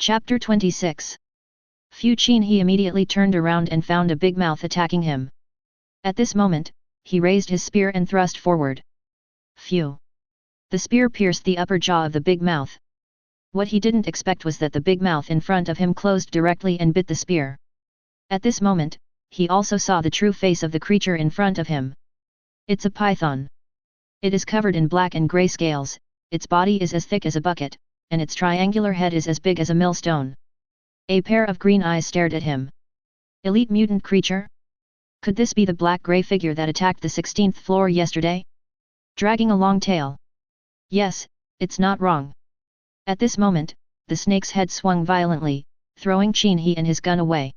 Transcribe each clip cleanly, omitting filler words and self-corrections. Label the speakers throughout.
Speaker 1: Chapter 26. Qin He immediately turned around and found a big mouth attacking him. At this moment, he raised his spear and thrust forward. Phew! The spear pierced the upper jaw of the big mouth. What he didn't expect was that the big mouth in front of him closed directly and bit the spear. At this moment, he also saw the true face of the creature in front of him. It's a python. It is covered in black and grey scales, its body is as thick as a bucket, and its triangular head is as big as a millstone. A pair of green eyes stared at him. Elite mutant creature? Could this be the black-grey figure that attacked the 16th floor yesterday? Dragging a long tail. Yes, it's not wrong. At this moment, the snake's head swung violently, throwing Qin He and his gun away.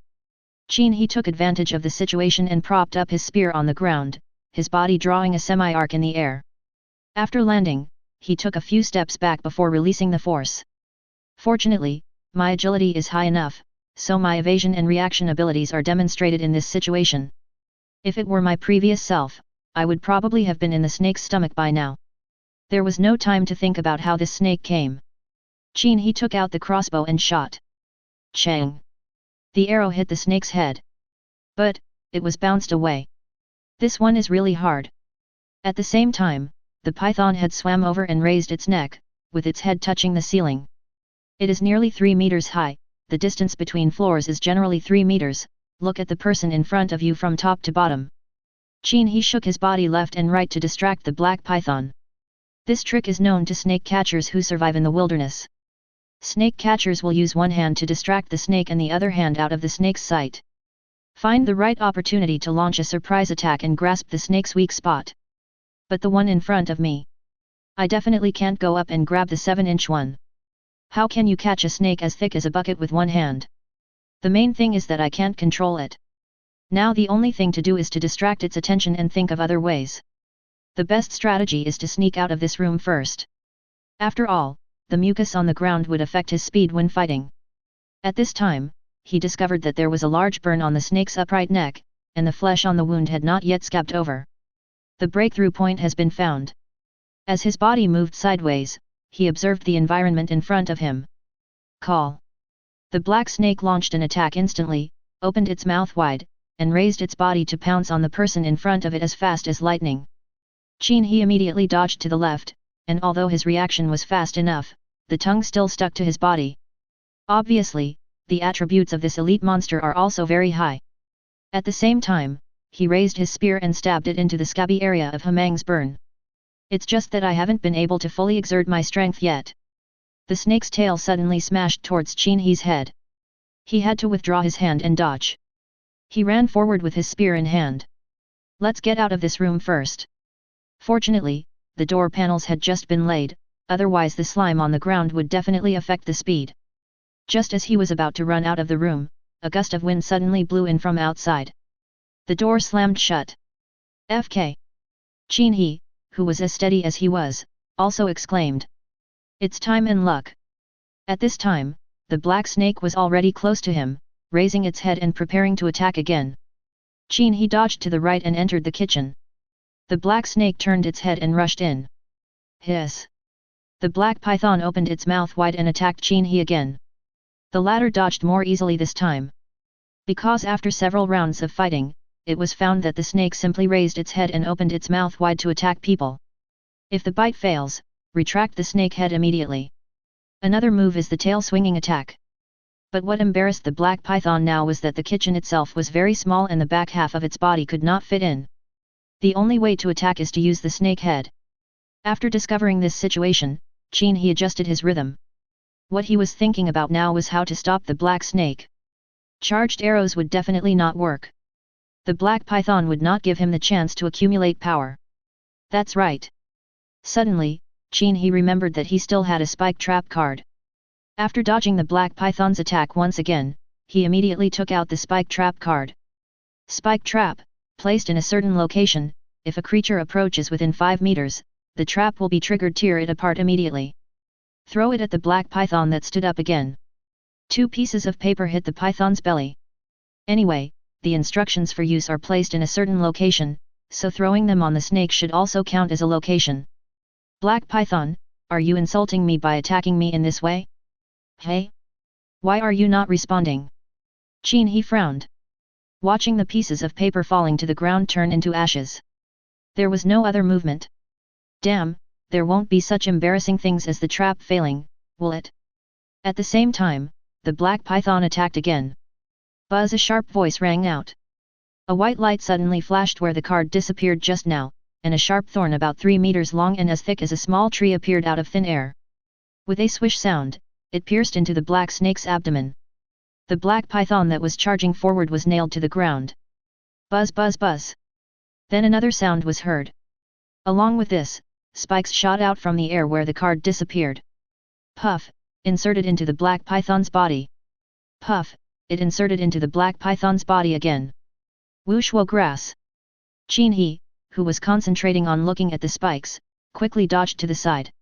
Speaker 1: Qin He took advantage of the situation and propped up his spear on the ground, his body drawing a semi-arc in the air. After landing, he took a few steps back before releasing the force. Fortunately, my agility is high enough, so my evasion and reaction abilities are demonstrated in this situation. If it were my previous self, I would probably have been in the snake's stomach by now. There was no time to think about how this snake came. Qin He took out the crossbow and shot. Chang! The arrow hit the snake's head. But, it was bounced away. This one is really hard. At the same time, the python had swam over and raised its neck, with its head touching the ceiling. It is nearly 3 meters high, the distance between floors is generally 3 meters, look at the person in front of you from top to bottom. Qin He shook his body left and right to distract the black python. This trick is known to snake catchers who survive in the wilderness. Snake catchers will use one hand to distract the snake and the other hand out of the snake's sight. Find the right opportunity to launch a surprise attack and grasp the snake's weak spot. But the one in front of me. I definitely can't go up and grab the 7-inch one. How can you catch a snake as thick as a bucket with one hand? The main thing is that I can't control it. Now the only thing to do is to distract its attention and think of other ways. The best strategy is to sneak out of this room first. After all, the mucus on the ground would affect his speed when fighting. At this time, he discovered that there was a large burn on the snake's upright neck, and the flesh on the wound had not yet scabbed over. The breakthrough point has been found. As his body moved sideways, he observed the environment in front of him. Call! The black snake launched an attack instantly, opened its mouth wide, and raised its body to pounce on the person in front of it as fast as lightning. Qin He immediately dodged to the left, and although his reaction was fast enough, the tongue still stuck to his body. Obviously, the attributes of this elite monster are also very high. At the same time, he raised his spear and stabbed it into the scabby area of Hemang's burn. It's just that I haven't been able to fully exert my strength yet. The snake's tail suddenly smashed towards Qin He's head. He had to withdraw his hand and dodge. He ran forward with his spear in hand. Let's get out of this room first. Fortunately, the door panels had just been laid, otherwise the slime on the ground would definitely affect the speed. Just as he was about to run out of the room, a gust of wind suddenly blew in from outside. The door slammed shut. FK. Qin He, who was as steady as he was, also exclaimed. It's time and luck. At this time, the black snake was already close to him, raising its head and preparing to attack again. Qin He dodged to the right and entered the kitchen. The black snake turned its head and rushed in. Hiss! The black python opened its mouth wide and attacked Qin He again. The latter dodged more easily this time. Because after several rounds of fighting, it was found that the snake simply raised its head and opened its mouth wide to attack people. If the bite fails, retract the snake head immediately. Another move is the tail swinging attack. But what embarrassed the black python now was that the kitchen itself was very small and the back half of its body could not fit in. The only way to attack is to use the snake head. After discovering this situation, Qin He adjusted his rhythm. What he was thinking about now was how to stop the black snake. Charged arrows would definitely not work. The black python would not give him the chance to accumulate power. That's right. Suddenly, Qin He remembered that he still had a spike trap card. After dodging the black python's attack once again, he immediately took out the spike trap card. Spike trap, placed in a certain location, if a creature approaches within 5 meters, the trap will be triggered. Tear it apart immediately. Throw it at the black python that stood up again. 2 pieces of paper hit the python's belly. Anyway, the instructions for use are placed in a certain location, so throwing them on the snake should also count as a location. Black python, are you insulting me by attacking me in this way? Hey? Why are you not responding? Qin He frowned, watching the pieces of paper falling to the ground turn into ashes. There was no other movement. Damn, there won't be such embarrassing things as the trap failing, will it? At the same time, the black python attacked again. Buzz! A sharp voice rang out. A white light suddenly flashed where the card disappeared just now, and a sharp thorn about 3 meters long and as thick as a small tree appeared out of thin air. With a swish sound, it pierced into the black snake's abdomen. The black python that was charging forward was nailed to the ground. Buzz buzz buzz. Then another sound was heard. Along with this, spikes shot out from the air where the card disappeared. Puff, inserted into the black python's body. Puff, it inserted into the black python's body again. Whoosh! Whoa grass! Qin He, who was concentrating on looking at the spikes, quickly dodged to the side.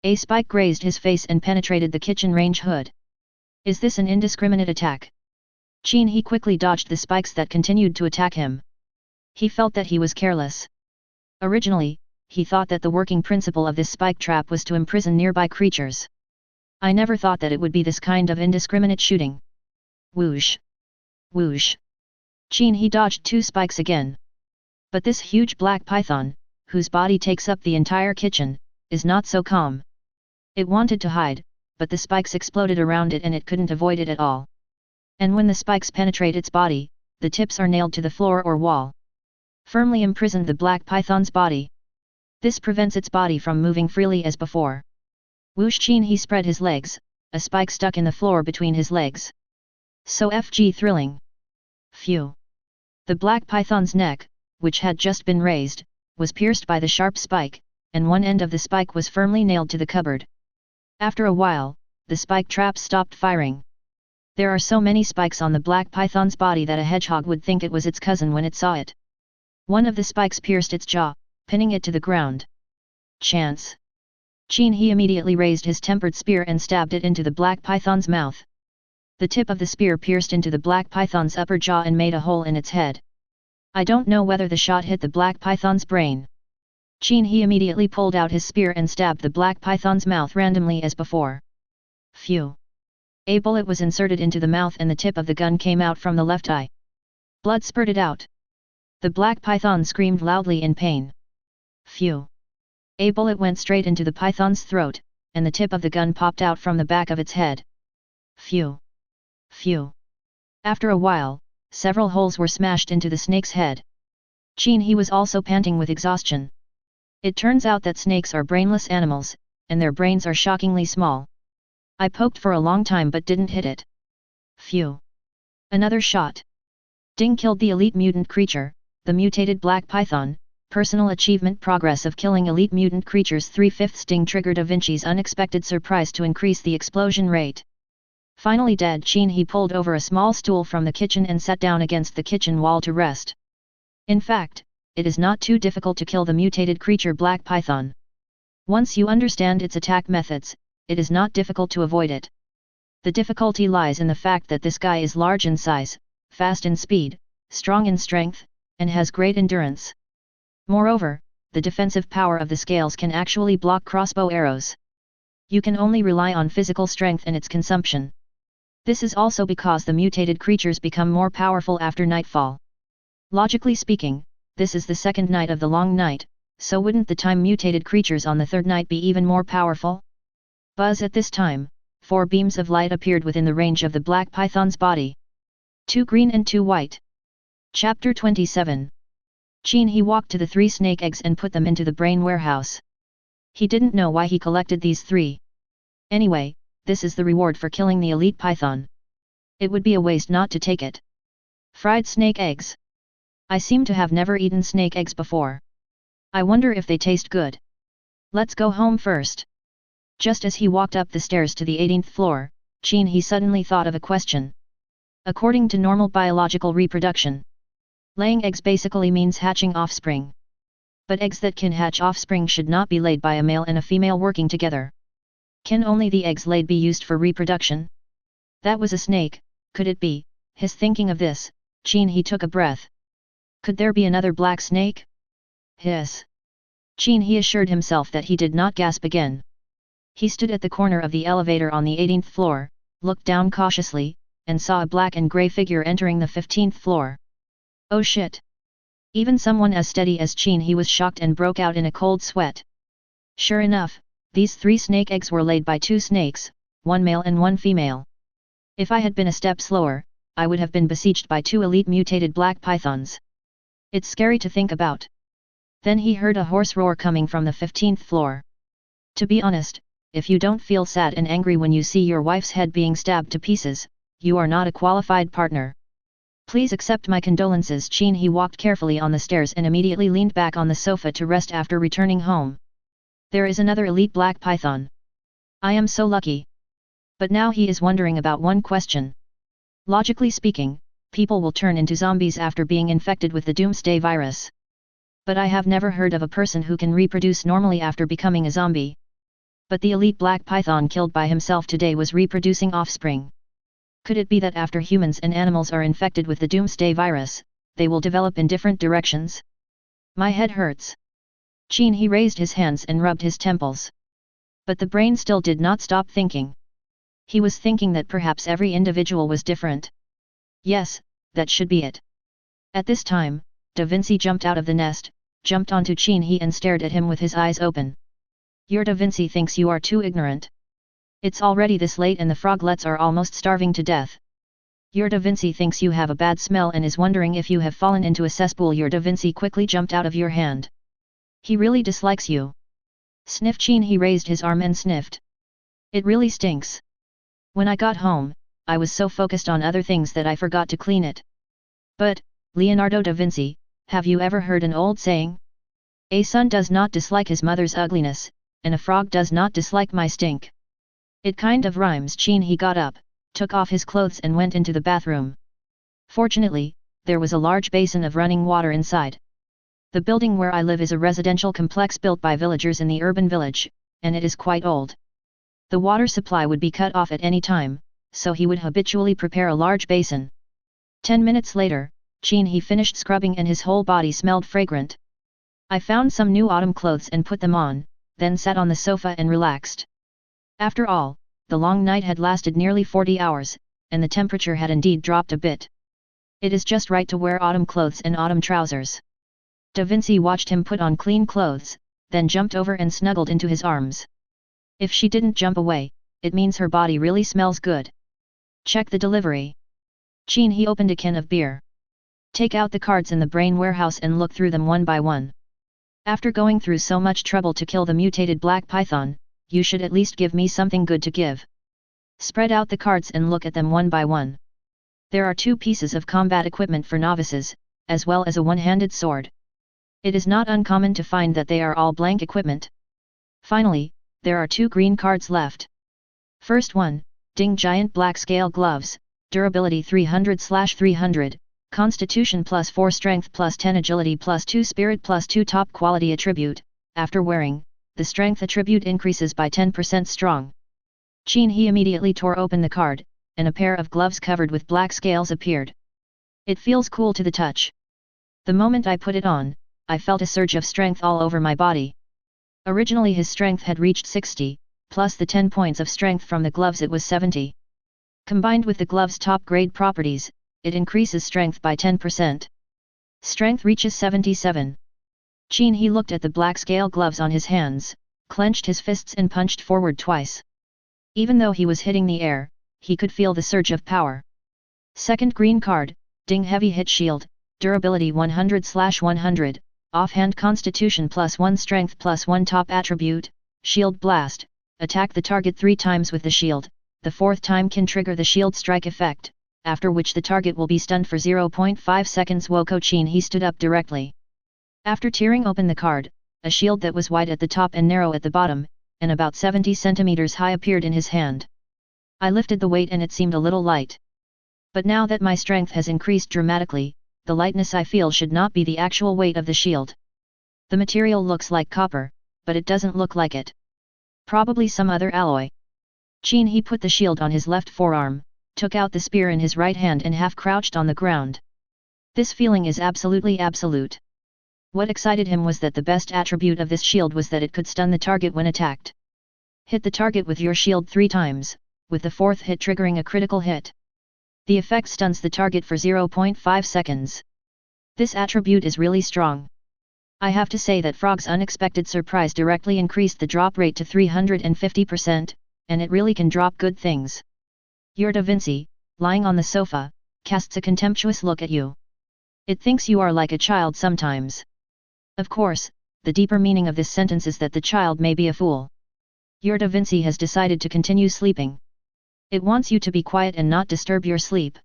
Speaker 1: A spike grazed his face and penetrated the kitchen range hood. Is this an indiscriminate attack? Qin He quickly dodged the spikes that continued to attack him. He felt that he was careless. Originally, he thought that the working principle of this spike trap was to imprison nearby creatures. I never thought that it would be this kind of indiscriminate shooting. Whoosh! Whoosh! Qin He dodged 2 spikes again. But this huge black python, whose body takes up the entire kitchen, is not so calm. It wanted to hide, but the spikes exploded around it and it couldn't avoid it at all. And when the spikes penetrate its body, the tips are nailed to the floor or wall, firmly imprisoned the black python's body. This prevents its body from moving freely as before. Whoosh! Qin He spread his legs, a spike stuck in the floor between his legs. So FG thrilling. Phew! The black python's neck, which had just been raised, was pierced by the sharp spike, and one end of the spike was firmly nailed to the cupboard. After a while, the spike trap stopped firing. There are so many spikes on the black python's body that a hedgehog would think it was its cousin when it saw it. One of the spikes pierced its jaw, pinning it to the ground. Chance! Qin He immediately raised his tempered spear and stabbed it into the black python's mouth. The tip of the spear pierced into the black python's upper jaw and made a hole in its head. I don't know whether the shot hit the black python's brain. Qin He immediately pulled out his spear and stabbed the black python's mouth randomly as before. Phew! A bullet was inserted into the mouth and the tip of the gun came out from the left eye. Blood spurted out. The black python screamed loudly in pain. Phew! A bullet went straight into the python's throat, and the tip of the gun popped out from the back of its head. Phew! Phew! After a while, several holes were smashed into the snake's head. Qin He was also panting with exhaustion. It turns out that snakes are brainless animals, and their brains are shockingly small. I poked for a long time but didn't hit it. Phew! Another shot. Ding! Killed the elite mutant creature, the mutated black python. Personal achievement progress of killing elite mutant creatures 3/5 Ding triggered a Vinci's unexpected surprise to increase the explosion rate. Finally dead, Qin He pulled over a small stool from the kitchen and sat down against the kitchen wall to rest. In fact, it is not too difficult to kill the mutated creature black python. Once you understand its attack methods, it is not difficult to avoid it. The difficulty lies in the fact that this guy is large in size, fast in speed, strong in strength, and has great endurance. Moreover, the defensive power of the scales can actually block crossbow arrows. You can only rely on physical strength and its consumption. This is also because the mutated creatures become more powerful after nightfall. Logically speaking, this is the second night of the long night, so wouldn't the time mutated creatures on the third night be even more powerful? Buzz! At this time, 4 beams of light appeared within the range of the black python's body. 2 green and 2 white. Chapter 27. Qin He walked to the 3 snake eggs and put them into the brain warehouse. He didn't know why he collected these 3. Anyway, this is the reward for killing the elite python. It would be a waste not to take it. Fried snake eggs. I seem to have never eaten snake eggs before. I wonder if they taste good. Let's go home first. Just as he walked up the stairs to the 18th floor, Qin He suddenly thought of a question. According to normal biological reproduction, laying eggs basically means hatching offspring. But eggs that can hatch offspring should not be laid by a male and a female working together. Can only the eggs laid be used for reproduction? That was a snake, could it be? His thinking of this, Qin He took a breath. Could there be another black snake? Hiss. Qin He assured himself that he did not gasp again. He stood at the corner of the elevator on the 18th floor, looked down cautiously, and saw a black and grey figure entering the 15th floor. Oh shit! Even someone as steady as Qin He was shocked and broke out in a cold sweat. Sure enough, these 3 snake eggs were laid by 2 snakes, 1 male and 1 female. If I had been a step slower, I would have been besieged by 2 elite mutated black pythons. It's scary to think about. Then he heard a hoarse roar coming from the 15th floor. To be honest, if you don't feel sad and angry when you see your wife's head being stabbed to pieces, you are not a qualified partner. Please accept my condolences. Qin He walked carefully on the stairs and immediately leaned back on the sofa to rest after returning home. There is another elite black python. I am so lucky. But now he is wondering about one question. Logically speaking, people will turn into zombies after being infected with the doomsday virus. But I have never heard of a person who can reproduce normally after becoming a zombie. But the elite black python killed by himself today was reproducing offspring. Could it be that after humans and animals are infected with the doomsday virus, they will develop in different directions? My head hurts. Qin He raised his hands and rubbed his temples. But the brain still did not stop thinking. He was thinking that perhaps every individual was different. Yes, that should be it. At this time, Vinci jumped out of the nest, jumped onto Qin He and stared at him with his eyes open. Your Vinci thinks you are too ignorant. It's already this late and the froglets are almost starving to death. Your Vinci thinks you have a bad smell and is wondering if you have fallen into a cesspool. Your Vinci quickly jumped out of your hand. He really dislikes you. Sniff. Qin He raised his arm and sniffed. It really stinks. When I got home, I was so focused on other things that I forgot to clean it. But, Leonardo da Vinci, have you ever heard an old saying? A son does not dislike his mother's ugliness, and a frog does not dislike my stink. It kind of rhymes. Qin He got up, took off his clothes and went into the bathroom. Fortunately, there was a large basin of running water inside. The building where I live is a residential complex built by villagers in the urban village, and it is quite old. The water supply would be cut off at any time, so he would habitually prepare a large basin. 10 minutes later, Qin He finished scrubbing and his whole body smelled fragrant. I found some new autumn clothes and put them on, then sat on the sofa and relaxed. After all, the long night had lasted nearly 40 hours, and the temperature had indeed dropped a bit. It is just right to wear autumn clothes and autumn trousers. Da Vinci watched him put on clean clothes, then jumped over and snuggled into his arms. If she didn't jump away, it means her body really smells good. Check the delivery. Qin He opened a can of beer. Take out the cards in the brain warehouse and look through them one by one. After going through so much trouble to kill the mutated black python, you should at least give me something good to give. Spread out the cards and look at them one by one. There are 2 pieces of combat equipment for novices, as well as a one-handed sword. It is not uncommon to find that they are all blank equipment. Finally, there are 2 green cards left. First one, Ding Giant Black Scale Gloves, Durability 300/300, Constitution +4 Strength +10 Agility +2 Spirit +2 Top Quality Attribute. After wearing, the Strength attribute increases by 10% strong. Qin He immediately tore open the card, and a pair of gloves covered with black scales appeared. It feels cool to the touch. The moment I put it on, I felt a surge of strength all over my body. Originally his strength had reached 60, plus the 10 points of strength from the gloves it was 70. Combined with the gloves' top-grade properties, it increases strength by 10%. Strength reaches 77. Qin He looked at the black scale gloves on his hands, clenched his fists and punched forward twice. Even though he was hitting the air, he could feel the surge of power. Second green card, Ding Heavy Hit Shield, Durability 100/100, Offhand Constitution +1 Strength +1 Top Attribute, Shield Blast, attack the target 3 times with the shield, the 4th time can trigger the shield strike effect, after which the target will be stunned for 0.5 seconds. Woko. Qin He stood up directly. After tearing open the card, a shield that was wide at the top and narrow at the bottom, and about 70 centimeters high appeared in his hand. I lifted the weight and it seemed a little light. But now that my strength has increased dramatically, the lightness I feel should not be the actual weight of the shield. The material looks like copper, but it doesn't look like it. Probably some other alloy. Qin He put the shield on his left forearm, took out the spear in his right hand and half-crouched on the ground. This feeling is absolutely absolute. What excited him was that the best attribute of this shield was that it could stun the target when attacked. Hit the target with your shield 3 times, with the fourth hit triggering a critical hit. The effect stuns the target for 0.5 seconds. This attribute is really strong. I have to say that Frog's unexpected surprise directly increased the drop rate to 350%, and it really can drop good things. Your Da Vinci, lying on the sofa, casts a contemptuous look at you. It thinks you are like a child sometimes. Of course, the deeper meaning of this sentence is that the child may be a fool. Your Da Vinci has decided to continue sleeping. It wants you to be quiet and not disturb your sleep.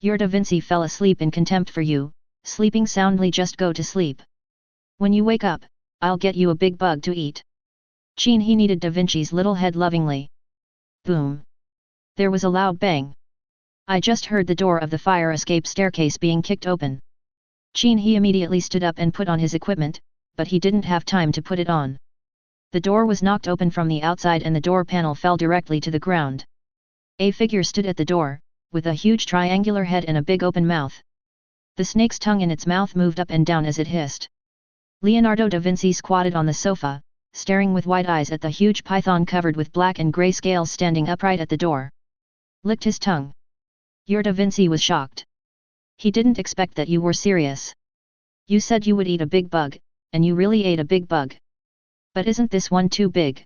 Speaker 1: Your Da Vinci fell asleep in contempt for you, sleeping soundly. Just go to sleep. When you wake up, I'll get you a big bug to eat. Qin He kneaded Da Vinci's little head lovingly. Boom. There was a loud bang. I just heard the door of the fire escape staircase being kicked open. Qin He immediately stood up and put on his equipment, but he didn't have time to put it on. The door was knocked open from the outside and the door panel fell directly to the ground. A figure stood at the door, with a huge triangular head and a big open mouth. The snake's tongue in its mouth moved up and down as it hissed. Leonardo da Vinci squatted on the sofa, staring with wide eyes at the huge python covered with black and grey scales standing upright at the door. Licked his tongue. Your Da Vinci was shocked. He didn't expect that you were serious. You said you would eat a big bug, and you really ate a big bug. But isn't this one too big?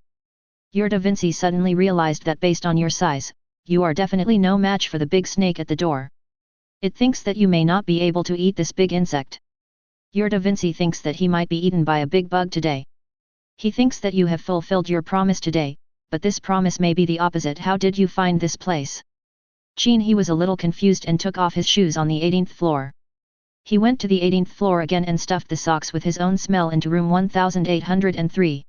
Speaker 1: Your Da Vinci suddenly realized that based on your size, you are definitely no match for the big snake at the door. It thinks that you may not be able to eat this big insect. Your Da Vinci thinks that he might be eaten by a big bug today. He thinks that you have fulfilled your promise today, but this promise may be the opposite. How did you find this place? Qin He was a little confused and took off his shoes on the 18th floor. He went to the 18th floor again and stuffed the socks with his own smell into room 1803.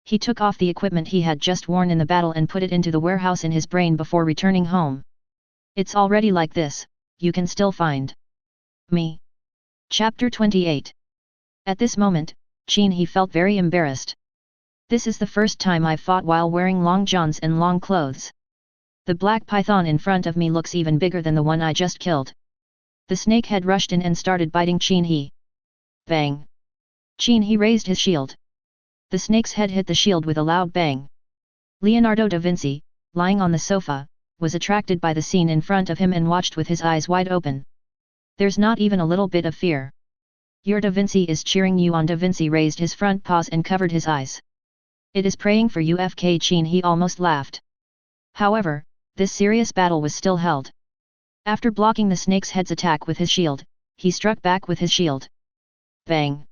Speaker 1: He took off the equipment he had just worn in the battle and put it into the warehouse in his brain before returning home. It's already like this, you can still find me. Chapter 28. At this moment, Qin He felt very embarrassed. This is the first time I've fought while wearing long johns and long clothes. The black python in front of me looks even bigger than the one I just killed. The snake head rushed in and started biting Qin He. Bang! Qin He raised his shield. The snake's head hit the shield with a loud bang. Leonardo da Vinci, lying on the sofa, was attracted by the scene in front of him and watched with his eyes wide open. There's not even a little bit of fear. Your Da Vinci is cheering you on. Da Vinci raised his front paws and covered his eyes. It is praying for you. Qin He almost laughed. However, this serious battle was still held. After blocking the snake's head's attack with his shield, he struck back with his shield. Bang!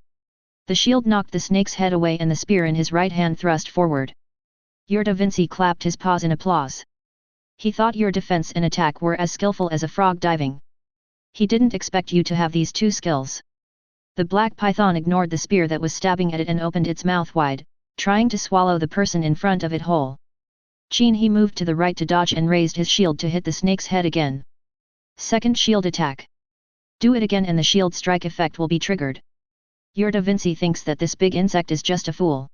Speaker 1: The shield knocked the snake's head away and the spear in his right hand thrust forward. Your Da Vinci clapped his paws in applause. He thought your defense and attack were as skillful as a frog diving. He didn't expect you to have these two skills. The black python ignored the spear that was stabbing at it and opened its mouth wide, trying to swallow the person in front of it whole. Qin He moved to the right to dodge and raised his shield to hit the snake's head again. Second shield attack. Do it again and the shield strike effect will be triggered. Your Da Vinci thinks that this big insect is just a fool.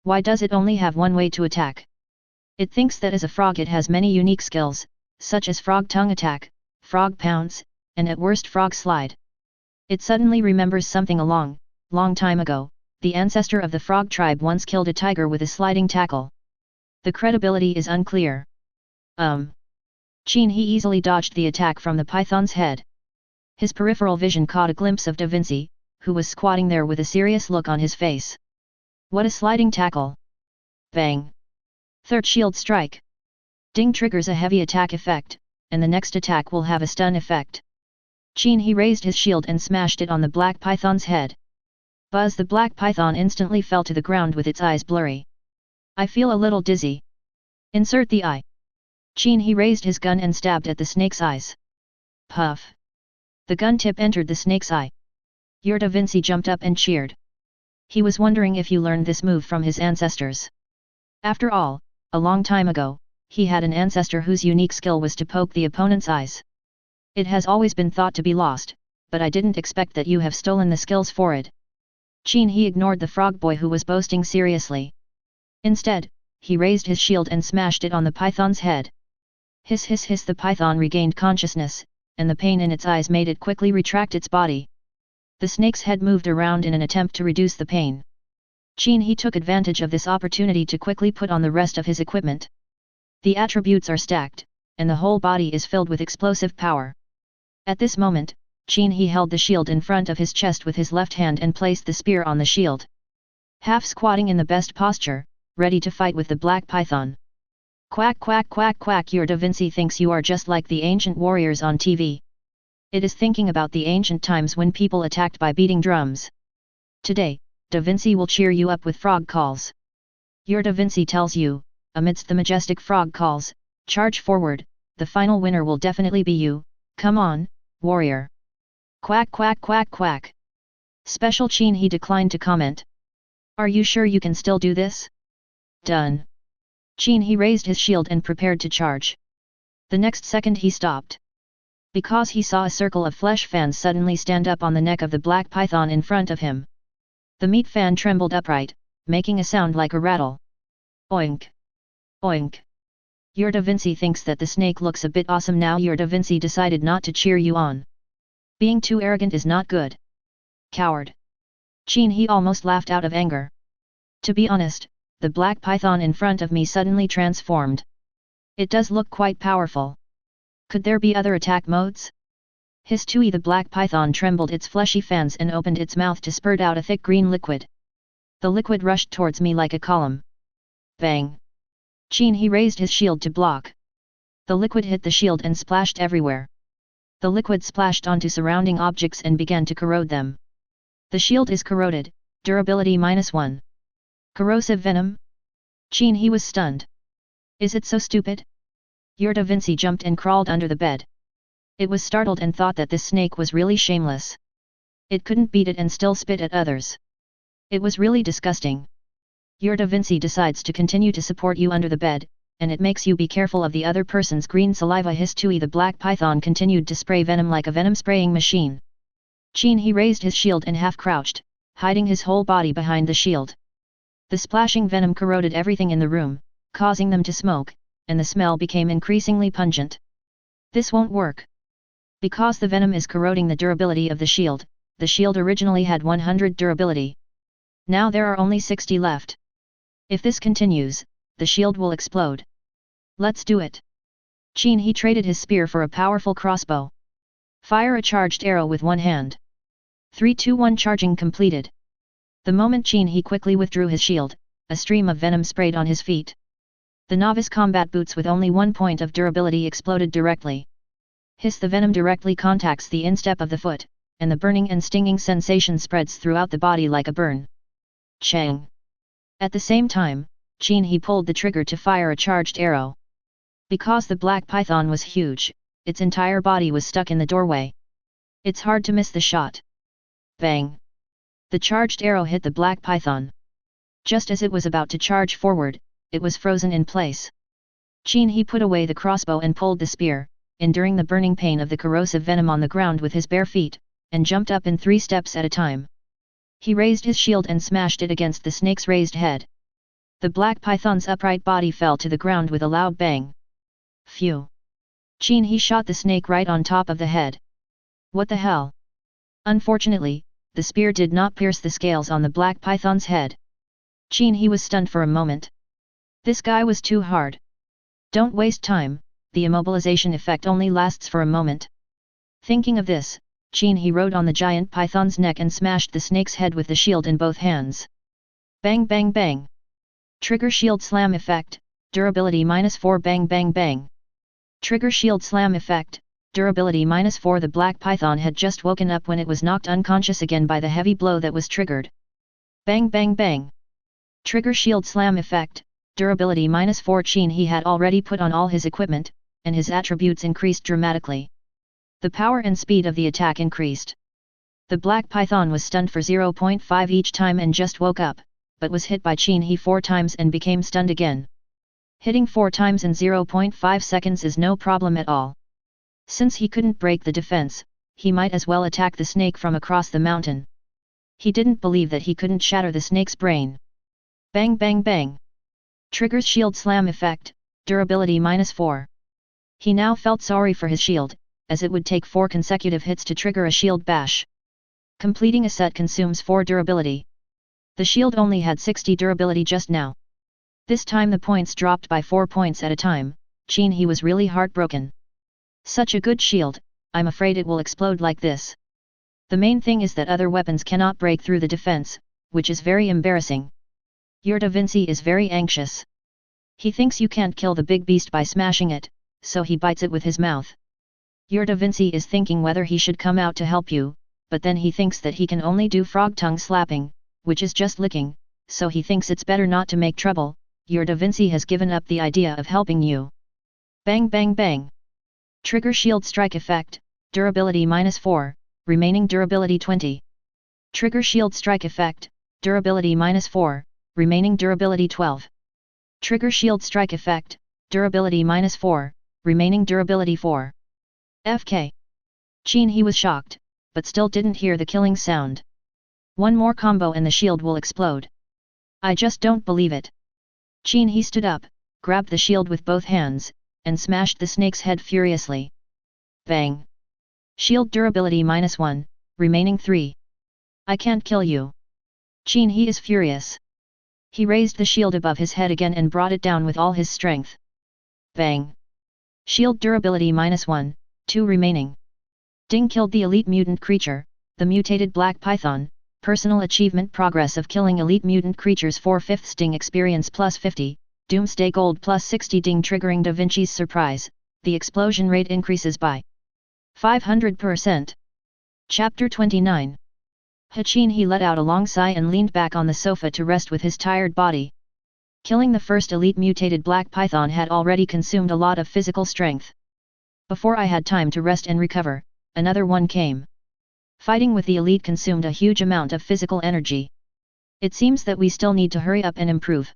Speaker 1: Why does it only have one way to attack? It thinks that as a frog it has many unique skills, such as frog tongue attack, frog pounce, and at worst frog slide. It suddenly remembers something a long time ago. The ancestor of the frog tribe once killed a tiger with a sliding tackle. The credibility is unclear. Qin He easily dodged the attack from the python's head. His peripheral vision caught a glimpse of Da Vinci, who was squatting there with a serious look on his face. What a sliding tackle! Bang! Third shield strike. Ding triggers a heavy attack effect, and the next attack will have a stun effect. Qin He raised his shield and smashed it on the black python's head. Buzz! The black python instantly fell to the ground with its eyes blurry. I feel a little dizzy. Insert the eye. Qin He raised his gun and stabbed at the snake's eyes. Puff! The gun tip entered the snake's eye. Your Da Vinci jumped up and cheered. He was wondering if you learned this move from his ancestors. After all, a long time ago, he had an ancestor whose unique skill was to poke the opponent's eyes. It has always been thought to be lost, but I didn't expect that you have stolen the skills for it. Qin He ignored the frog boy who was boasting seriously. Instead, he raised his shield and smashed it on the python's head. Hiss hiss hiss! The python regained consciousness, and the pain in its eyes made it quickly retract its body. The snake's head moved around in an attempt to reduce the pain. Qin He took advantage of this opportunity to quickly put on the rest of his equipment. The attributes are stacked, and the whole body is filled with explosive power. At this moment, Qin He held the shield in front of his chest with his left hand and placed the spear on the shield. Half squatting in the best posture, ready to fight with the black python. Quack quack quack quack, your Da Vinci thinks you are just like the ancient warriors on TV. It is thinking about the ancient times when people attacked by beating drums. Today, Da Vinci will cheer you up with frog calls. Your Da Vinci tells you, amidst the majestic frog calls, charge forward, the final winner will definitely be you, come on, warrior. Quack quack quack quack. Special Qin He declined to comment. Are you sure you can still do this? Done. Qin He raised his shield and prepared to charge. The next second he stopped. Because he saw a circle of flesh fans suddenly stand up on the neck of the black python in front of him. The meat fan trembled upright, making a sound like a rattle. Oink! Oink! Your Da Vinci thinks that the snake looks a bit awesome now. Your Da Vinci decided not to cheer you on. Being too arrogant is not good. Coward! Qin He almost laughed out of anger. To be honest, the black python in front of me suddenly transformed. It does look quite powerful. Could there be other attack modes? Histui, the black python trembled its fleshy fans and opened its mouth to spurt out a thick green liquid. The liquid rushed towards me like a column. Bang! Qin He raised his shield to block. The liquid hit the shield and splashed everywhere. The liquid splashed onto surrounding objects and began to corrode them. The shield is corroded, durability -1. Corrosive venom? Qin He was stunned. Is it so stupid? Your Da Vinci jumped and crawled under the bed. It was startled and thought that this snake was really shameless. It couldn't beat it and still spit at others. It was really disgusting. Your Da Vinci decides to continue to support you under the bed, and it makes you be careful of the other person's green saliva. Histui, the black python continued to spray venom like a venom spraying machine. Qin He raised his shield and half crouched, hiding his whole body behind the shield. The splashing venom corroded everything in the room, causing them to smoke, and the smell became increasingly pungent. This won't work. Because the venom is corroding the durability of the shield originally had 100 durability. Now there are only 60 left. If this continues, the shield will explode. Let's do it. Qin He traded his spear for a powerful crossbow. Fire a charged arrow with one hand. 3, 2, 1 charging completed. The moment Qin He quickly withdrew his shield, a stream of venom sprayed on his feet. The novice combat boots with only 1 point of durability exploded directly. Hiss, the venom directly contacts the instep of the foot, and the burning and stinging sensation spreads throughout the body like a burn. Chang! At the same time, Qin He pulled the trigger to fire a charged arrow. Because the black python was huge, its entire body was stuck in the doorway. It's hard to miss the shot. Bang! The charged arrow hit the black python. Just as it was about to charge forward, it was frozen in place. Qin He put away the crossbow and pulled the spear, enduring the burning pain of the corrosive venom on the ground with his bare feet, and jumped up in 3 steps at a time. He raised his shield and smashed it against the snake's raised head. The black python's upright body fell to the ground with a loud bang. Phew! Qin He shot the snake right on top of the head. What the hell? Unfortunately, the spear did not pierce the scales on the black python's head. Qin He was stunned for a moment. This guy was too hard. Don't waste time, the immobilization effect only lasts for a moment. Thinking of this, Qin He rode on the giant python's neck and smashed the snake's head with the shield in both hands. Bang bang bang! Trigger shield slam effect, durability -4. Bang bang bang! Trigger shield slam effect, durability -4. The black python had just woken up when it was knocked unconscious again by the heavy blow that was triggered. Bang bang bang! Trigger shield slam effect, durability -4. Qin He had already put on all his equipment, and his attributes increased dramatically. The power and speed of the attack increased. The black python was stunned for 0.5 each time and just woke up, but was hit by Qin He 4 times and became stunned again. Hitting 4 times in 0.5 seconds is no problem at all. Since he couldn't break the defense, he might as well attack the snake from across the mountain. He didn't believe that he couldn't shatter the snake's brain. Bang bang bang! Triggers shield slam effect, durability -4. He now felt sorry for his shield, as it would take 4 consecutive hits to trigger a shield bash. Completing a set consumes 4 durability. The shield only had 60 durability just now. This time the points dropped by 4 points at a time. Qin He was really heartbroken. Such a good shield, I'm afraid it will explode like this. The main thing is that other weapons cannot break through the defense, which is very embarrassing. Your Da Vinci is very anxious. He thinks you can't kill the big beast by smashing it, so he bites it with his mouth. Your Da Vinci is thinking whether he should come out to help you, but then he thinks that he can only do frog tongue slapping, which is just licking, so he thinks it's better not to make trouble. Your Da Vinci has given up the idea of helping you. Bang bang bang. Trigger shield strike effect, durability -4, remaining durability 20. Trigger shield strike effect, durability -4, remaining durability 12. Trigger shield strike effect, durability -4, remaining durability 4. FK. Qin He was shocked, but still didn't hear the killing sound. One more combo and the shield will explode. I just don't believe it. Qin He stood up, grabbed the shield with both hands, and smashed the snake's head furiously. Bang. Shield durability -1, remaining 3. I can't kill you. Qin He is furious. He raised the shield above his head again and brought it down with all his strength. Bang. Shield durability -1, 2 remaining. Ding killed the elite mutant creature, the mutated black python. Personal achievement progress of killing elite mutant creatures 4/5 Ding experience +50, Doomsday Gold +60 Ding triggering Da Vinci's surprise, the explosion rate increases by 500%. Chapter 29. Qin He let out a long sigh and leaned back on the sofa to rest with his tired body. Killing the first elite mutated black python had already consumed a lot of physical strength. Before I had time to rest and recover, another one came. Fighting with the elite consumed a huge amount of physical energy. It seems that we still need to hurry up and improve.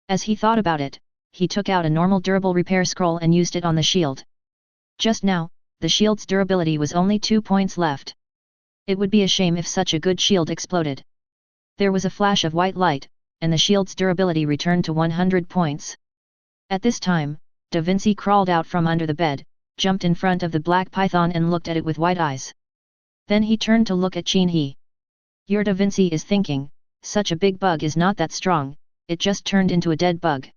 Speaker 1: As he thought about it, he took out a normal durable repair scroll and used it on the shield. Just now, the shield's durability was only 2 points left. It would be a shame if such a good shield exploded. There was a flash of white light, and the shield's durability returned to 100 points. At this time, Da Vinci crawled out from under the bed, jumped in front of the black python and looked at it with wide eyes. Then he turned to look at Qin He. Your Da Vinci is thinking, such a big bug is not that strong, it just turned into a dead bug.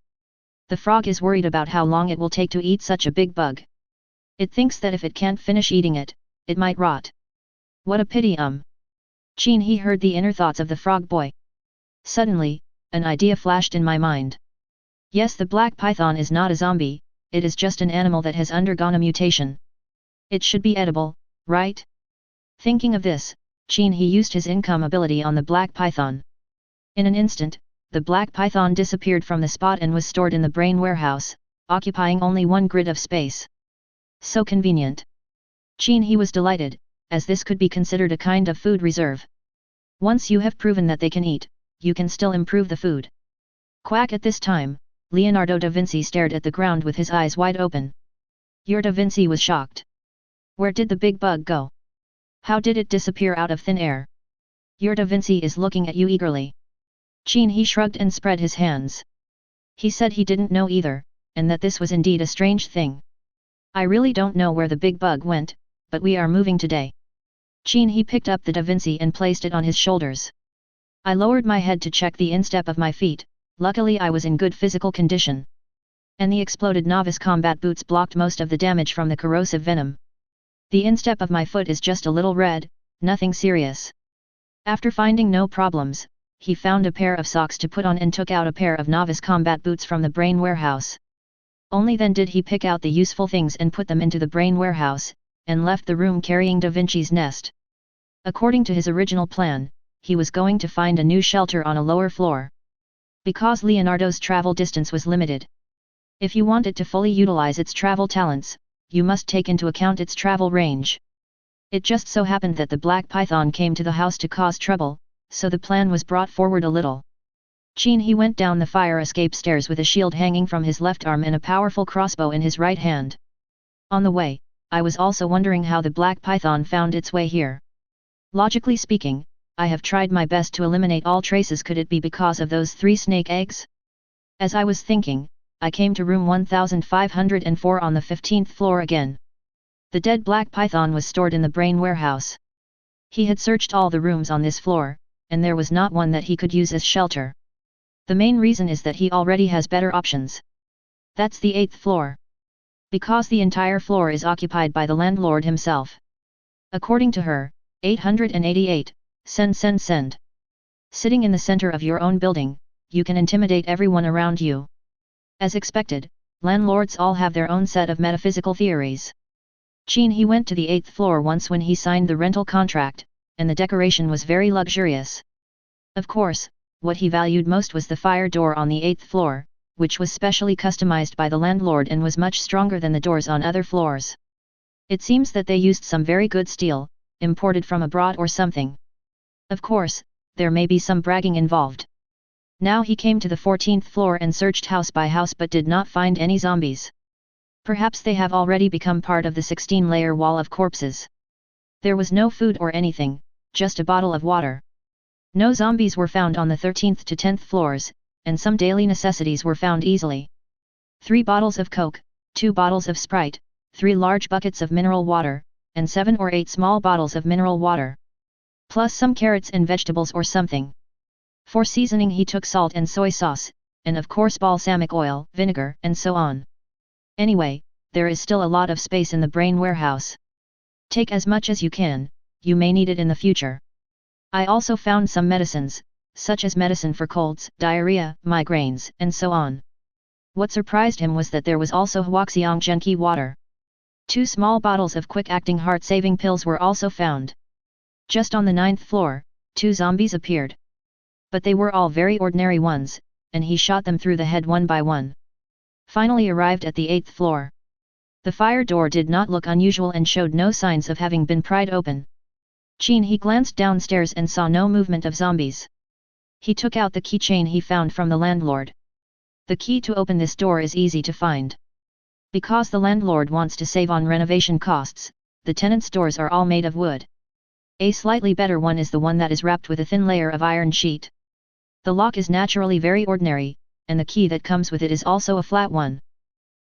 Speaker 1: The frog is worried about how long it will take to eat such a big bug. It thinks that if it can't finish eating it, it might rot. What a pity. Qin He heard the inner thoughts of the frog boy. Suddenly, an idea flashed in my mind. Yes, the black python is not a zombie, it is just an animal that has undergone a mutation. It should be edible, right? Thinking of this, Qin He used his income ability on the black python. In an instant, the black python disappeared from the spot and was stored in the brain warehouse, occupying only 1 grid of space. So convenient. Qin He was delighted, as this could be considered a kind of food reserve. Once you have proven that they can eat, you can still improve the food. Quack. At this time, Leonardo da Vinci stared at the ground with his eyes wide open. Your Da Vinci was shocked. Where did the big bug go? How did it disappear out of thin air? Your Da Vinci is looking at you eagerly. Qin He shrugged and spread his hands. He said he didn't know either, and that this was indeed a strange thing. I really don't know where the big bug went, but we are moving today. Qin He picked up the Da Vinci and placed it on his shoulders. I lowered my head to check the instep of my feet. Luckily I was in good physical condition. And the exploded novice combat boots blocked most of the damage from the corrosive venom. The instep of my foot is just a little red, nothing serious. After finding no problems, he found a pair of socks to put on and took out a pair of novice combat boots from the brain warehouse. Only then did he pick out the useful things and put them into the brain warehouse, and left the room carrying Da Vinci's nest. According to his original plan, he was going to find a new shelter on a lower floor. Because Leonardo's travel distance was limited. If you want it to fully utilize its travel talents, you must take into account its travel range. It just so happened that the black python came to the house to cause trouble, so the plan was brought forward a little. Qin He went down the fire escape stairs with a shield hanging from his left arm and a powerful crossbow in his right hand. On the way, I was also wondering how the black python found its way here. Logically speaking, I have tried my best to eliminate all traces. Could it be because of those 3 snake eggs? As I was thinking, I came to room 1504 on the 15th floor again. The dead black python was stored in the brain warehouse. He had searched all the rooms on this floor, and there was not one that he could use as shelter. The main reason is that he already has better options. That's the 8th floor. Because the entire floor is occupied by the landlord himself. According to her, 888, send. Sitting in the center of your own building, you can intimidate everyone around you. As expected, landlords all have their own set of metaphysical theories. Qin He went to the 8th floor once when he signed the rental contract, and the decoration was very luxurious. Of course, what he valued most was the fire door on the 8th floor, which was specially customized by the landlord and was much stronger than the doors on other floors. It seems that they used some very good steel, imported from abroad or something. Of course, there may be some bragging involved. Now he came to the 14th floor and searched house by house but did not find any zombies. Perhaps they have already become part of the 16-layer wall of corpses. There was no food or anything, just a bottle of water. No zombies were found on the 13th to 10th floors, and some daily necessities were found easily. 3 bottles of Coke, 2 bottles of Sprite, 3 large buckets of mineral water, and 7 or 8 small bottles of mineral water. Plus some carrots and vegetables or something. For seasoning he took salt and soy sauce, and of course balsamic oil, vinegar, and so on. Anyway, there is still a lot of space in the brain warehouse. Take as much as you can, you may need it in the future. I also found some medicines, such as medicine for colds, diarrhea, migraines, and so on. What surprised him was that there was also Huaxiang Genqi water. 2 small bottles of quick-acting heart-saving pills were also found. Just on the 9th floor, 2 zombies appeared. But they were all very ordinary ones, and he shot them through the head one by one. Finally arrived at the 8th floor. The fire door did not look unusual and showed no signs of having been pried open. Qin He glanced downstairs and saw no movement of zombies. He took out the keychain he found from the landlord. The key to open this door is easy to find. Because the landlord wants to save on renovation costs, the tenants' doors are all made of wood. A slightly better one is the one that is wrapped with a thin layer of iron sheet. The lock is naturally very ordinary, and the key that comes with it is also a flat one.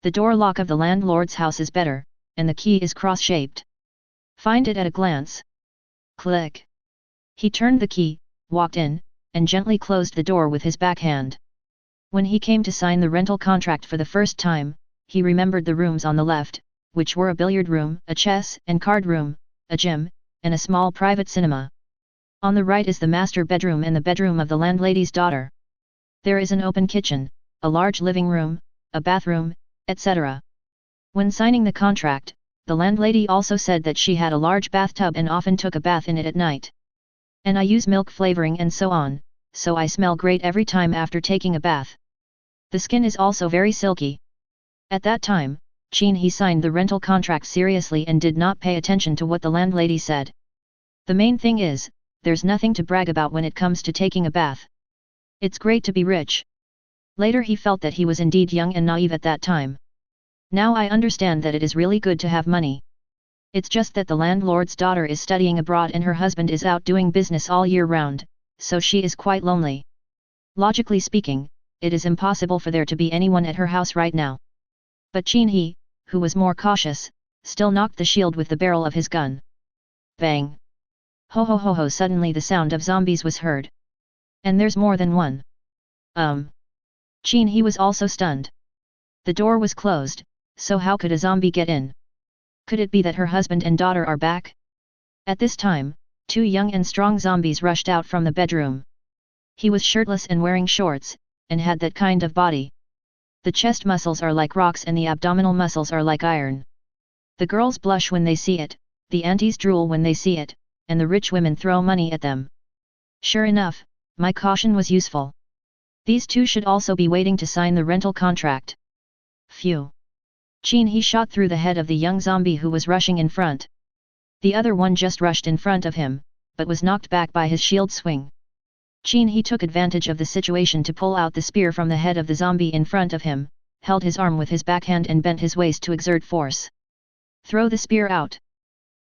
Speaker 1: The door lock of the landlord's house is better, and the key is cross-shaped. Find it at a glance. Click. He turned the key, walked in, and gently closed the door with his backhand. When he came to sign the rental contract for the first time, he remembered the rooms on the left, which were a billiard room, a chess and card room, a gym, and a small private cinema. On the right is the master bedroom and the bedroom of the landlady's daughter. There is an open kitchen, a large living room, a bathroom, etc. When signing the contract, the landlady also said that she had a large bathtub and often took a bath in it at night. And I use milk flavoring and so on, so I smell great every time after taking a bath. The skin is also very silky. At that time, Qin He signed the rental contract seriously and did not pay attention to what the landlady said. The main thing is, there's nothing to brag about when it comes to taking a bath. It's great to be rich. Later he felt that he was indeed young and naive at that time. Now I understand that it is really good to have money. It's just that the landlord's daughter is studying abroad and her husband is out doing business all year round, so she is quite lonely. Logically speaking, it is impossible for there to be anyone at her house right now. But Qin He, who was more cautious, still knocked the shield with the barrel of his gun. Bang! Ho ho ho ho! Suddenly the sound of zombies was heard. And there's more than one. Qin He was also stunned. The door was closed, so how could a zombie get in? Could it be that her husband and daughter are back? At this time, 2 young and strong zombies rushed out from the bedroom. He was shirtless and wearing shorts, and had that kind of body. The chest muscles are like rocks and the abdominal muscles are like iron. The girls blush when they see it, the aunties drool when they see it, and the rich women throw money at them. Sure enough, my caution was useful. These 2 should also be waiting to sign the rental contract. Phew! Qin He shot through the head of the young zombie who was rushing in front. The other one just rushed in front of him, but was knocked back by his shield swing. Qin He took advantage of the situation to pull out the spear from the head of the zombie in front of him, held his arm with his backhand and bent his waist to exert force. Throw the spear out!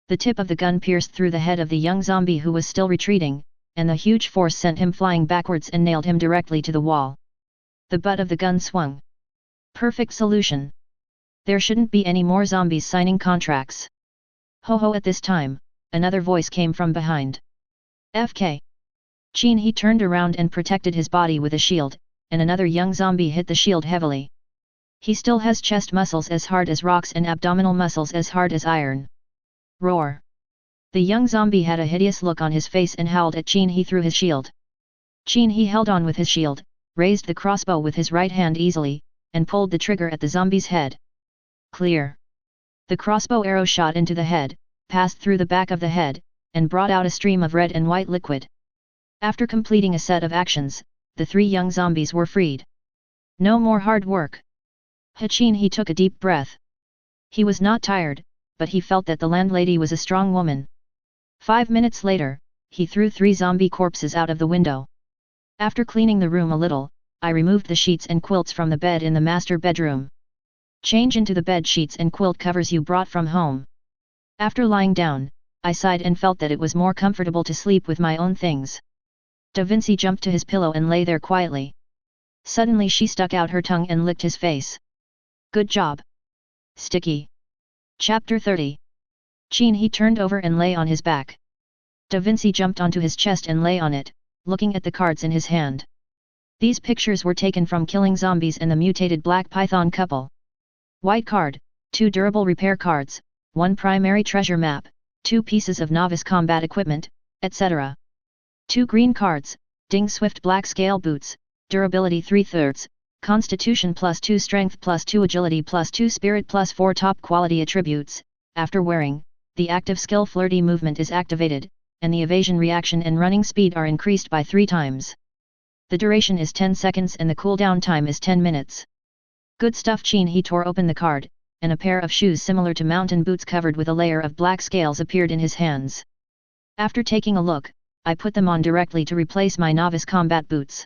Speaker 1: The tip of the gun pierced through the head of the young zombie who was still retreating, and the huge force sent him flying backwards and nailed him directly to the wall. The butt of the gun swung. Perfect solution. There shouldn't be any more zombies signing contracts. Ho ho! At this time, another voice came from behind. FK. Qin He turned around and protected his body with a shield, and another young zombie hit the shield heavily. He still has chest muscles as hard as rocks and abdominal muscles as hard as iron. Roar! The young zombie had a hideous look on his face and howled at Qin He through his shield. Qin He held on with his shield, raised the crossbow with his right hand easily, and pulled the trigger at the zombie's head. Clear! The crossbow arrow shot into the head, passed through the back of the head, and brought out a stream of red and white liquid. After completing a set of actions, the 3 young zombies were freed. No more hard work. Qin He took a deep breath. He was not tired, but he felt that the landlady was a strong woman. 5 minutes later, he threw 3 zombie corpses out of the window. After cleaning the room a little, I removed the sheets and quilts from the bed in the master bedroom. Change into the bed sheets and quilt covers you brought from home. After lying down, I sighed and felt that it was more comfortable to sleep with my own things. Vinci jumped to his pillow and lay there quietly. Suddenly she stuck out her tongue and licked his face. Good job. Sticky. Chapter 30. Qin He turned over and lay on his back. Vinci jumped onto his chest and lay on it, looking at the cards in his hand. These pictures were taken from Killing Zombies and the Mutated Black Python Couple. White card, 2 durable repair cards, 1 primary treasure map, 2 pieces of novice combat equipment, etc. 2 green cards, Ding Swift Black Scale Boots, Durability 3/3, Constitution +2 Strength +2 Agility +2 Spirit +4 Top quality attributes. After wearing, the active skill Flirty Movement is activated, and the evasion reaction and running speed are increased by 3 times. The duration is 10 seconds and the cooldown time is 10 minutes. Good stuff. Qin He tore open the card, and a pair of shoes similar to mountain boots covered with a layer of black scales appeared in his hands. After taking a look, I put them on directly to replace my novice combat boots.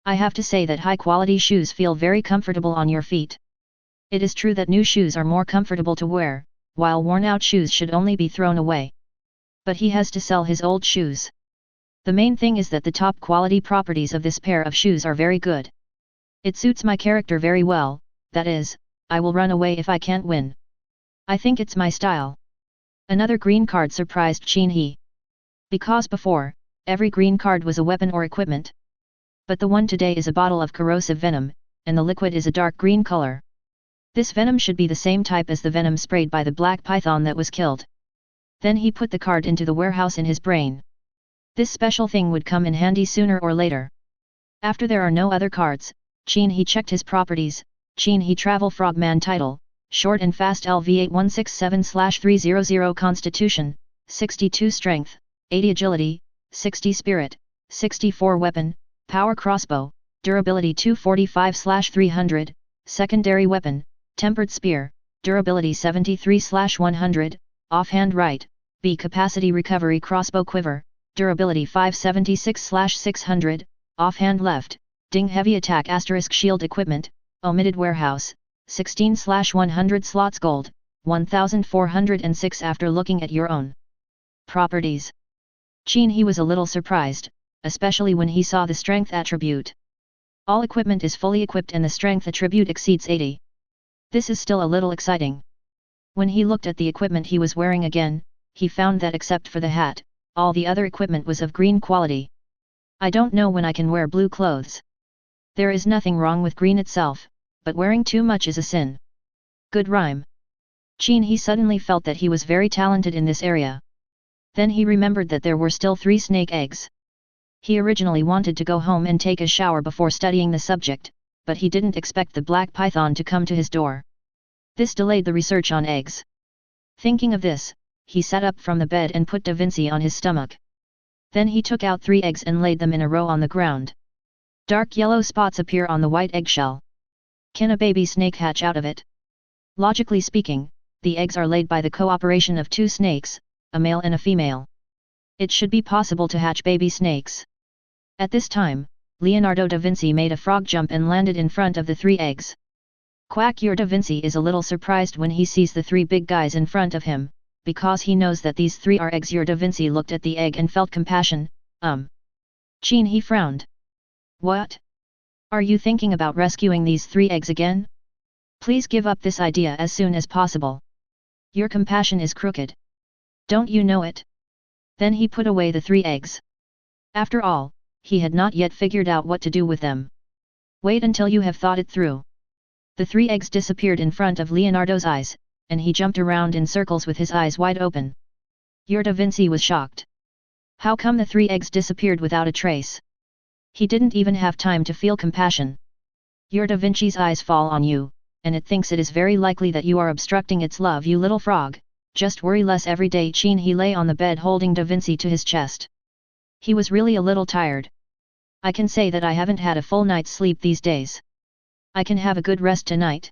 Speaker 1: I have to say that high-quality shoes feel very comfortable on your feet. It is true that new shoes are more comfortable to wear, while worn-out shoes should only be thrown away. But he has to sell his old shoes. The main thing is that the top quality properties of this pair of shoes are very good. It suits my character very well, that is, I will run away if I can't win. I think it's my style. Another green card surprised Qin He. Because before, every green card was a weapon or equipment. But the one today is a bottle of corrosive venom, and the liquid is a dark green color. This venom should be the same type as the venom sprayed by the black python that was killed. Then he put the card into the warehouse in his brain. This special thing would come in handy sooner or later. After there are no other cards, Qin He checked his properties. Qin He Travel Frogman Title, Short and Fast LV8167/300 Constitution, 62 Strength, 80 Agility, 60 Spirit, 64 Weapon, Power Crossbow, Durability 245/300, Secondary Weapon, Tempered Spear, Durability 73/100, Offhand Right, B Capacity Recovery Crossbow Quiver, Durability 576/600, Offhand Left, Ding Heavy Attack * Shield Equipment, Omitted Warehouse, 16/100 slots gold, 1406. After looking at your own properties, Qin He was a little surprised, especially when he saw the strength attribute. All equipment is fully equipped and the strength attribute exceeds 80. This is still a little exciting. When he looked at the equipment he was wearing again, he found that except for the hat, all the other equipment was of green quality. I don't know when I can wear blue clothes. There is nothing wrong with green itself, but wearing too much is a sin. Good rhyme. Qin He suddenly felt that he was very talented in this area. Then he remembered that there were still 3 snake eggs. He originally wanted to go home and take a shower before studying the subject, but he didn't expect the black python to come to his door. This delayed the research on eggs. Thinking of this, he sat up from the bed and put Vinci on his stomach. Then he took out 3 eggs and laid them in a row on the ground. Dark yellow spots appear on the white eggshell. Can a baby snake hatch out of it? Logically speaking, the eggs are laid by the cooperation of 2 snakes, a male and a female. It should be possible to hatch baby snakes. At this time, Leonardo da Vinci made a frog jump and landed in front of the 3 eggs. Quack. Your Da Vinci is a little surprised when he sees the 3 big guys in front of him, because he knows that these 3 are eggs. Your Da Vinci looked at the egg and felt compassion. Qin He frowned. What? Are you thinking about rescuing these 3 eggs again? Please give up this idea as soon as possible. Your compassion is crooked. Don't you know it? Then he put away the 3 eggs. After all, he had not yet figured out what to do with them. Wait until you have thought it through. The 3 eggs disappeared in front of Leonardo's eyes, and he jumped around in circles with his eyes wide open. Da Vinci was shocked. How come the 3 eggs disappeared without a trace? He didn't even have time to feel compassion. Da Vinci's eyes fall on you, and it thinks it is very likely that you are obstructing its love, you little frog. Just worry less every day. Qin He lay on the bed holding Da Vinci to his chest. He was really a little tired. I can say that I haven't had a full night's sleep these days. I can have a good rest tonight.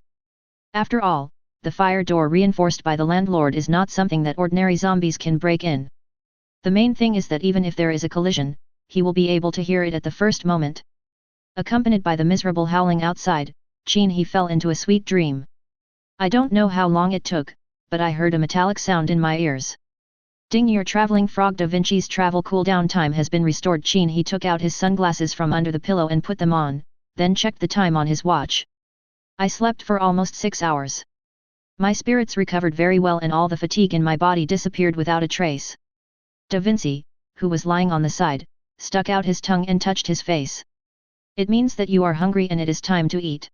Speaker 1: After all, the fire door reinforced by the landlord is not something that ordinary zombies can break in. The main thing is that even if there is a collision, he will be able to hear it at the first moment. Accompanied by the miserable howling outside, Qin He fell into a sweet dream. I don't know how long it took, but I heard a metallic sound in my ears. Ding, your traveling frog. Da Vinci's travel cooldown time has been restored. Qin He took out his sunglasses from under the pillow and put them on, then checked the time on his watch. I slept for almost 6 hours. My spirits recovered very well and all the fatigue in my body disappeared without a trace. Da Vinci, who was lying on the side, stuck out his tongue and touched his face. It means that you are hungry and it is time to eat.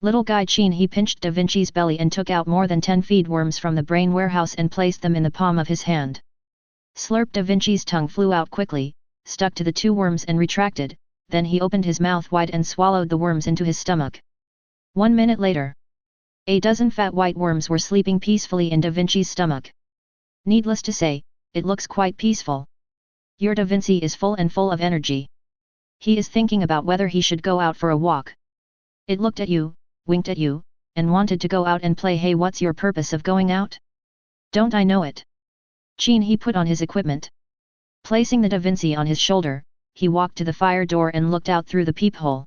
Speaker 1: Little guy. Qin He pinched Da Vinci's belly and took out more than 10 feed worms from the brain warehouse and placed them in the palm of his hand. Slurp. Da Vinci's tongue flew out quickly, stuck to the 2 worms and retracted, then he opened his mouth wide and swallowed the worms into his stomach. 1 minute later, a dozen fat white worms were sleeping peacefully in Da Vinci's stomach. Needless to say, it looks quite peaceful. Your Da Vinci is full of energy. He is thinking about whether he should go out for a walk. It looked at you, winked at you, and wanted to go out and play. Hey, what's your purpose of going out? Don't I know it? Qin He put on his equipment. Placing the Da Vinci on his shoulder, he walked to the fire door and looked out through the peephole.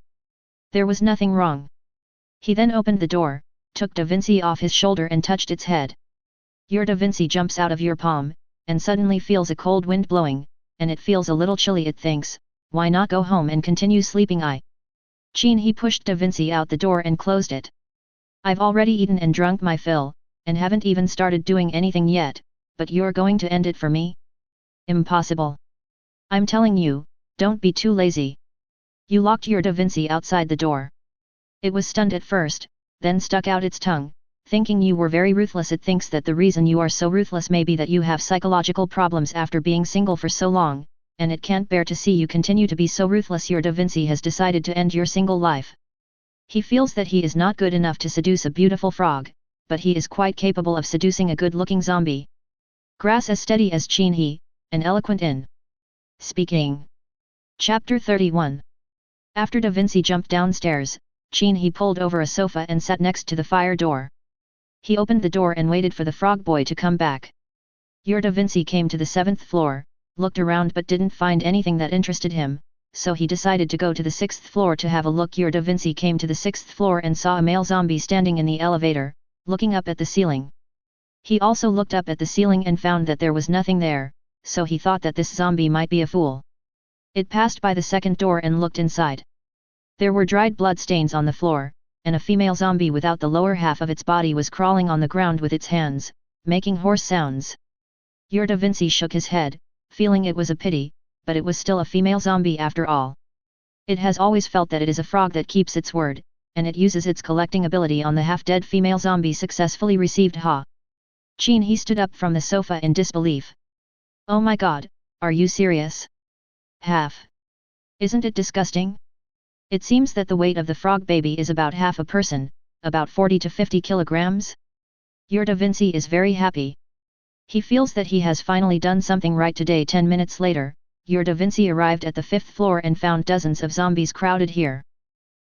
Speaker 1: There was nothing wrong. He then opened the door, took Da Vinci off his shoulder and touched its head. Your Da Vinci jumps out of your palm, and suddenly feels a cold wind blowing, and it feels a little chilly. It thinks, why not go home and continue sleeping? Qin He pushed Da Vinci out the door and closed it. I've already eaten and drunk my fill, and haven't even started doing anything yet, but you're going to end it for me? Impossible. I'm telling you, don't be too lazy. You locked your Da Vinci outside the door. It was stunned at first, then stuck out its tongue, thinking you were very ruthless. It thinks that the reason you are so ruthless may be that you have psychological problems after being single for so long, and it can't bear to see you continue to be so ruthless. Your Da Vinci has decided to end your single life. He feels that he is not good enough to seduce a beautiful frog, but he is quite capable of seducing a good-looking zombie. Grass as steady as Qin He, and eloquent in speaking. Chapter 31. After Da Vinci jumped downstairs, Qin He pulled over a sofa and sat next to the fire door. He opened the door and waited for the frog boy to come back. Your Da Vinci came to the 7th floor, looked around but didn't find anything that interested him, so he decided to go to the 6th floor to have a look. Your Da Vinci came to the 6th floor and saw a male zombie standing in the elevator, looking up at the ceiling. He also looked up at the ceiling and found that there was nothing there, so he thought that this zombie might be a fool. It passed by the 2nd door and looked inside. There were dried blood stains on the floor, and a female zombie without the lower half of its body was crawling on the ground with its hands, making hoarse sounds. Your Da Vinci shook his head, feeling it was a pity, but it was still a female zombie after all. It has always felt that it is a frog that keeps its word, and it uses its collecting ability on the half-dead female zombie successfully received. Qin He stood up from the sofa in disbelief. Oh my god, are you serious? Half. Isn't it disgusting? It seems that the weight of the frog baby is about half a person, about 40 to 50 kilograms. Your Da Vinci is very happy. He feels that he has finally done something right today. 10 minutes later, Your Da Vinci arrived at the 5th floor and found dozens of zombies crowded here.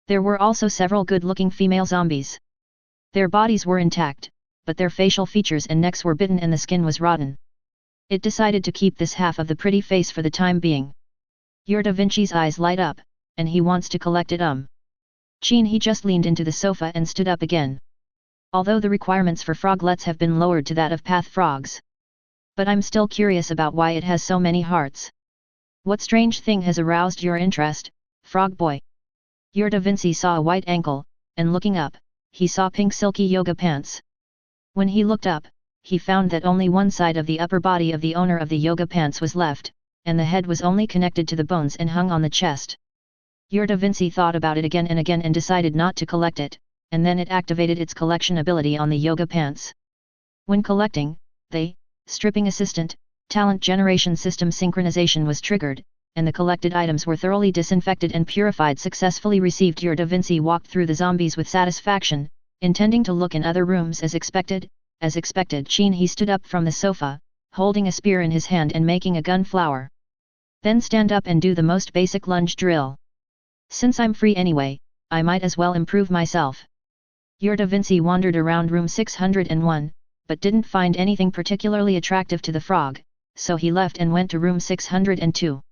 Speaker 1: There were also several good-looking female zombies. Their bodies were intact, but their facial features and necks were bitten and the skin was rotten. It decided to keep this half of the pretty face for the time being. Your Da Vinci's eyes light up, and he wants to collect it. Qin He just leaned into the sofa and stood up again. Although the requirements for froglets have been lowered to that of path frogs. But I'm still curious about why it has so many hearts. What strange thing has aroused your interest, frog boy? Your Da Vinci saw a white ankle, and looking up, he saw pink silky yoga pants. When he looked up, he found that only one side of the upper body of the owner of the yoga pants was left, and the head was only connected to the bones and hung on the chest. Your Da Vinci thought about it again and decided not to collect it, and then it activated its collection ability on the yoga pants. When collecting, the stripping assistant talent generation system synchronization was triggered, and the collected items were thoroughly disinfected and purified successfully received. Your Da Vinci walked through the zombies with satisfaction, intending to look in other rooms as expected. Qin He stood up from the sofa, holding a spear in his hand and making a gun flower. Then stand up and do the most basic lunge drill. Since I'm free anyway, I might as well improve myself. Your Da Vinci wandered around room 601, but didn't find anything particularly attractive to the frog, so he left and went to room 602.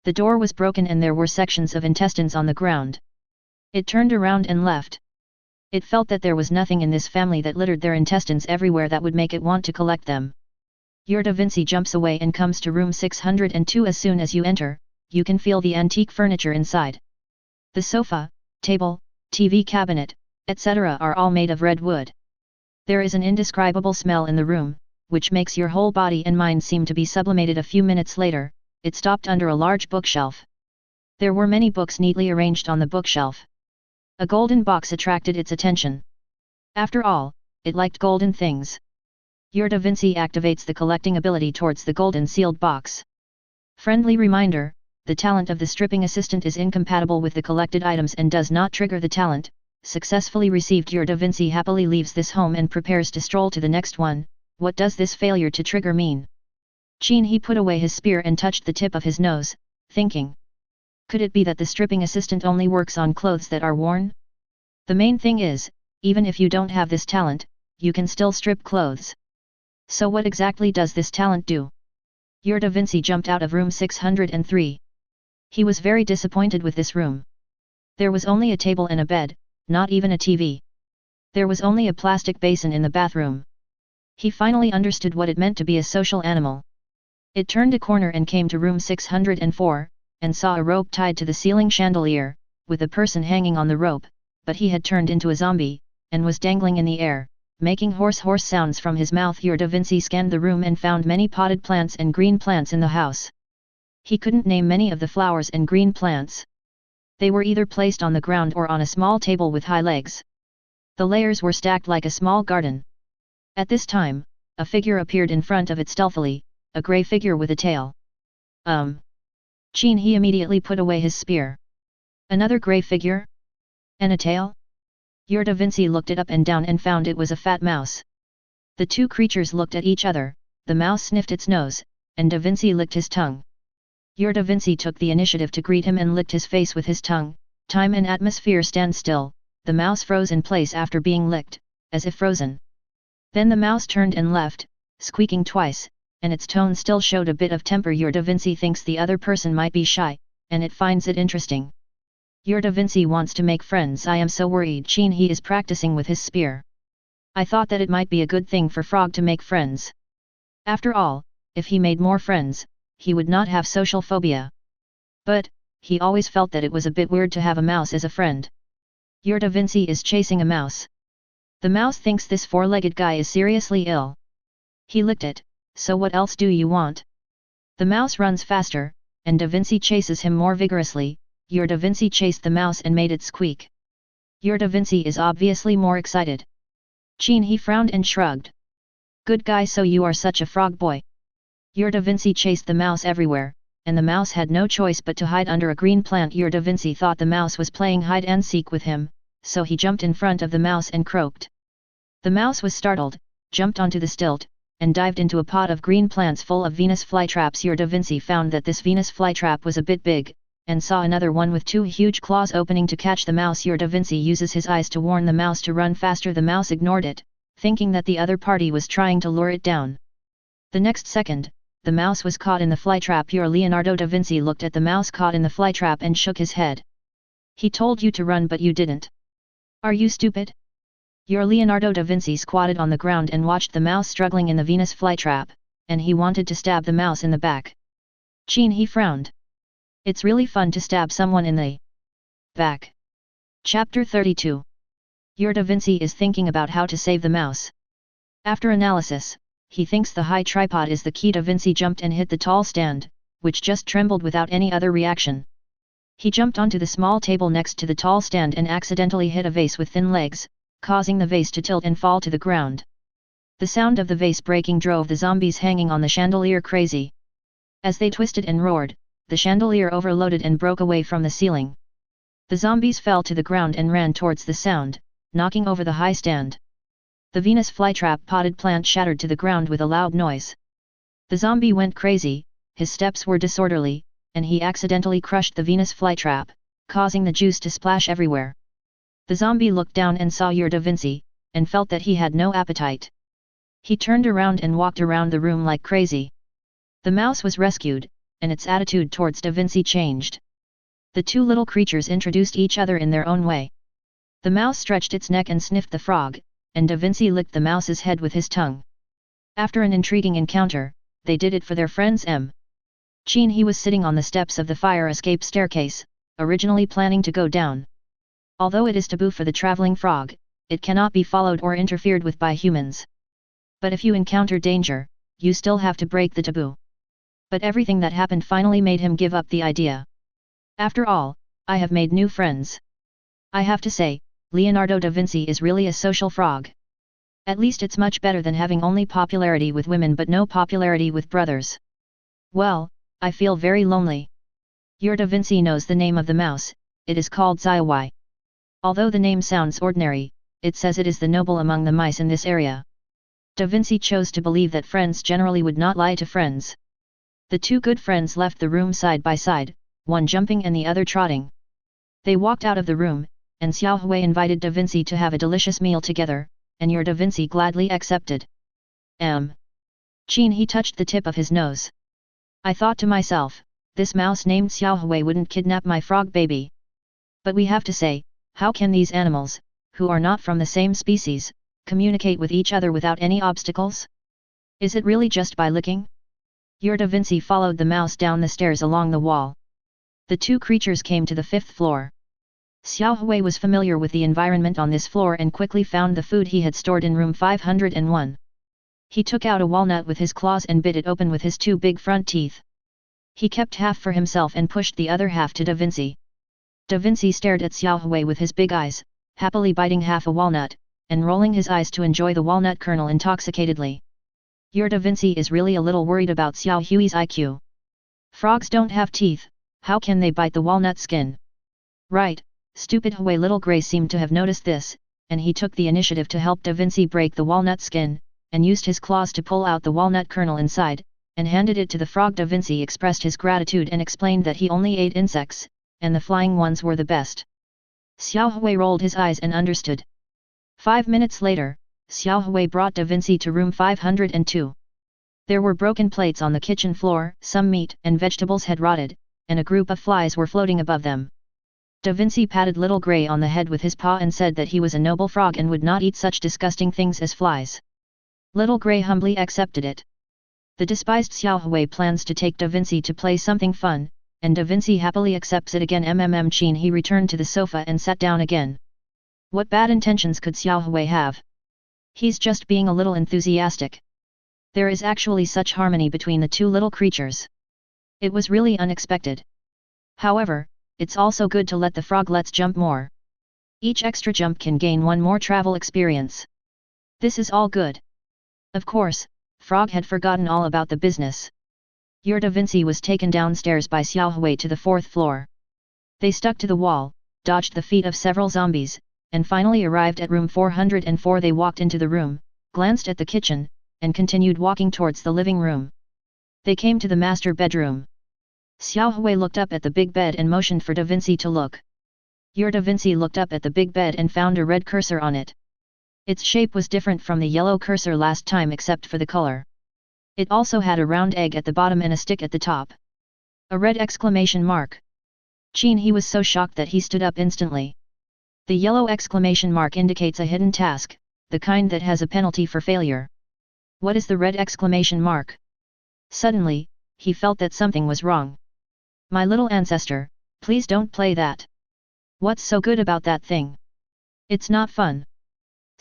Speaker 1: The door was broken and there were sections of intestines on the ground. It turned around and left. It felt that there was nothing in this family that littered their intestines everywhere that would make it want to collect them. Your Da Vinci jumps away and comes to room 602. As soon as you enter, you can feel the antique furniture inside. The sofa, table, TV cabinet, etc. are all made of red wood. There is an indescribable smell in the room, which makes your whole body and mind seem to be sublimated. A few minutes later, it stopped under a large bookshelf. There were many books neatly arranged on the bookshelf. A golden box attracted its attention. After all, it liked golden things. Your Da Vinci activates the collecting ability towards the golden sealed box. Friendly reminder, the talent of the stripping assistant is incompatible with the collected items and does not trigger the talent. Successfully received. Your Da Vinci happily leaves this home and prepares to stroll to the next one. What does this failure to trigger mean? Qin He put away his spear and touched the tip of his nose, thinking. Could it be that the stripping assistant only works on clothes that are worn? The main thing is, even if you don't have this talent, you can still strip clothes. So what exactly does this talent do? Your Da Vinci jumped out of room 603. He was very disappointed with this room. There was only a table and a bed, not even a TV. There was only a plastic basin in the bathroom. He finally understood what it meant to be a social animal. It turned a corner and came to room 604, and saw a rope tied to the ceiling chandelier, with a person hanging on the rope, but he had turned into a zombie, and was dangling in the air, making horse sounds from his mouth. Your Da Vinci scanned the room and found many potted plants and green plants in the house. He couldn't name many of the flowers and green plants. They were either placed on the ground or on a small table with high legs. The layers were stacked like a small garden. At this time, a figure appeared in front of it stealthily, a grey figure with a tail. Qin He immediately put away his spear. Another grey figure? And a tail? Your Da Vinci looked it up and down and found it was a fat mouse. The two creatures looked at each other, the mouse sniffed its nose, and Da Vinci licked his tongue. Your Da Vinci took the initiative to greet him and licked his face with his tongue. Time and atmosphere stand still. The mouse froze in place after being licked, as if frozen. Then the mouse turned and left, squeaking twice, and its tone still showed a bit of temper. Your Da Vinci thinks the other person might be shy, and it finds it interesting. Your Da Vinci wants to make friends. I am so worried. Qin He is practicing with his spear. I thought that it might be a good thing for Frog to make friends. After all, if he made more friends, he would not have social phobia. But, he always felt that it was a bit weird to have a mouse as a friend. Your Da Vinci is chasing a mouse. The mouse thinks this four-legged guy is seriously ill. He licked it, so what else do you want? The mouse runs faster, and Da Vinci chases him more vigorously. Your Da Vinci chased the mouse and made it squeak. Your Da Vinci is obviously more excited. Qin He frowned and shrugged. Good guy, so you are such a frog boy. Your Da Vinci chased the mouse everywhere, and the mouse had no choice but to hide under a green plant. Your Da Vinci thought the mouse was playing hide and seek with him, so he jumped in front of the mouse and croaked. The mouse was startled, jumped onto the stilt, and dived into a pot of green plants full of Venus flytraps. Your Da Vinci found that this Venus flytrap was a bit big, and saw another one with two huge claws opening to catch the mouse. Your Da Vinci uses his eyes to warn the mouse to run faster. The mouse ignored it, thinking that the other party was trying to lure it down. The next second, the mouse was caught in the flytrap. Your Leonardo da Vinci looked at the mouse caught in the flytrap and shook his head. He told you to run but you didn't. Are you stupid? Your Leonardo da Vinci squatted on the ground and watched the mouse struggling in the Venus flytrap, and he wanted to stab the mouse in the back. Qin He frowned. It's really fun to stab someone in the back. Chapter 32. Your Da Vinci is thinking about how to save the mouse. After analysis, he thinks the high tripod is the key. Da Vinci jumped and hit the tall stand, which just trembled without any other reaction. He jumped onto the small table next to the tall stand and accidentally hit a vase with thin legs, causing the vase to tilt and fall to the ground. The sound of the vase breaking drove the zombies hanging on the chandelier crazy. As they twisted and roared, the chandelier overloaded and broke away from the ceiling. The zombies fell to the ground and ran towards the sound, knocking over the high stand. The Venus flytrap potted plant shattered to the ground with a loud noise. The zombie went crazy, his steps were disorderly, and he accidentally crushed the Venus flytrap, causing the juice to splash everywhere. The zombie looked down and saw Da Vinci, and felt that he had no appetite. He turned around and walked around the room like crazy. The mouse was rescued, and its attitude towards Da Vinci changed. The two little creatures introduced each other in their own way. The mouse stretched its neck and sniffed the frog, and Da Vinci licked the mouse's head with his tongue. After an intriguing encounter, they did it for their friends Qin He was sitting on the steps of the fire escape staircase, originally planning to go down. Although it is taboo for the traveling frog, it cannot be followed or interfered with by humans. But if you encounter danger, you still have to break the taboo. But everything that happened finally made him give up the idea. After all, I have made new friends. I have to say, Leonardo da Vinci is really a social frog. At least it's much better than having only popularity with women but no popularity with brothers. Well, I feel very lonely. Da Vinci knows the name of the mouse, it is called Xiaowai. Although the name sounds ordinary, it says it is the noble among the mice in this area. Da Vinci chose to believe that friends generally would not lie to friends. The two good friends left the room side by side, one jumping and the other trotting. They walked out of the room, and Xiaohui invited Da Vinci to have a delicious meal together, and Da Vinci gladly accepted. Qin He touched the tip of his nose. I thought to myself, this mouse named Xiaohui wouldn't kidnap my frog baby. But we have to say, how can these animals, who are not from the same species, communicate with each other without any obstacles? Is it really just by licking? Da Vinci followed the mouse down the stairs along the wall. The two creatures came to the 5th floor. Xiaohui was familiar with the environment on this floor and quickly found the food he had stored in room 501. He took out a walnut with his claws and bit it open with his two big front teeth. He kept half for himself and pushed the other half to Da Vinci. Da Vinci stared at Xiaohui with his big eyes, happily biting half a walnut, and rolling his eyes to enjoy the walnut kernel intoxicatedly. Da Vinci is really a little worried about Xiaohui's IQ. Frogs don't have teeth, how can they bite the walnut skin? Right, stupid Hui. Little Gray seemed to have noticed this, and he took the initiative to help Da Vinci break the walnut skin, and used his claws to pull out the walnut kernel inside, and handed it to the frog. Da Vinci expressed his gratitude and explained that he only ate insects, and the flying ones were the best. Xiaohui rolled his eyes and understood. 5 minutes later, Xiaohui brought Da Vinci to room 502. There were broken plates on the kitchen floor, some meat and vegetables had rotted, and a group of flies were floating above them. Da Vinci patted Little Gray on the head with his paw and said that he was a noble frog and would not eat such disgusting things as flies. Little Gray humbly accepted it. The despised Xiaohui plans to take Da Vinci to play something fun, and Da Vinci happily accepts it again. Qin He returned to the sofa and sat down again. What bad intentions could Xiaohui have? He's just being a little enthusiastic. There is actually such harmony between the two little creatures. It was really unexpected. However, it's also good to let the froglets jump more. Each extra jump can gain one more travel experience. This is all good. Of course, Frog had forgotten all about the business. Da Vinci was taken downstairs by Xiaohui to the 4th floor. They stuck to the wall, dodged the feet of several zombies, and finally arrived at room 404. They walked into the room, glanced at the kitchen, and continued walking towards the living room. They came to the master bedroom. Xiaohui looked up at the big bed and motioned for Da Vinci to look. Da Vinci looked up at the big bed and found a red cursor on it. Its shape was different from the yellow cursor last time except for the color. It also had a round egg at the bottom and a stick at the top. A red exclamation mark. Qin He was so shocked that he stood up instantly. The yellow exclamation mark indicates a hidden task, the kind that has a penalty for failure. What is the red exclamation mark? Suddenly, he felt that something was wrong. My little ancestor, please don't play that. What's so good about that thing? It's not fun.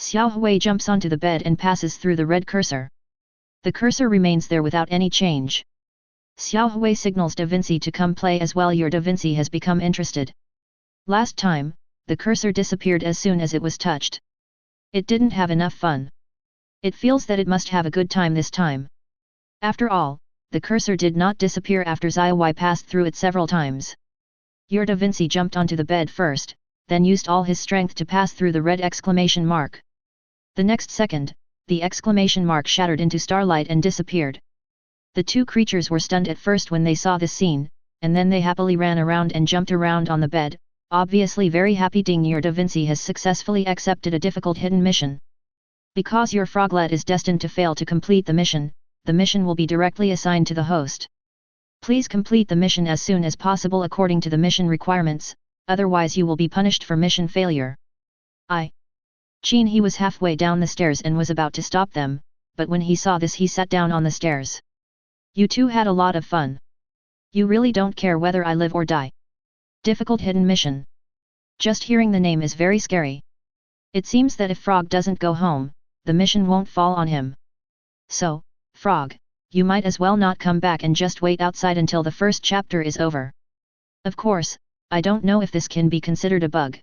Speaker 1: Xiaohui jumps onto the bed and passes through the red cursor. The cursor remains there without any change. Xiao Hui signals Da Vinci to come play as well. Your Da Vinci has become interested. Last time, the cursor disappeared as soon as it was touched. It didn't have enough fun. It feels that it must have a good time this time. After all, the cursor did not disappear after Xiao Hui passed through it several times. Your Da Vinci jumped onto the bed first, then used all his strength to pass through the red exclamation mark. The next second, the exclamation mark shattered into starlight and disappeared. The two creatures were stunned at first when they saw this scene, and then they happily ran around and jumped around on the bed, obviously very happy. Ding, your Da Vinci has successfully accepted a difficult hidden mission. Because your froglet is destined to fail to complete the mission will be directly assigned to the host. Please complete the mission as soon as possible according to the mission requirements, otherwise you will be punished for mission failure. Qin He was halfway down the stairs and was about to stop them, but when he saw this he sat down on the stairs. You two had a lot of fun. You really don't care whether I live or die. Difficult hidden mission. Just hearing the name is very scary. It seems that if Frog doesn't go home, the mission won't fall on him. So, Frog, you might as well not come back and just wait outside until the first chapter is over. Of course, I don't know if this can be considered a bug.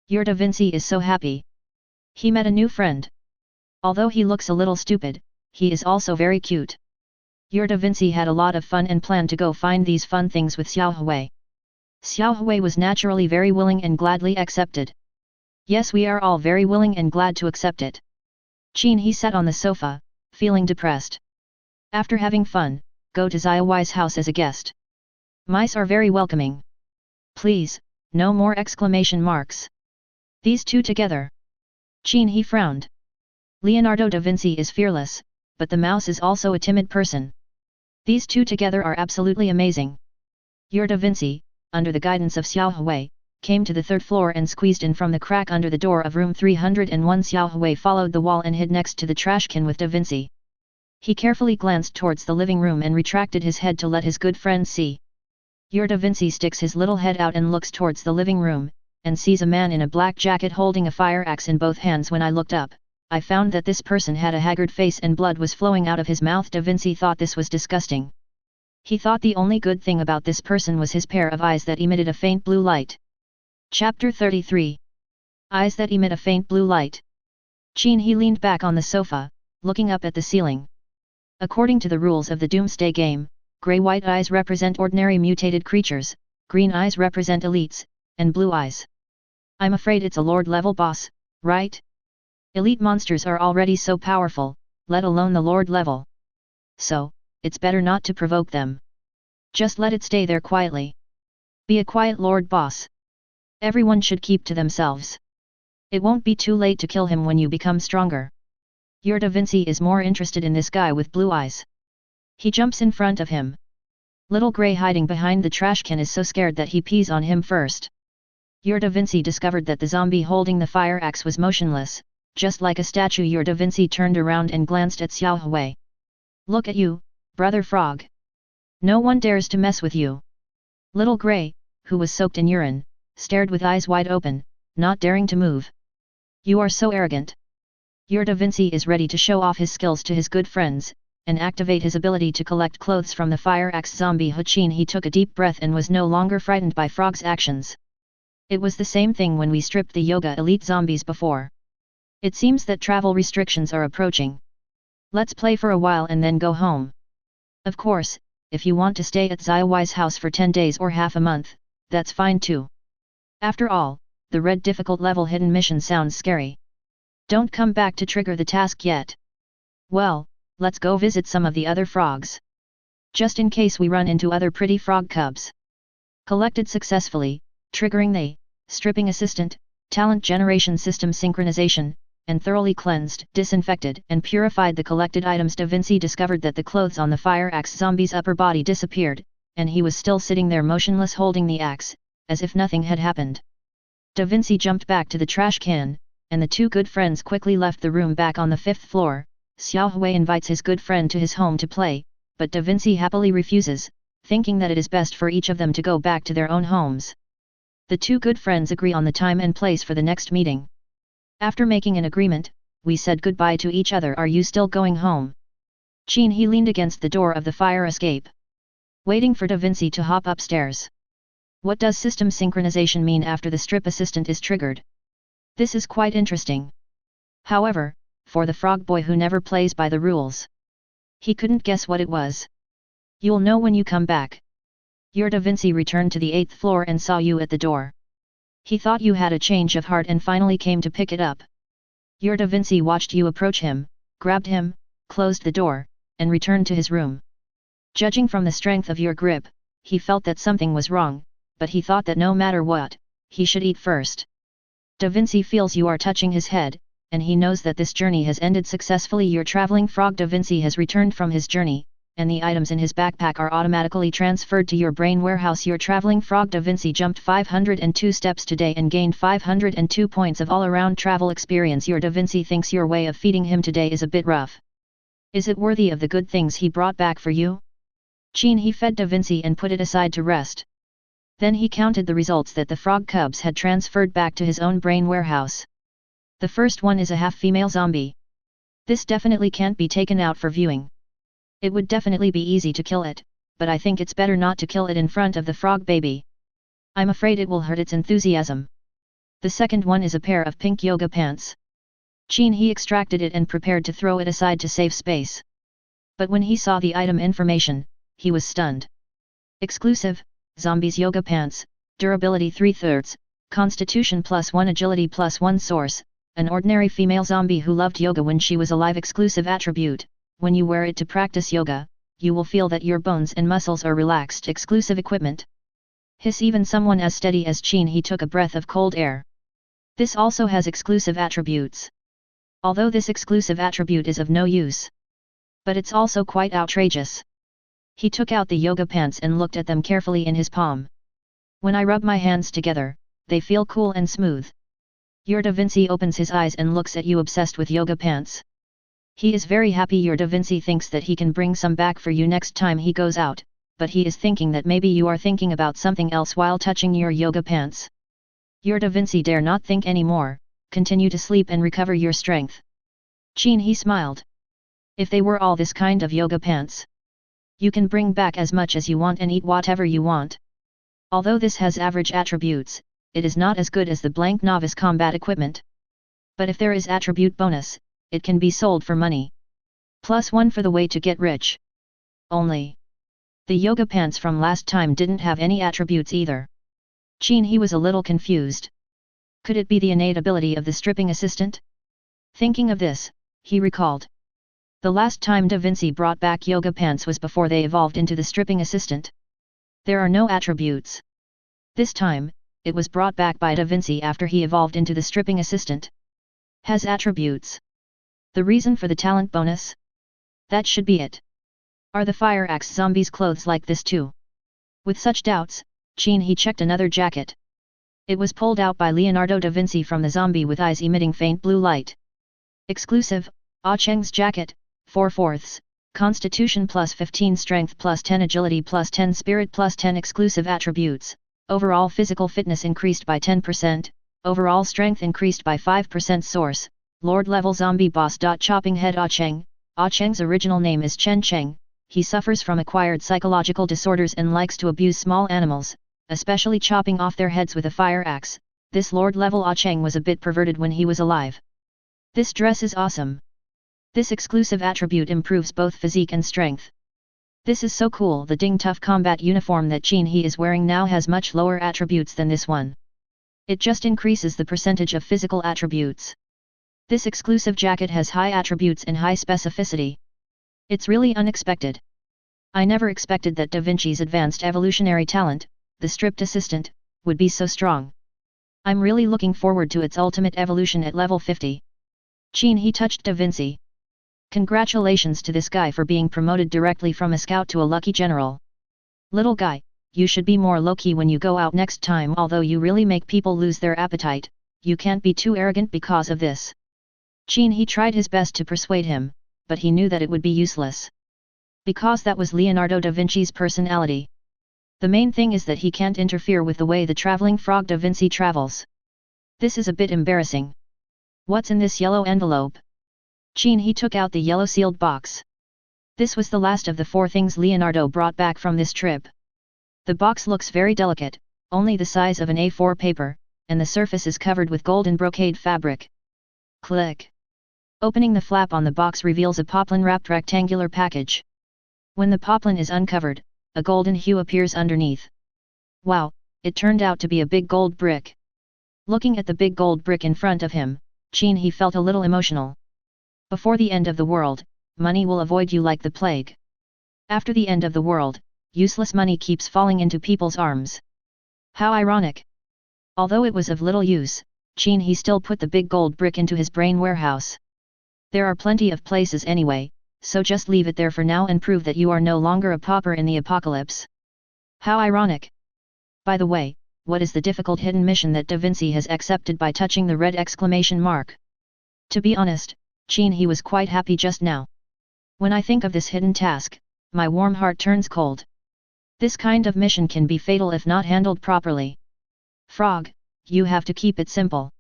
Speaker 1: Your Da Vinci is so happy. He met a new friend. Although he looks a little stupid, he is also very cute. Your Da Vinci had a lot of fun and planned to go find these fun things with Xiao Hui. Xiao Hui was naturally very willing and gladly accepted. Yes, we are all very willing and glad to accept it. Qin He sat on the sofa, feeling depressed. After having fun, go to Xiao Hui's house as a guest. Mice are very welcoming. Please, no more exclamation marks. These two together. Qin He frowned. Leonardo da Vinci is fearless, but the mouse is also a timid person. These two together are absolutely amazing. Your Da Vinci, under the guidance of Xiao Hui, came to the third floor and squeezed in from the crack under the door of room 301. Xiao Hui followed the wall and hid next to the trash can with Da Vinci. He carefully glanced towards the living room and retracted his head to let his good friend see. Your Da Vinci sticks his little head out and looks towards the living room, and sees a man in a black jacket holding a fire axe in both hands. When I looked up, I found that this person had a haggard face and blood was flowing out of his mouth. Da Vinci thought this was disgusting. He thought the only good thing about this person was his pair of eyes that emitted a faint blue light. Chapter 33. Eyes that emit a faint blue light. Qin He leaned back on the sofa, looking up at the ceiling. According to the rules of the Doomsday game, grey-white eyes represent ordinary mutated creatures, green eyes represent elites, and blue eyes. I'm afraid it's a Lord-level boss, right? Elite monsters are already so powerful, let alone the Lord level. So, it's better not to provoke them. Just let it stay there quietly. Be a quiet Lord boss. Everyone should keep to themselves. It won't be too late to kill him when you become stronger. Your Da Vinci is more interested in this guy with blue eyes. He jumps in front of him. Little Grey hiding behind the trash can is so scared that he pees on him first. Your Da Vinci discovered that the zombie holding the fire axe was motionless, just like a statue. Your Da Vinci turned around and glanced at Xiao Hui. Look at you, brother Frog. No one dares to mess with you. Little Grey, who was soaked in urine, stared with eyes wide open, not daring to move. You are so arrogant. Your Da Vinci is ready to show off his skills to his good friends, and activate his ability to collect clothes from the fire axe zombie. Qin He took a deep breath and was no longer frightened by Frog's actions. It was the same thing when we stripped the yoga elite zombies before. It seems that travel restrictions are approaching. Let's play for a while and then go home. Of course, if you want to stay at Xiao Hui's house for 10 days or half a month, that's fine too. After all, the red difficult level hidden mission sounds scary. Don't come back to trigger the task yet. Well, let's go visit some of the other frogs. Just in case we run into other pretty frog cubs. Collected successfully, triggering the stripping assistant, talent generation system synchronization, and thoroughly cleansed, disinfected, and purified the collected items. Da Vinci discovered that the clothes on the fire axe zombie's upper body disappeared, and he was still sitting there motionless holding the axe, as if nothing had happened. Da Vinci jumped back to the trash can, and the two good friends quickly left the room. Back on the 5th floor, Xiao Hui invites his good friend to his home to play, but Da Vinci happily refuses, thinking that it is best for each of them to go back to their own homes. The two good friends agree on the time and place for the next meeting. After making an agreement, we said goodbye to each other. Are you still going home? Qin He leaned against the door of the fire escape. waiting for Da Vinci to hop upstairs. What does system synchronization mean after the strip assistant is triggered? This is quite interesting. However, for the frog boy who never plays by the rules, he couldn't guess what it was. You'll know when you come back. Your Da Vinci returned to the 8th floor and saw you at the door. He thought you had a change of heart and finally came to pick it up. Your Da Vinci watched you approach him, grabbed him, closed the door, and returned to his room. Judging from the strength of your grip, he felt that something was wrong, but he thought that no matter what, he should eat first. Da Vinci feels you are touching his head, and he knows that this journey has ended successfully. Your traveling frog Da Vinci has returned from his journey, and the items in his backpack are automatically transferred to your brain warehouse. Your traveling frog Da Vinci jumped 502 steps today and gained 502 points of all-around travel experience. Your Da Vinci thinks your way of feeding him today is a bit rough. Is it worthy of the good things he brought back for you? Qin He fed Da Vinci and put it aside to rest. Then he counted the results that the frog cubs had transferred back to his own brain warehouse. The first one is a half-female zombie. This definitely can't be taken out for viewing. It would definitely be easy to kill it, but I think it's better not to kill it in front of the frog baby. I'm afraid it will hurt its enthusiasm. The second one is a pair of pink yoga pants. Qin He extracted it and prepared to throw it aside to save space. But when he saw the item information, he was stunned. Exclusive, zombies yoga pants, durability 3/3, constitution +1 agility +1 source, an ordinary female zombie who loved yoga when she was alive. Exclusive attribute, when you wear it to practice yoga, you will feel that your bones and muscles are relaxed. Exclusive equipment. Hiss, even someone as steady as Qin He took a breath of cold air. This also has exclusive attributes. Although this exclusive attribute is of no use, but it's also quite outrageous. He took out the yoga pants and looked at them carefully in his palm. When I rub my hands together, they feel cool and smooth. Your Da Vinci opens his eyes and looks at you, obsessed with yoga pants. He is very happy. Your Da Vinci thinks that he can bring some back for you next time he goes out, but he is thinking that maybe you are thinking about something else while touching your yoga pants. Your Da Vinci dare not think anymore, continue to sleep and recover your strength. Qin He smiled. If they were all this kind of yoga pants, you can bring back as much as you want and eat whatever you want. Although this has average attributes, it is not as good as the blank novice combat equipment. But if there is attribute bonus, it can be sold for money. +1 for the way to get rich. Only. The yoga pants from last time didn't have any attributes either. Qin He was a little confused. Could it be the innate ability of the stripping assistant? Thinking of this, he recalled. The last time Da Vinci brought back yoga pants was before they evolved into the stripping assistant. There are no attributes. This time, it was brought back by Da Vinci after he evolved into the stripping assistant. Has attributes. The reason for the talent bonus? That should be it. Are the fire axe zombies clothes like this too? With such doubts, Qin He checked another jacket. It was pulled out by Leonardo da Vinci from the zombie with eyes emitting faint blue light. Exclusive, Ah Cheng's jacket, 4/4, Constitution +15 Strength +10 Agility +10 Spirit +10 Exclusive attributes, overall physical fitness increased by 10%, overall strength increased by 5%. Source, Lord level zombie boss. Chopping head Ah Cheng. Ah Cheng's original name is Chen Cheng. He suffers from acquired psychological disorders and likes to abuse small animals, especially chopping off their heads with a fire axe. This Lord level Ah Cheng was a bit perverted when he was alive. This dress is awesome. This exclusive attribute improves both physique and strength. This is so cool. The Ding Tough combat uniform that Qin He is wearing now has much lower attributes than this one. It just increases the percentage of physical attributes. This exclusive jacket has high attributes and high specificity. It's really unexpected. I never expected that Da Vinci's advanced evolutionary talent, the stripped assistant, would be so strong. I'm really looking forward to its ultimate evolution at level 50. Qin He touched Da Vinci. Congratulations to this guy for being promoted directly from a scout to a lucky general. Little guy, you should be more low-key when you go out next time. Although you really make people lose their appetite, you can't be too arrogant because of this. Qin He tried his best to persuade him, but he knew that it would be useless. Because that was Leonardo da Vinci's personality. The main thing is that he can't interfere with the way the traveling frog Da Vinci travels. This is a bit embarrassing. What's in this yellow envelope? Qin He took out the yellow sealed box. This was the last of the 4 things Leonardo brought back from this trip. The box looks very delicate, only the size of an A4 paper, and the surface is covered with golden brocade fabric. Click. Opening the flap on the box reveals a poplin-wrapped rectangular package. When the poplin is uncovered, a golden hue appears underneath. Wow, it turned out to be a big gold brick. Looking at the big gold brick in front of him, Qin He felt a little emotional. Before the end of the world, money will avoid you like the plague. After the end of the world, useless money keeps falling into people's arms. How ironic! Although it was of little use, Qin He still put the big gold brick into his brain warehouse. There are plenty of places anyway, so just leave it there for now and prove that you are no longer a pauper in the apocalypse. How ironic! By the way, what is the difficult hidden mission that Da Vinci has accepted by touching the red exclamation mark? To be honest, Qin He was quite happy just now. When I think of this hidden task, my warm heart turns cold. This kind of mission can be fatal if not handled properly. Frog, you have to keep it simple.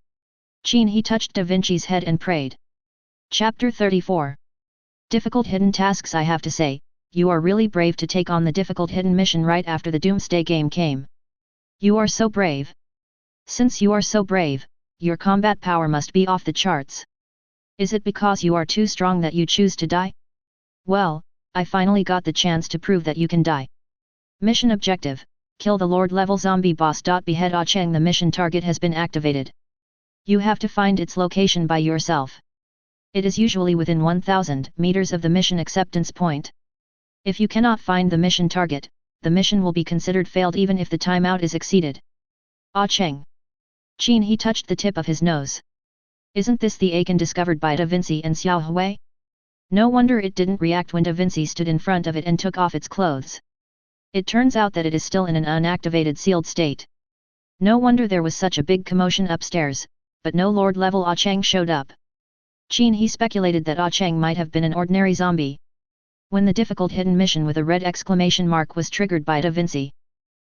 Speaker 1: Qin He touched Da Vinci's head and prayed. Chapter 34. Difficult hidden tasks. I have to say, you are really brave to take on the difficult hidden mission right after the Doomsday Game came. You are so brave. Since you are so brave, your combat power must be off the charts. Is it because you are too strong that you choose to die? Well, I finally got the chance to prove that you can die. Mission objective: kill the Lord-level zombie boss. Behead Ah Cheng. The mission target has been activated. You have to find its location by yourself. It is usually within 1000 meters of the mission acceptance point. If you cannot find the mission target, the mission will be considered failed even if the timeout is exceeded. Ah Cheng. Qin He touched the tip of his nose. Isn't this the Icon discovered by Da Vinci and Xiao Hui? No wonder it didn't react when Da Vinci stood in front of it and took off its clothes. It turns out that it is still in an unactivated sealed state. No wonder there was such a big commotion upstairs, but no Lord-level Ah Cheng showed up. Qin He speculated that Ah Cheng might have been an ordinary zombie. When the difficult hidden mission with a red exclamation mark was triggered by Da Vinci,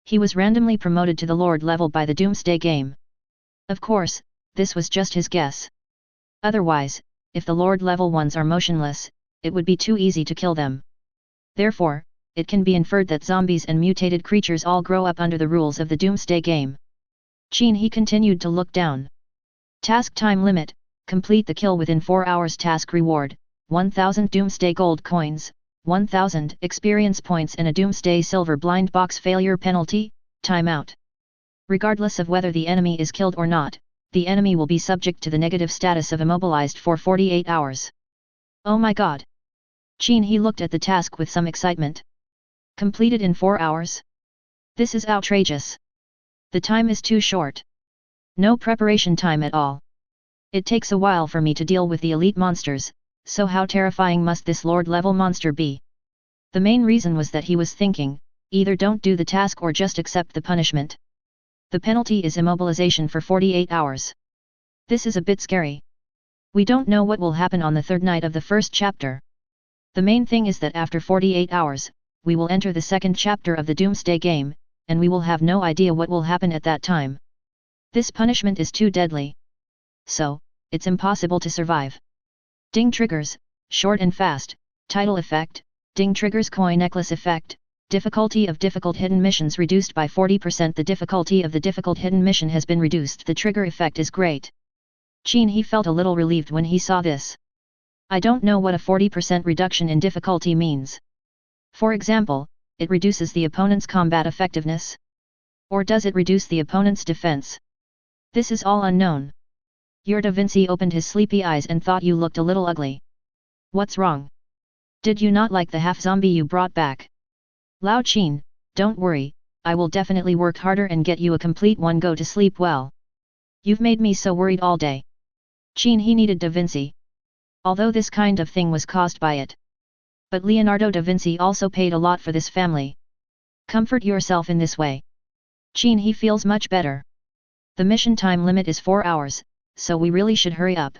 Speaker 1: he was randomly promoted to the Lord level by the Doomsday Game. Of course, this was just his guess. Otherwise, if the Lord level ones are motionless, it would be too easy to kill them. Therefore, it can be inferred that zombies and mutated creatures all grow up under the rules of the Doomsday Game. Qin He continued to look down. Task time limit: complete the kill within 4 hours. Task reward: 1000 Doomsday Gold Coins, 1000 experience points and a Doomsday Silver Blind Box. Failure penalty: timeout. Regardless of whether the enemy is killed or not, the enemy will be subject to the negative status of immobilized for 48 hours. Oh my god! Qin He looked at the task with some excitement. Completed in 4 hours? This is outrageous. The time is too short. No preparation time at all. It takes a while for me to deal with the elite monsters, so how terrifying must this Lord-level monster be? The main reason was that he was thinking, either don't do the task or just accept the punishment. The penalty is immobilization for 48 hours. This is a bit scary. We don't know what will happen on the third night of the first chapter. The main thing is that after 48 hours, we will enter the second chapter of the Doomsday Game, and we will have no idea what will happen at that time. This punishment is too deadly. So, it's impossible to survive. Ding triggers, short and fast, title effect, ding triggers coin necklace effect, difficulty of difficult hidden missions reduced by 40%. The difficulty of the difficult hidden mission has been reduced. The trigger effect is great. Qin He felt a little relieved when he saw this. I don't know what a 40% reduction in difficulty means. For example, it reduces the opponent's combat effectiveness? Or does it reduce the opponent's defense? This is all unknown. Your Da Vinci opened his sleepy eyes and thought you looked a little ugly. What's wrong? Did you not like the half-zombie you brought back? Lao Qin, don't worry, I will definitely work harder and get you a complete one. Go to sleep well. You've made me so worried all day. Qin He needed Da Vinci. Although this kind of thing was caused by it. But Leonardo da Vinci also paid a lot for this family. Comfort yourself in this way. Qin He feels much better. The mission time limit is 4 hours, so we really should hurry up.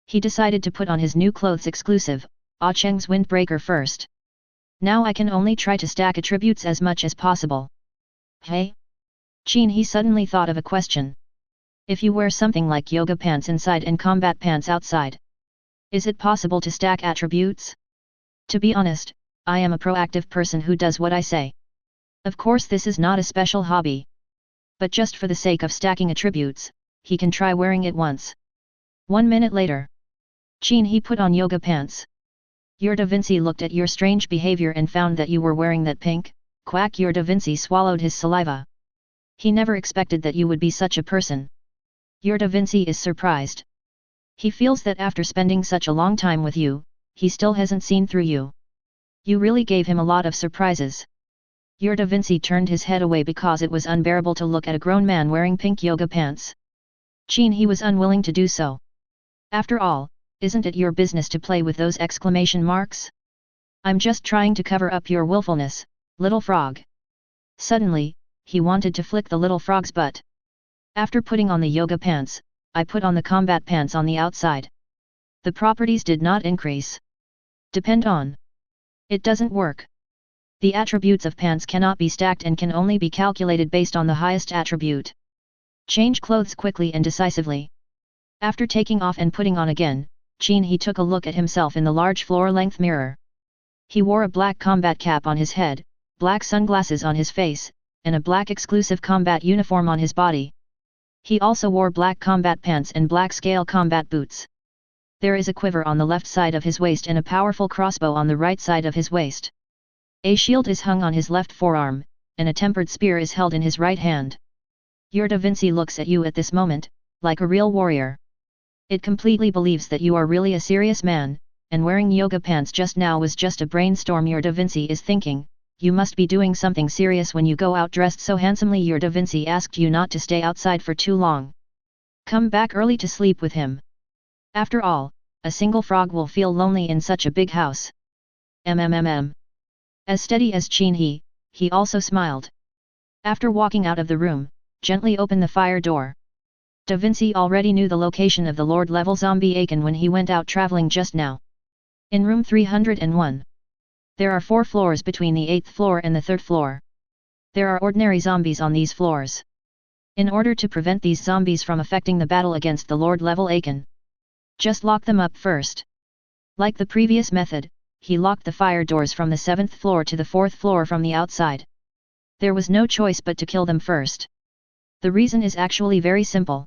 Speaker 1: He decided to put on his new clothes exclusive, Ah Cheng's windbreaker first. Now I can only try to stack attributes as much as possible. Hey? Qin He suddenly thought of a question. If you wear something like yoga pants inside and combat pants outside, is it possible to stack attributes? To be honest, I am a proactive person who does what I say. Of course this is not a special hobby. But just for the sake of stacking attributes, he can try wearing it once. 1 minute later. Qin He put on yoga pants. Your Da Vinci looked at your strange behavior and found that you were wearing that pink, quack. Your Da Vinci swallowed his saliva. He never expected that you would be such a person. Your Da Vinci is surprised. He feels that after spending such a long time with you, he still hasn't seen through you. You really gave him a lot of surprises. Your Da Vinci turned his head away because it was unbearable to look at a grown man wearing pink yoga pants. Qin He was unwilling to do so. After all, isn't it your business to play with those exclamation marks? I'm just trying to cover up your willfulness, little frog. Suddenly, he wanted to flick the little frog's butt. After putting on the yoga pants, I put on the combat pants on the outside. The properties did not increase. Depend on. It doesn't work. The attributes of pants cannot be stacked and can only be calculated based on the highest attribute. Change clothes quickly and decisively. After taking off and putting on again, Qin He took a look at himself in the large floor-length mirror. He wore a black combat cap on his head, black sunglasses on his face, and a black exclusive combat uniform on his body. He also wore black combat pants and black scale combat boots. There is a quiver on the left side of his waist and a powerful crossbow on the right side of his waist. A shield is hung on his left forearm, and a tempered spear is held in his right hand. Your Da Vinci looks at you at this moment, like a real warrior. It completely believes that you are really a serious man, and wearing yoga pants just now was just a brainstorm. Your Da Vinci is thinking, you must be doing something serious when you go out dressed so handsomely. Your Da Vinci asked you not to stay outside for too long. Come back early to sleep with him. After all, a single frog will feel lonely in such a big house. As steady as Qin He, he also smiled. After walking out of the room, gently open the fire door. Da Vinci already knew the location of the Lord-level zombie Icon when he went out traveling just now. In room 301. There are 4 floors between the 8th floor and the 3rd floor. There are ordinary zombies on these floors. In order to prevent these zombies from affecting the battle against the Lord-level Icon, just lock them up first. Like the previous method, he locked the fire doors from the 7th floor to the 4th floor from the outside. There was no choice but to kill them first. The reason is actually very simple.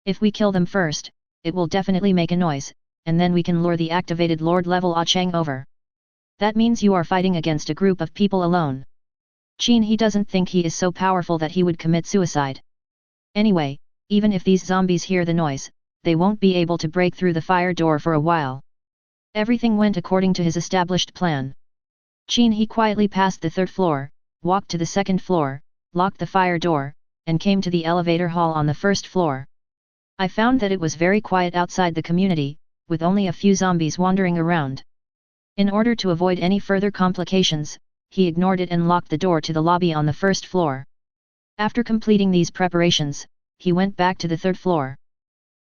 Speaker 1: If we kill them first, it will definitely make a noise, and then we can lure the activated Lord-level Cheng over. That means you are fighting against a group of people alone. Qin He doesn't think he is so powerful that he would commit suicide. Anyway, even if these zombies hear the noise, they won't be able to break through the fire door for a while. Everything went according to his established plan. Qin He quietly passed the 3rd floor, walked to the 2nd floor, locked the fire door, and came to the elevator hall on the 1st floor. I found that it was very quiet outside the community, with only a few zombies wandering around. In order to avoid any further complications, he ignored it and locked the door to the lobby on the 1st floor. After completing these preparations, he went back to the 3rd floor.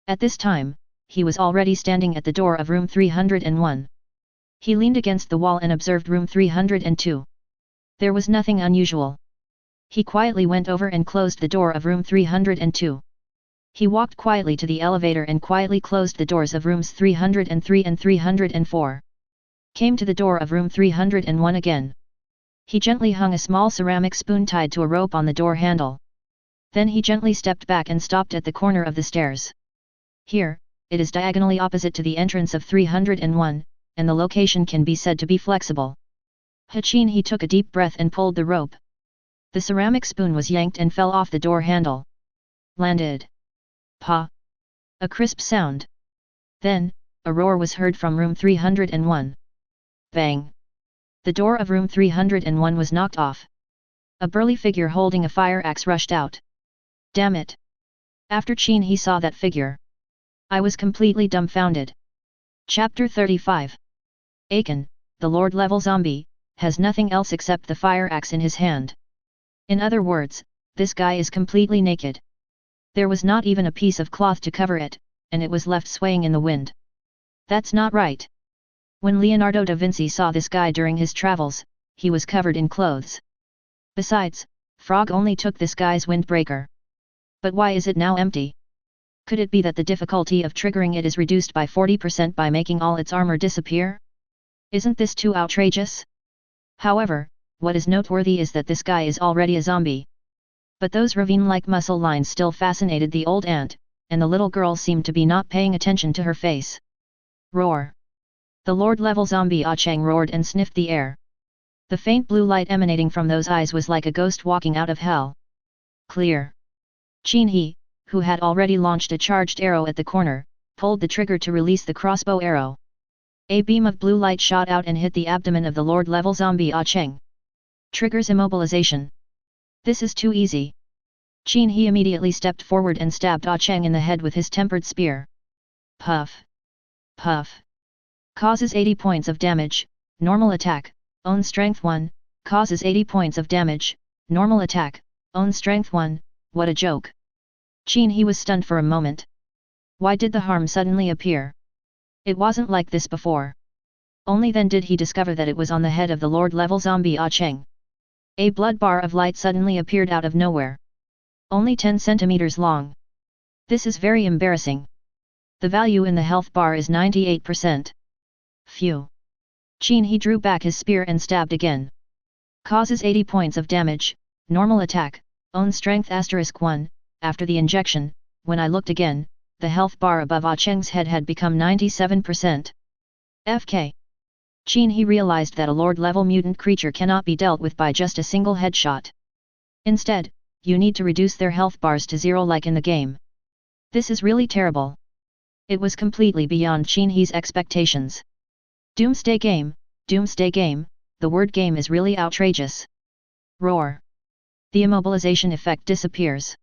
Speaker 1: At this time, he was already standing at the door of room 301. He leaned against the wall and observed room 302. There was nothing unusual. He quietly went over and closed the door of room 302. He walked quietly to the elevator and quietly closed the doors of rooms 303 and 304. Came to the door of room 301 again. He gently hung a small ceramic spoon tied to a rope on the door handle. Then he gently stepped back and stopped at the corner of the stairs. Here, it is diagonally opposite to the entrance of 301, and the location can be said to be flexible. Qin He took a deep breath and pulled the rope. The ceramic spoon was yanked and fell off the door handle. Landed. Pa! A crisp sound. Then, a roar was heard from room 301. Bang! The door of room 301 was knocked off. A burly figure holding a fire axe rushed out. Damn it! After Qin He saw that figure, I was completely dumbfounded. Chapter 35. Icon, the Lord-level zombie, has nothing else except the fire axe in his hand. In other words, this guy is completely naked. There was not even a piece of cloth to cover it, and it was left swaying in the wind. That's not right. When Leonardo da Vinci saw this guy during his travels, he was covered in clothes. Besides, Frog only took this guy's windbreaker. But why is it now empty? Could it be that the difficulty of triggering it is reduced by 40% by making all its armor disappear? Isn't this too outrageous? However, what is noteworthy is that this guy is already a zombie. But those ravine-like muscle lines still fascinated the old ant, and the little girl seemed to be not paying attention to her face. Roar! The Lord-level zombie Ah Cheng roared and sniffed the air. The faint blue light emanating from those eyes was like a ghost walking out of hell. Clear! Qin He, who had already launched a charged arrow at the corner, pulled the trigger to release the crossbow arrow. A beam of blue light shot out and hit the abdomen of the Lord-level zombie Ah Cheng. Triggers immobilization. This is too easy. Qin He immediately stepped forward and stabbed Ah Cheng in the head with his tempered spear. Puff! Puff! Causes 80 points of damage, normal attack, own strength 1, causes 80 points of damage, normal attack, own strength 1, what a joke. Qin He was stunned for a moment. Why did the harm suddenly appear? It wasn't like this before. Only then did he discover that it was on the head of the Lord-level zombie Ah Cheng. A blood bar of light suddenly appeared out of nowhere. Only 10 centimeters long. This is very embarrassing. The value in the health bar is 98%. Phew. Qin He drew back his spear and stabbed again. Causes 80 points of damage, normal attack, own strength *1, after the injection, when I looked again, the health bar above Ah Cheng's head had become 97%. FK. Qin He realized that a Lord-level mutant creature cannot be dealt with by just a single headshot. Instead, you need to reduce their health bars to 0 like in the game. This is really terrible. It was completely beyond Qin He's expectations. Doomsday game, the word game is really outrageous. Roar. The immobilization effect disappears.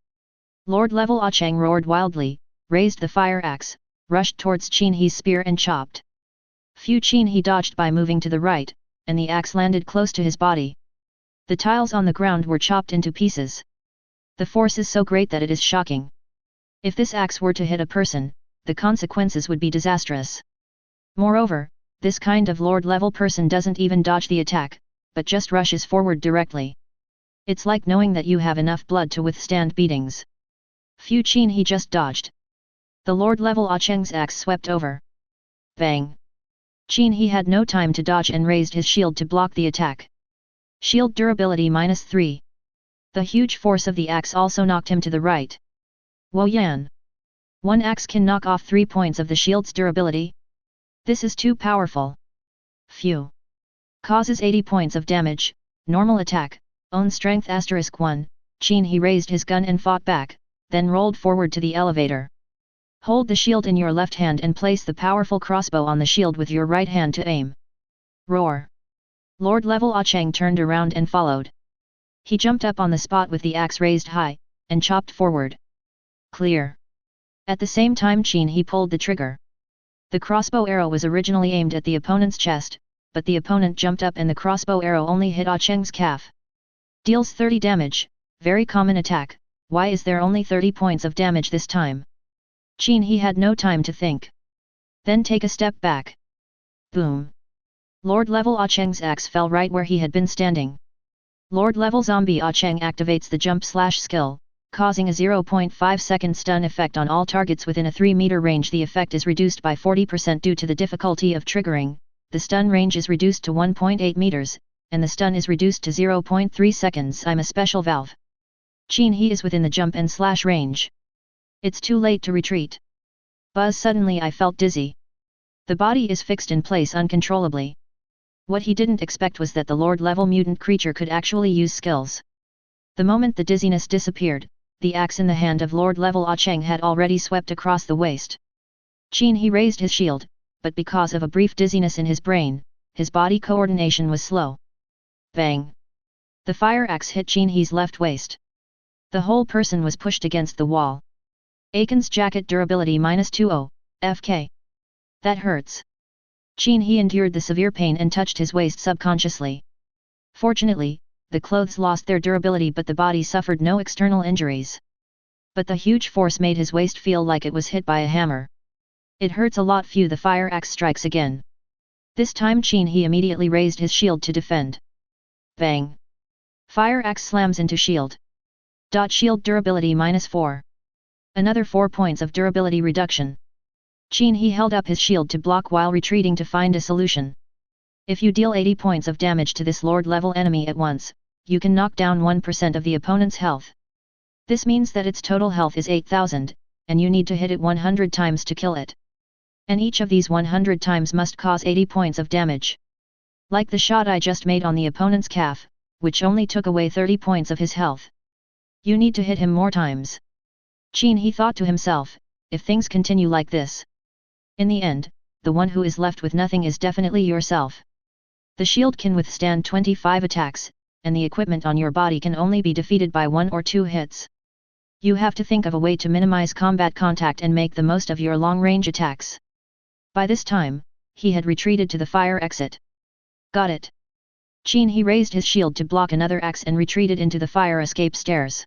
Speaker 1: Lord-level Ah Cheng roared wildly, raised the fire axe, rushed towards Qin He's spear and chopped. Qin He dodged by moving to the right, and the axe landed close to his body. The tiles on the ground were chopped into pieces. The force is so great that it is shocking. If this axe were to hit a person, the consequences would be disastrous. Moreover, this kind of Lord-level person doesn't even dodge the attack, but just rushes forward directly. It's like knowing that you have enough blood to withstand beatings. Qin He just dodged. The Lord-level Ah Cheng's axe swept over. Bang! Qin He had no time to dodge and raised his shield to block the attack. Shield durability -3. The huge force of the axe also knocked him to the right. Wo Yan! One axe can knock off 3 points of the shield's durability? This is too powerful. Phew! Causes 80 points of damage, normal attack, own strength *1, Qin He raised his gun and fought back, then rolled forward to the elevator. Hold the shield in your left hand and place the powerful crossbow on the shield with your right hand to aim. Roar! Lord-level Ah Cheng turned around and followed. He jumped up on the spot with the axe raised high, and chopped forward. Clear! At the same time Qin He pulled the trigger. The crossbow arrow was originally aimed at the opponent's chest, but the opponent jumped up and the crossbow arrow only hit Ah Cheng's calf. Deals 30 damage, very common attack, why is there only 30 points of damage this time? Qin He had no time to think. Then take a step back. Boom! Lord-level Ah Cheng's axe fell right where he had been standing. Lord-level zombie Ah Cheng activates the jump/slash skill, causing a 0.5-second stun effect on all targets within a 3-meter range. The effect is reduced by 40% due to the difficulty of triggering, the stun range is reduced to 1.8 meters, and the stun is reduced to 0.3 seconds. I'm a special valve. Qin He is within the jump and slash range. It's too late to retreat. Buzz! Suddenly I felt dizzy. The body is fixed in place uncontrollably. What he didn't expect was that the Lord-level mutant creature could actually use skills. The moment the dizziness disappeared, the axe in the hand of Lord-level Ah Cheng had already swept across the waist. Qin He raised his shield, but because of a brief dizziness in his brain, his body coordination was slow. Bang! The fire axe hit Qin He's left waist. The whole person was pushed against the wall. Aiken's jacket durability -20, FK. That hurts. Qin He endured the severe pain and touched his waist subconsciously. Fortunately, the clothes lost their durability but the body suffered no external injuries. But the huge force made his waist feel like it was hit by a hammer. It hurts a lot. The fire axe strikes again. This time Qin He immediately raised his shield to defend. Bang! Fire axe slams into shield. Shield durability -4. Another 4 points of durability reduction. Qin He held up his shield to block while retreating to find a solution. If you deal 80 points of damage to this Lord-level enemy at once, you can knock down 1% of the opponent's health. This means that its total health is 8,000, and you need to hit it 100 times to kill it. And each of these 100 times must cause 80 points of damage. Like the shot I just made on the opponent's calf, which only took away 30 points of his health. You need to hit him more times. Qin He thought to himself, if things continue like this, in the end, the one who is left with nothing is definitely yourself. The shield can withstand 25 attacks, and the equipment on your body can only be defeated by 1 or 2 hits. You have to think of a way to minimize combat contact and make the most of your long-range attacks. By this time, he had retreated to the fire exit. Got it. Qin He raised his shield to block another axe and retreated into the fire escape stairs.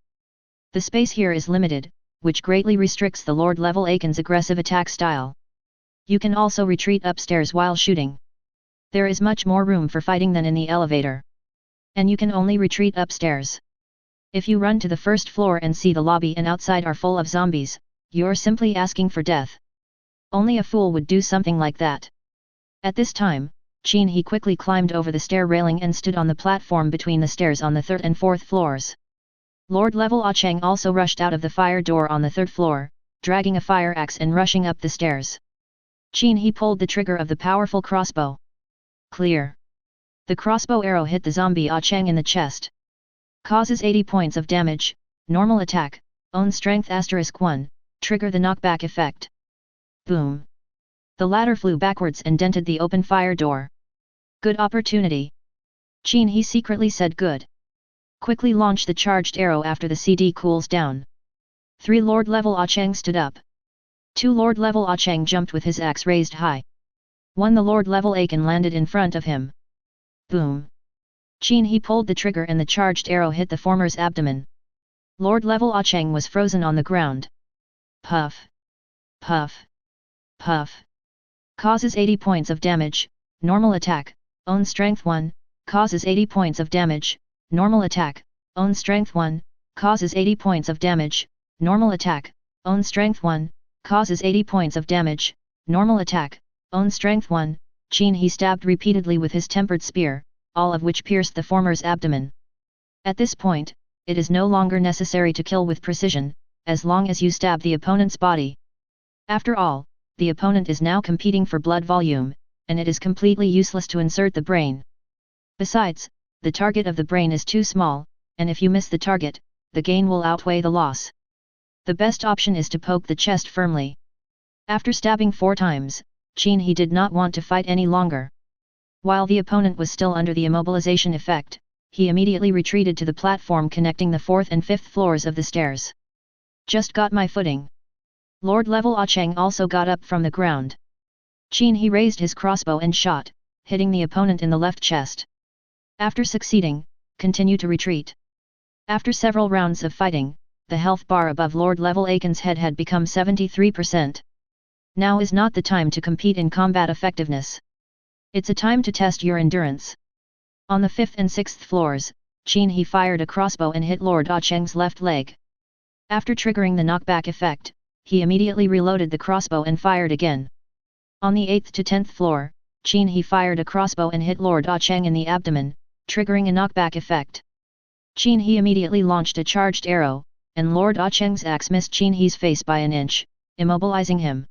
Speaker 1: The space here is limited, which greatly restricts the Lord-level Aken's aggressive attack style. You can also retreat upstairs while shooting. There is much more room for fighting than in the elevator. And you can only retreat upstairs. If you run to the first floor and see the lobby and outside are full of zombies, you're simply asking for death. Only a fool would do something like that. At this time, Qin He quickly climbed over the stair railing and stood on the platform between the stairs on the 3rd and 4th floors. Lord-level Ah Cheng also rushed out of the fire door on the 3rd floor, dragging a fire axe and rushing up the stairs. Qin He pulled the trigger of the powerful crossbow. Clear. The crossbow arrow hit the zombie Ah Cheng in the chest. Causes 80 points of damage, normal attack, own strength *1, trigger the knockback effect. Boom. The ladder flew backwards and dented the open fire door. Good opportunity. Qin He secretly said good. Quickly launch the charged arrow after the CD cools down. 3 Lord-level Ah Cheng stood up. 2 Lord-level Ah Cheng jumped with his axe raised high. 1 The Lord-level Aken landed in front of him. Boom. Qin He pulled the trigger and the charged arrow hit the former's abdomen. Lord-level Ah Cheng was frozen on the ground. Puff. Puff. Puff. Causes 80 points of damage, normal attack, own strength 1, causes 80 points of damage, normal attack, own strength 1, causes 80 points of damage, normal attack, own strength 1, causes 80 points of damage, normal attack, own strength 1, Qin He stabbed repeatedly with his tempered spear, all of which pierced the former's abdomen. At this point, it is no longer necessary to kill with precision, as long as you stab the opponent's body. After all, the opponent is now competing for blood volume, and it is completely useless to insert the brain. Besides, the target of the brain is too small, and if you miss the target, the gain will outweigh the loss. The best option is to poke the chest firmly. After stabbing 4 times, Qin He did not want to fight any longer. While the opponent was still under the immobilization effect, he immediately retreated to the platform connecting the 4th and 5th floors of the stairs. Just got my footing. Lord-level Ah Cheng also got up from the ground. Qin He raised his crossbow and shot, hitting the opponent in the left chest. After succeeding, continue to retreat. After several rounds of fighting, the health bar above Lord-level Aken's head had become 73%. Now is not the time to compete in combat effectiveness. It's a time to test your endurance. On the 5th and 6th floors, Qin He fired a crossbow and hit Lord Ah Cheng's left leg. After triggering the knockback effect, he immediately reloaded the crossbow and fired again. On the 8th to 10th floor, Qin He fired a crossbow and hit Lord Ah Cheng in the abdomen, triggering a knockback effect. Qin He immediately launched a charged arrow, and Lord Ah Cheng's axe missed Qin He's face by an inch, immobilizing him.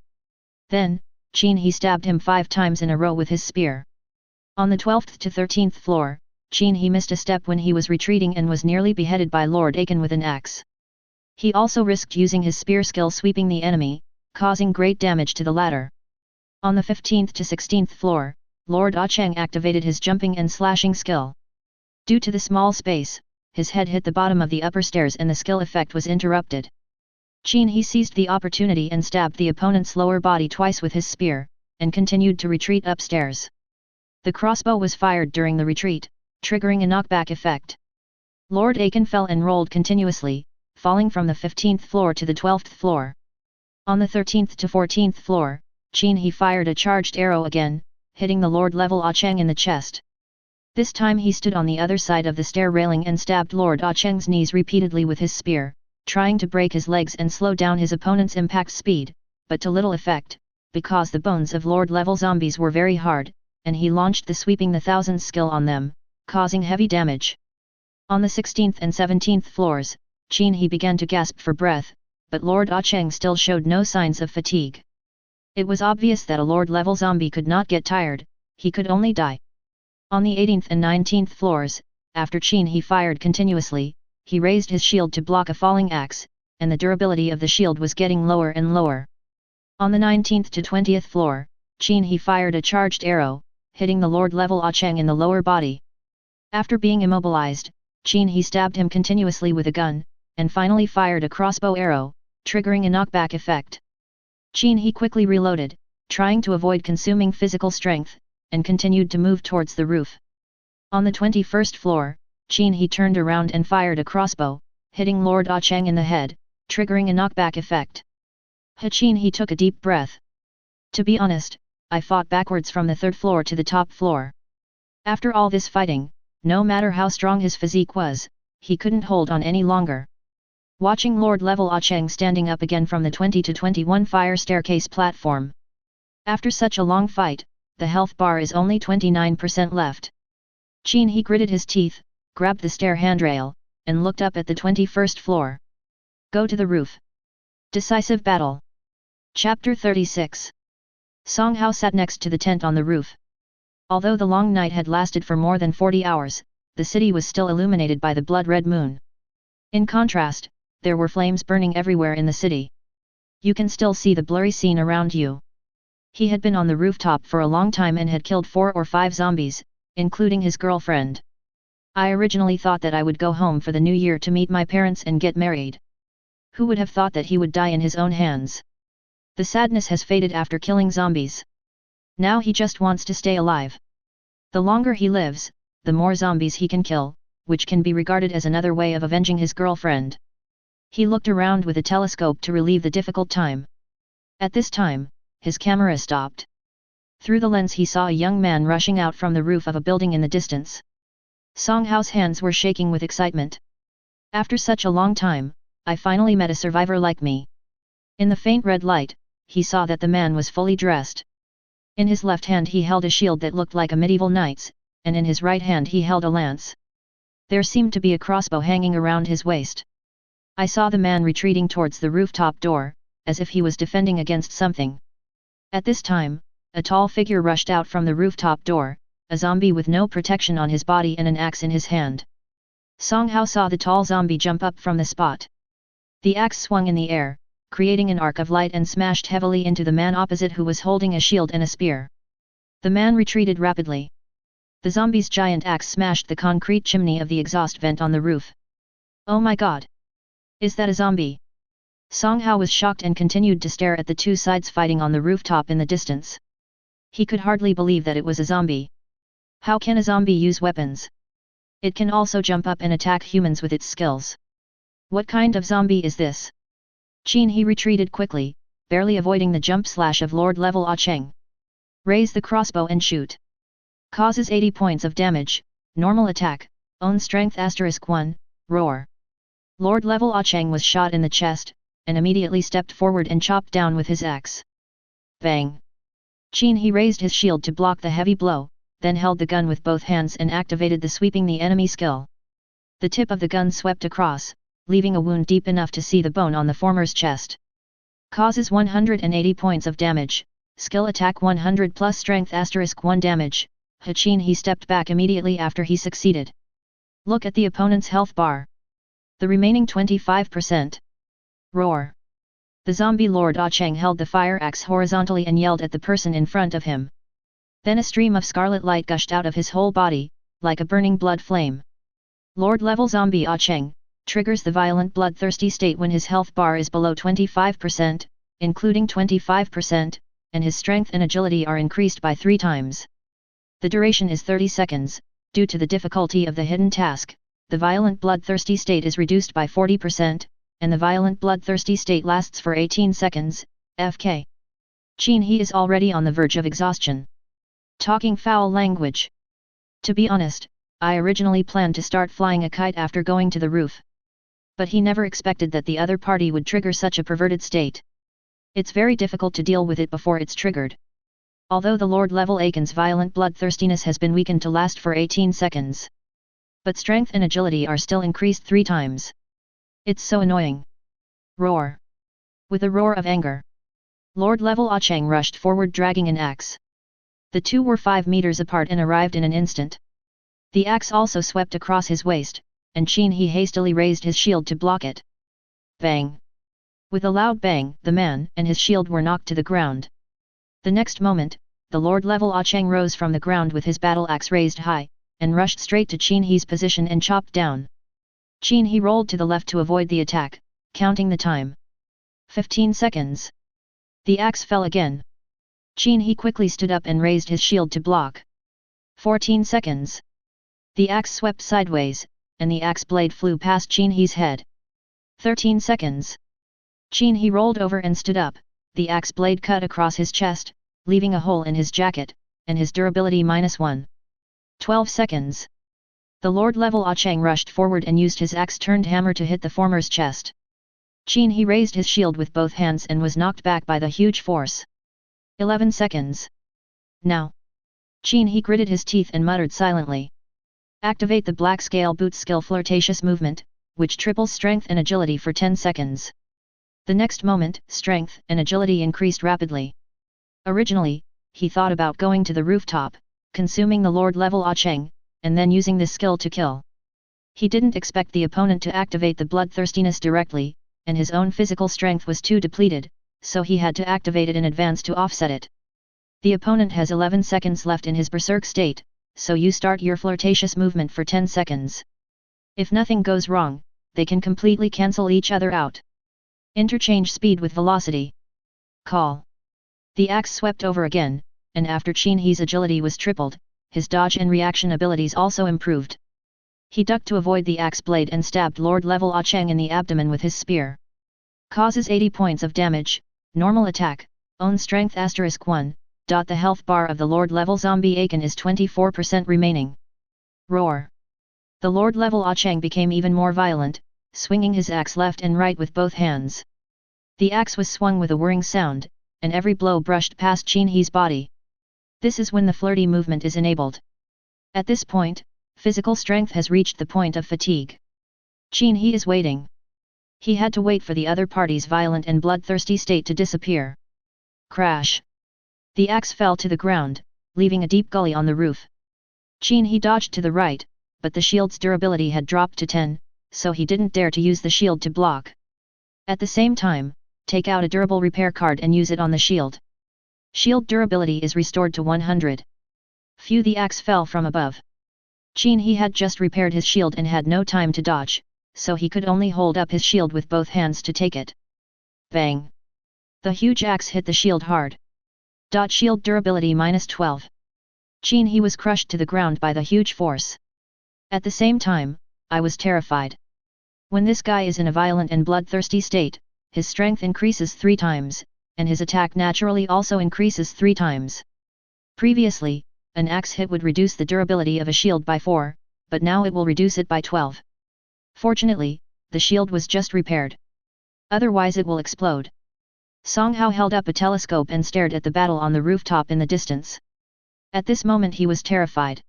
Speaker 1: Then, Qin He stabbed him 5 times in a row with his spear. On the 12th to 13th floor, Qin He missed a step when he was retreating and was nearly beheaded by Lord Aken with an axe. He also risked using his spear skill sweeping the enemy, causing great damage to the latter. On the 15th to 16th floor, Lord Ah Cheng activated his jumping and slashing skill. Due to the small space, his head hit the bottom of the upper stairs and the skill effect was interrupted. Qin He seized the opportunity and stabbed the opponent's lower body twice with his spear, and continued to retreat upstairs. The crossbow was fired during the retreat, triggering a knockback effect. Lord Aken fell and rolled continuously, falling from the 15th floor to the 12th floor. On the 13th to 14th floor, Qin He fired a charged arrow again, hitting the Lord-level Ah Cheng in the chest. This time he stood on the other side of the stair railing and stabbed Lord Ah Cheng's knees repeatedly with his spear, trying to break his legs and slow down his opponent's impact speed, but to little effect, because the bones of Lord-level zombies were very hard, and he launched the sweeping the thousands skill on them, causing heavy damage. On the 16th and 17th floors, Qin He began to gasp for breath, but Lord Cheng still showed no signs of fatigue. It was obvious that a Lord-level zombie could not get tired, he could only die. On the 18th and 19th floors, after Qin He fired continuously, he raised his shield to block a falling axe, and the durability of the shield was getting lower and lower. On the 19th to 20th floor, Qin He fired a charged arrow, hitting the Lord-level Cheng in the lower body. After being immobilized, Qin He stabbed him continuously with a gun, and finally fired a crossbow arrow, triggering a knockback effect. Qin He quickly reloaded, trying to avoid consuming physical strength, and continued to move towards the roof. On the 21st floor, Qin He turned around and fired a crossbow, hitting Lord Cheng in the head, triggering a knockback effect. Qin He took a deep breath. To be honest, I fought backwards from the third floor to the top floor. After all this fighting, no matter how strong his physique was, he couldn't hold on any longer. Watching Lord-level Cheng standing up again from the 20 to 21 fire staircase platform. After such a long fight, the health bar is only 29% left. Qin He gritted his teeth, grabbed the stair handrail, and looked up at the 21st floor. Go to the roof. Decisive battle. Chapter 36. Song Hao sat next to the tent on the roof. Although the long night had lasted for more than 40 hours, the city was still illuminated by the blood-red moon. In contrast, there were flames burning everywhere in the city. You can still see the blurry scene around you. He had been on the rooftop for a long time and had killed 4 or 5 zombies, including his girlfriend. I originally thought that I would go home for the new year to meet my parents and get married. Who would have thought that he would die in his own hands? The sadness has faded after killing zombies. Now he just wants to stay alive. The longer he lives, the more zombies he can kill, which can be regarded as another way of avenging his girlfriend. He looked around with a telescope to relieve the difficult time. At this time, his camera stopped. Through the lens he saw a young man rushing out from the roof of a building in the distance. Song Hao's hands were shaking with excitement. After such a long time, I finally met a survivor like me. In the faint red light, he saw that the man was fully dressed. In his left hand he held a shield that looked like a medieval knight's, and in his right hand he held a lance. There seemed to be a crossbow hanging around his waist. I saw the man retreating towards the rooftop door, as if he was defending against something. At this time, a tall figure rushed out from the rooftop door, a zombie with no protection on his body and an axe in his hand. Song Hao saw the tall zombie jump up from the spot. The axe swung in the air, creating an arc of light and smashed heavily into the man opposite who was holding a shield and a spear. The man retreated rapidly. The zombie's giant axe smashed the concrete chimney of the exhaust vent on the roof. Oh my god! Is that a zombie? Song Hao was shocked and continued to stare at the two sides fighting on the rooftop in the distance. He could hardly believe that it was a zombie. How can a zombie use weapons? It can also jump up and attack humans with its skills. What kind of zombie is this? Qin He retreated quickly, barely avoiding the jump slash of Lord-level Cheng. Raise the crossbow and shoot. Causes 80 points of damage, normal attack, own strength *1, roar. Lord-level Cheng was shot in the chest, and immediately stepped forward and chopped down with his axe. Bang! Qin He raised his shield to block the heavy blow, then held the gun with both hands and activated the sweeping the enemy skill. The tip of the gun swept across, leaving a wound deep enough to see the bone on the former's chest. Causes 180 points of damage, skill attack 100 plus strength *1 damage. Qin He stepped back immediately after he succeeded. Look at the opponent's health bar. The remaining 25%. Roar. The zombie Lord Cheng held the fire axe horizontally and yelled at the person in front of him. Then a stream of scarlet light gushed out of his whole body, like a burning blood flame. Lord-level zombie Cheng triggers the violent bloodthirsty state when his health bar is below 25%, including 25%, and his strength and agility are increased by 3 times. The duration is 30 seconds, due to the difficulty of the hidden task, the violent bloodthirsty state is reduced by 40%, and the violent bloodthirsty state lasts for 18 seconds, FK. Qin He is already on the verge of exhaustion. Talking foul language. To be honest, I originally planned to start flying a kite after going to the roof. But he never expected that the other party would trigger such a perverted state. It's very difficult to deal with it before it's triggered. Although the Lord level Akin's violent bloodthirstiness has been weakened to last for 18 seconds. But strength and agility are still increased 3 times. It's so annoying. Roar. With a roar of anger, Lord level Cheng rushed forward dragging an axe. The two were 5 meters apart and arrived in an instant. The axe also swept across his waist, and Qin He hastily raised his shield to block it. Bang! With a loud bang, the man and his shield were knocked to the ground. The next moment, the Lord level Cheng rose from the ground with his battle axe raised high, and rushed straight to Qin He's position and chopped down. Qin He rolled to the left to avoid the attack, counting the time. 15 seconds. The axe fell again. Qin He quickly stood up and raised his shield to block. 14 seconds. The axe swept sideways, and the axe blade flew past Qin He's head. 13 seconds. Qin He rolled over and stood up, the axe blade cut across his chest, leaving a hole in his jacket, and his durability -1. 12 seconds. The Lord level Cheng rushed forward and used his axe-turned hammer to hit the former's chest. Qin He raised his shield with both hands and was knocked back by the huge force. 11 seconds. Now. Qin He gritted his teeth and muttered silently. Activate the black scale boot skill flirtatious movement, which triples strength and agility for 10 seconds. The next moment, strength and agility increased rapidly. Originally, he thought about going to the rooftop, consuming the Lord level Cheng, and then using this skill to kill. He didn't expect the opponent to activate the bloodthirstiness directly, and his own physical strength was too depleted, so he had to activate it in advance to offset it. The opponent has 11 seconds left in his berserk state, so you start your flirtatious movement for 10 seconds. If nothing goes wrong, they can completely cancel each other out. Interchange speed with velocity. Call. The axe swept over again, and after Qin He's agility was tripled, his dodge and reaction abilities also improved. He ducked to avoid the axe blade and stabbed Lord level Cheng in the abdomen with his spear. Causes 80 points of damage, normal attack, own strength *1. The health bar of the Lord level zombie Akin is 24% remaining. Roar. The Lord level Cheng became even more violent, swinging his axe left and right with both hands. The axe was swung with a whirring sound, and every blow brushed past Qin He's body. This is when the flirty movement is enabled. At this point, physical strength has reached the point of fatigue. Qin He is waiting. He had to wait for the other party's violent and bloodthirsty state to disappear. Crash! The axe fell to the ground, leaving a deep gully on the roof. Qin He dodged to the right, but the shield's durability had dropped to 10, so he didn't dare to use the shield to block. At the same time, take out a durable repair card and use it on the shield. Shield durability is restored to 100. Phew, the axe fell from above. Qin He had just repaired his shield and had no time to dodge, so he could only hold up his shield with both hands to take it. Bang! The huge axe hit the shield hard. Shield durability -12. Qin He was crushed to the ground by the huge force. At the same time, I was terrified. When this guy is in a violent and bloodthirsty state, his strength increases 3 times, and his attack naturally also increases 3 times. Previously, an axe hit would reduce the durability of a shield by 4, but now it will reduce it by 12. Fortunately, the shield was just repaired. Otherwise it will explode. Song Hao held up a telescope and stared at the battle on the rooftop in the distance. At this moment he was terrified.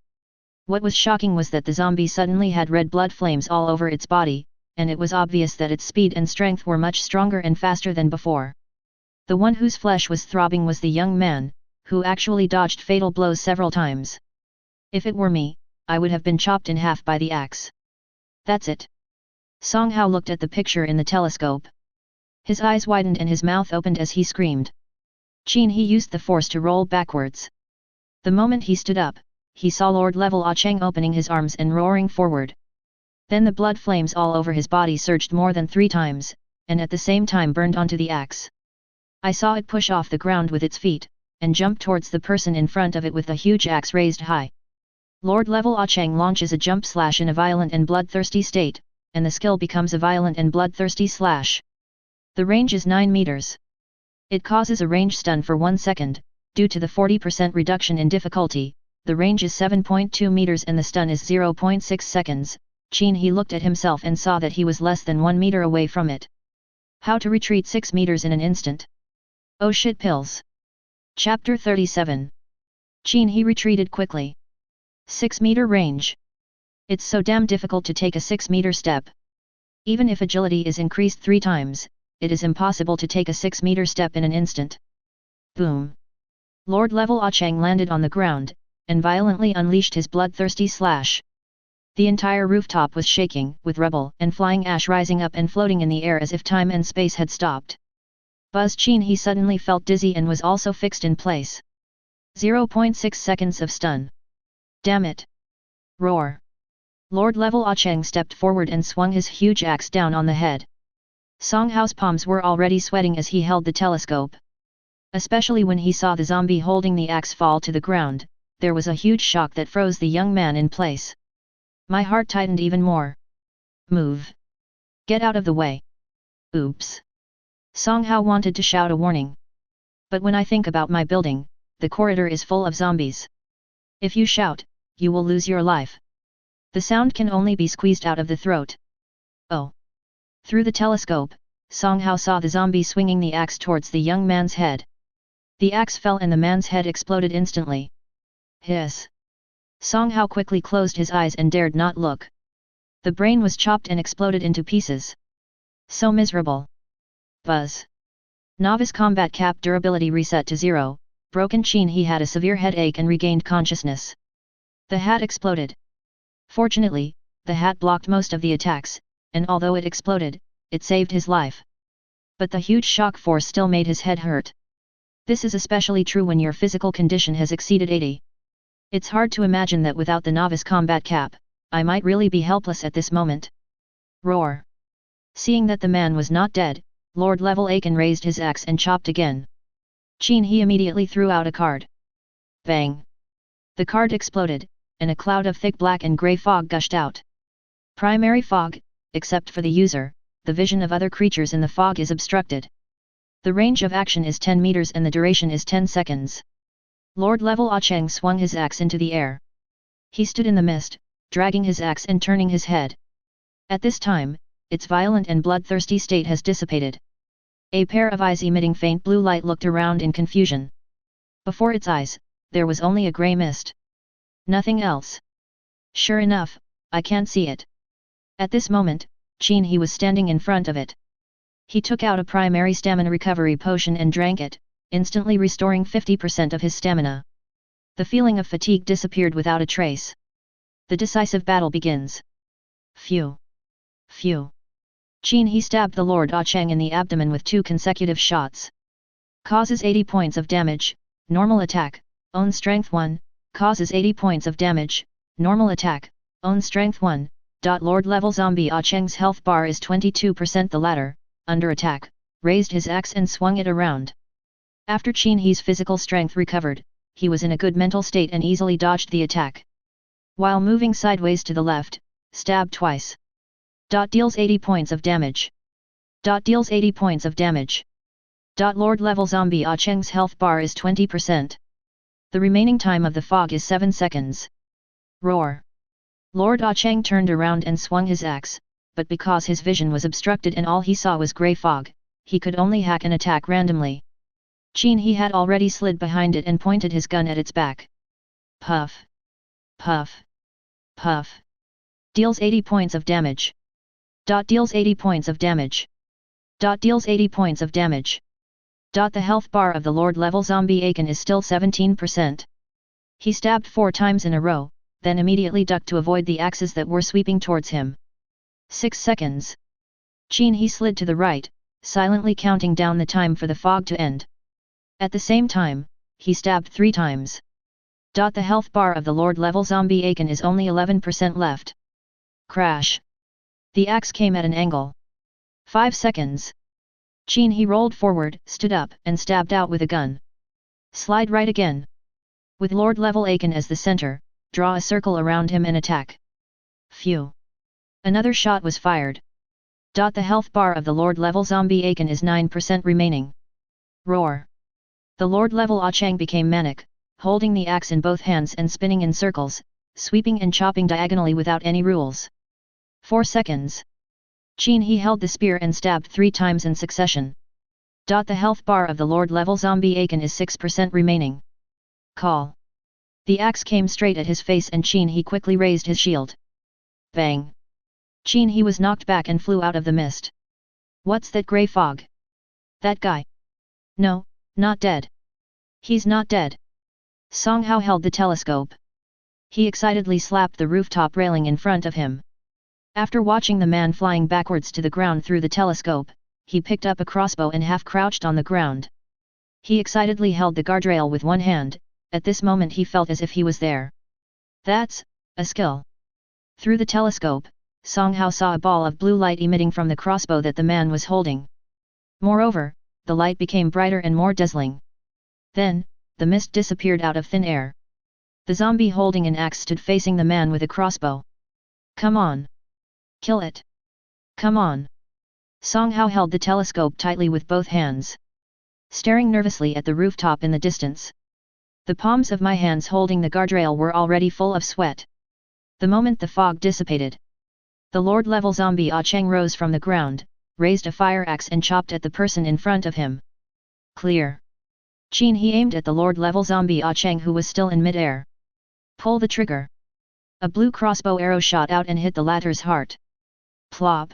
Speaker 1: What was shocking was that the zombie suddenly had red blood flames all over its body, and it was obvious that its speed and strength were much stronger and faster than before. The one whose flesh was throbbing was the young man, who actually dodged fatal blows several times. If it were me, I would have been chopped in half by the axe. That's it. Song Hao looked at the picture in the telescope. His eyes widened and his mouth opened as he screamed. Qin He used the force to roll backwards. The moment he stood up, he saw Lord level Cheng opening his arms and roaring forward. Then the blood flames all over his body surged more than 3 times, and at the same time burned onto the axe. I saw it push off the ground with its feet, and jump towards the person in front of it with the huge axe raised high. Lord level Cheng launches a jump slash in a violent and bloodthirsty state, and the skill becomes a violent and bloodthirsty slash. The range is 9 meters. It causes a range stun for 1 second, due to the 40% reduction in difficulty, the range is 7.2 meters and the stun is 0.6 seconds, Qin He looked at himself and saw that he was less than 1 meter away from it. How to retreat 6 meters in an instant? Oh shit pills. Chapter 37. Qin He retreated quickly. 6-meter range. It's so damn difficult to take a 6-meter step. Even if agility is increased 3 times, it is impossible to take a 6-meter step in an instant. Boom. Lord level Ah Cheng landed on the ground, and violently unleashed his bloodthirsty slash. The entire rooftop was shaking, with rubble and flying ash rising up and floating in the air as if time and space had stopped. Buzz Qin He suddenly felt dizzy and was also fixed in place. 0.6 seconds of stun. Damn it! Roar! Lord level Ah Cheng stepped forward and swung his huge axe down on the head. Song Hao's palms were already sweating as he held the telescope. Especially when he saw the zombie holding the axe fall to the ground, there was a huge shock that froze the young man in place. My heart tightened even more. Move! Get out of the way! Oops! Song Hao wanted to shout a warning. But when I think about my building, the corridor is full of zombies. If you shout, you will lose your life. The sound can only be squeezed out of the throat. Oh! Through the telescope, Song Hao saw the zombie swinging the axe towards the young man's head. The axe fell and the man's head exploded instantly. Hiss! Song Hao quickly closed his eyes and dared not look. The brain was chopped and exploded into pieces. So miserable. Buzz. Novice combat cap durability reset to 0, broken Qin He had a severe headache and regained consciousness. The hat exploded. Fortunately, the hat blocked most of the attacks, and although it exploded, it saved his life. But the huge shock force still made his head hurt. This is especially true when your physical condition has exceeded 80. It's hard to imagine that without the novice combat cap, I might really be helpless at this moment. Roar! Seeing that the man was not dead, Lord level Aiken raised his axe and chopped again. Qin He immediately threw out a card. Bang! The card exploded, and a cloud of thick black and grey fog gushed out. Primary fog, except for the user, the vision of other creatures in the fog is obstructed. The range of action is 10 meters and the duration is 10 seconds. Lord level Ah Cheng swung his axe into the air. He stood in the mist, dragging his axe and turning his head. At this time, its violent and bloodthirsty state has dissipated. A pair of eyes emitting faint blue light looked around in confusion. Before its eyes, there was only a grey mist. Nothing else. Sure enough, I can't see it. At this moment, Qin He was standing in front of it. He took out a primary stamina recovery potion and drank it, instantly restoring 50% of his stamina. The feeling of fatigue disappeared without a trace. The decisive battle begins. Phew! Phew! Qin He stabbed the Lord Ah Cheng in the abdomen with 2 consecutive shots. Causes 80 points of damage, normal attack, own strength 1, causes 80 points of damage, normal attack, own strength 1. Lord level zombie Ah Cheng's health bar is 22%. The latter, under attack, raised his axe and swung it around. After Qin He's physical strength recovered, he was in a good mental state and easily dodged the attack. While moving sideways to the left, stabbed twice. Deals 80 points of damage. Deals 80 points of damage. Lord level zombie Ah Cheng's health bar is 20%. The remaining time of the fog is 7 seconds. Roar! Lord Ah Cheng turned around and swung his axe, but because his vision was obstructed and all he saw was grey fog, he could only hack an attack randomly. Qin He had already slid behind it and pointed his gun at its back. Puff! Puff! Puff! Deals 80 points of damage. Deals 80 points of damage. Deals 80 points of damage. The health bar of the Lord level zombie Aiken is still 17%. He stabbed 4 times in a row, then immediately ducked to avoid the axes that were sweeping towards him. 6 seconds. Qin He slid to the right, silently counting down the time for the fog to end. At the same time, he stabbed 3 times. The health bar of the Lord level zombie Aiken is only 11% left. Crash! The axe came at an angle. 5 seconds. Qin He rolled forward, stood up, and stabbed out with a gun. Slide right again. With Lord level Aiken as the center, draw a circle around him and attack. Phew! Another shot was fired. The health bar of the Lord level zombie Aiken is 9% remaining. Roar! The Lord level Ah Cheng became manic, holding the axe in both hands and spinning in circles, sweeping and chopping diagonally without any rules. 4 seconds. Qin He held the spear and stabbed 3 times in succession. The health bar of the Lord level zombie Aiken is 6% remaining. Call. The axe came straight at his face and Qin He quickly raised his shield. Bang! Qin He was knocked back and flew out of the mist. What's that grey fog? That guy? No, not dead. He's not dead. Song Hao held the telescope. He excitedly slapped the rooftop railing in front of him. After watching the man flying backwards to the ground through the telescope, he picked up a crossbow and half-crouched on the ground. He excitedly held the guardrail with one hand. At this moment he felt as if he was there. That's a skill. Through the telescope, Song Hao saw a ball of blue light emitting from the crossbow that the man was holding. Moreover, the light became brighter and more dazzling. Then, the mist disappeared out of thin air. The zombie holding an axe stood facing the man with a crossbow. Come on! Kill it! Come on! Song Hao held the telescope tightly with both hands, staring nervously at the rooftop in the distance. The palms of my hands holding the guardrail were already full of sweat. The moment the fog dissipated, the Lord level zombie Ah Cheng rose from the ground, raised a fire axe and chopped at the person in front of him. Clear! Qin He aimed at the Lord level zombie Ah Cheng who was still in mid-air. Pull the trigger! A blue crossbow arrow shot out and hit the latter's heart. Plop!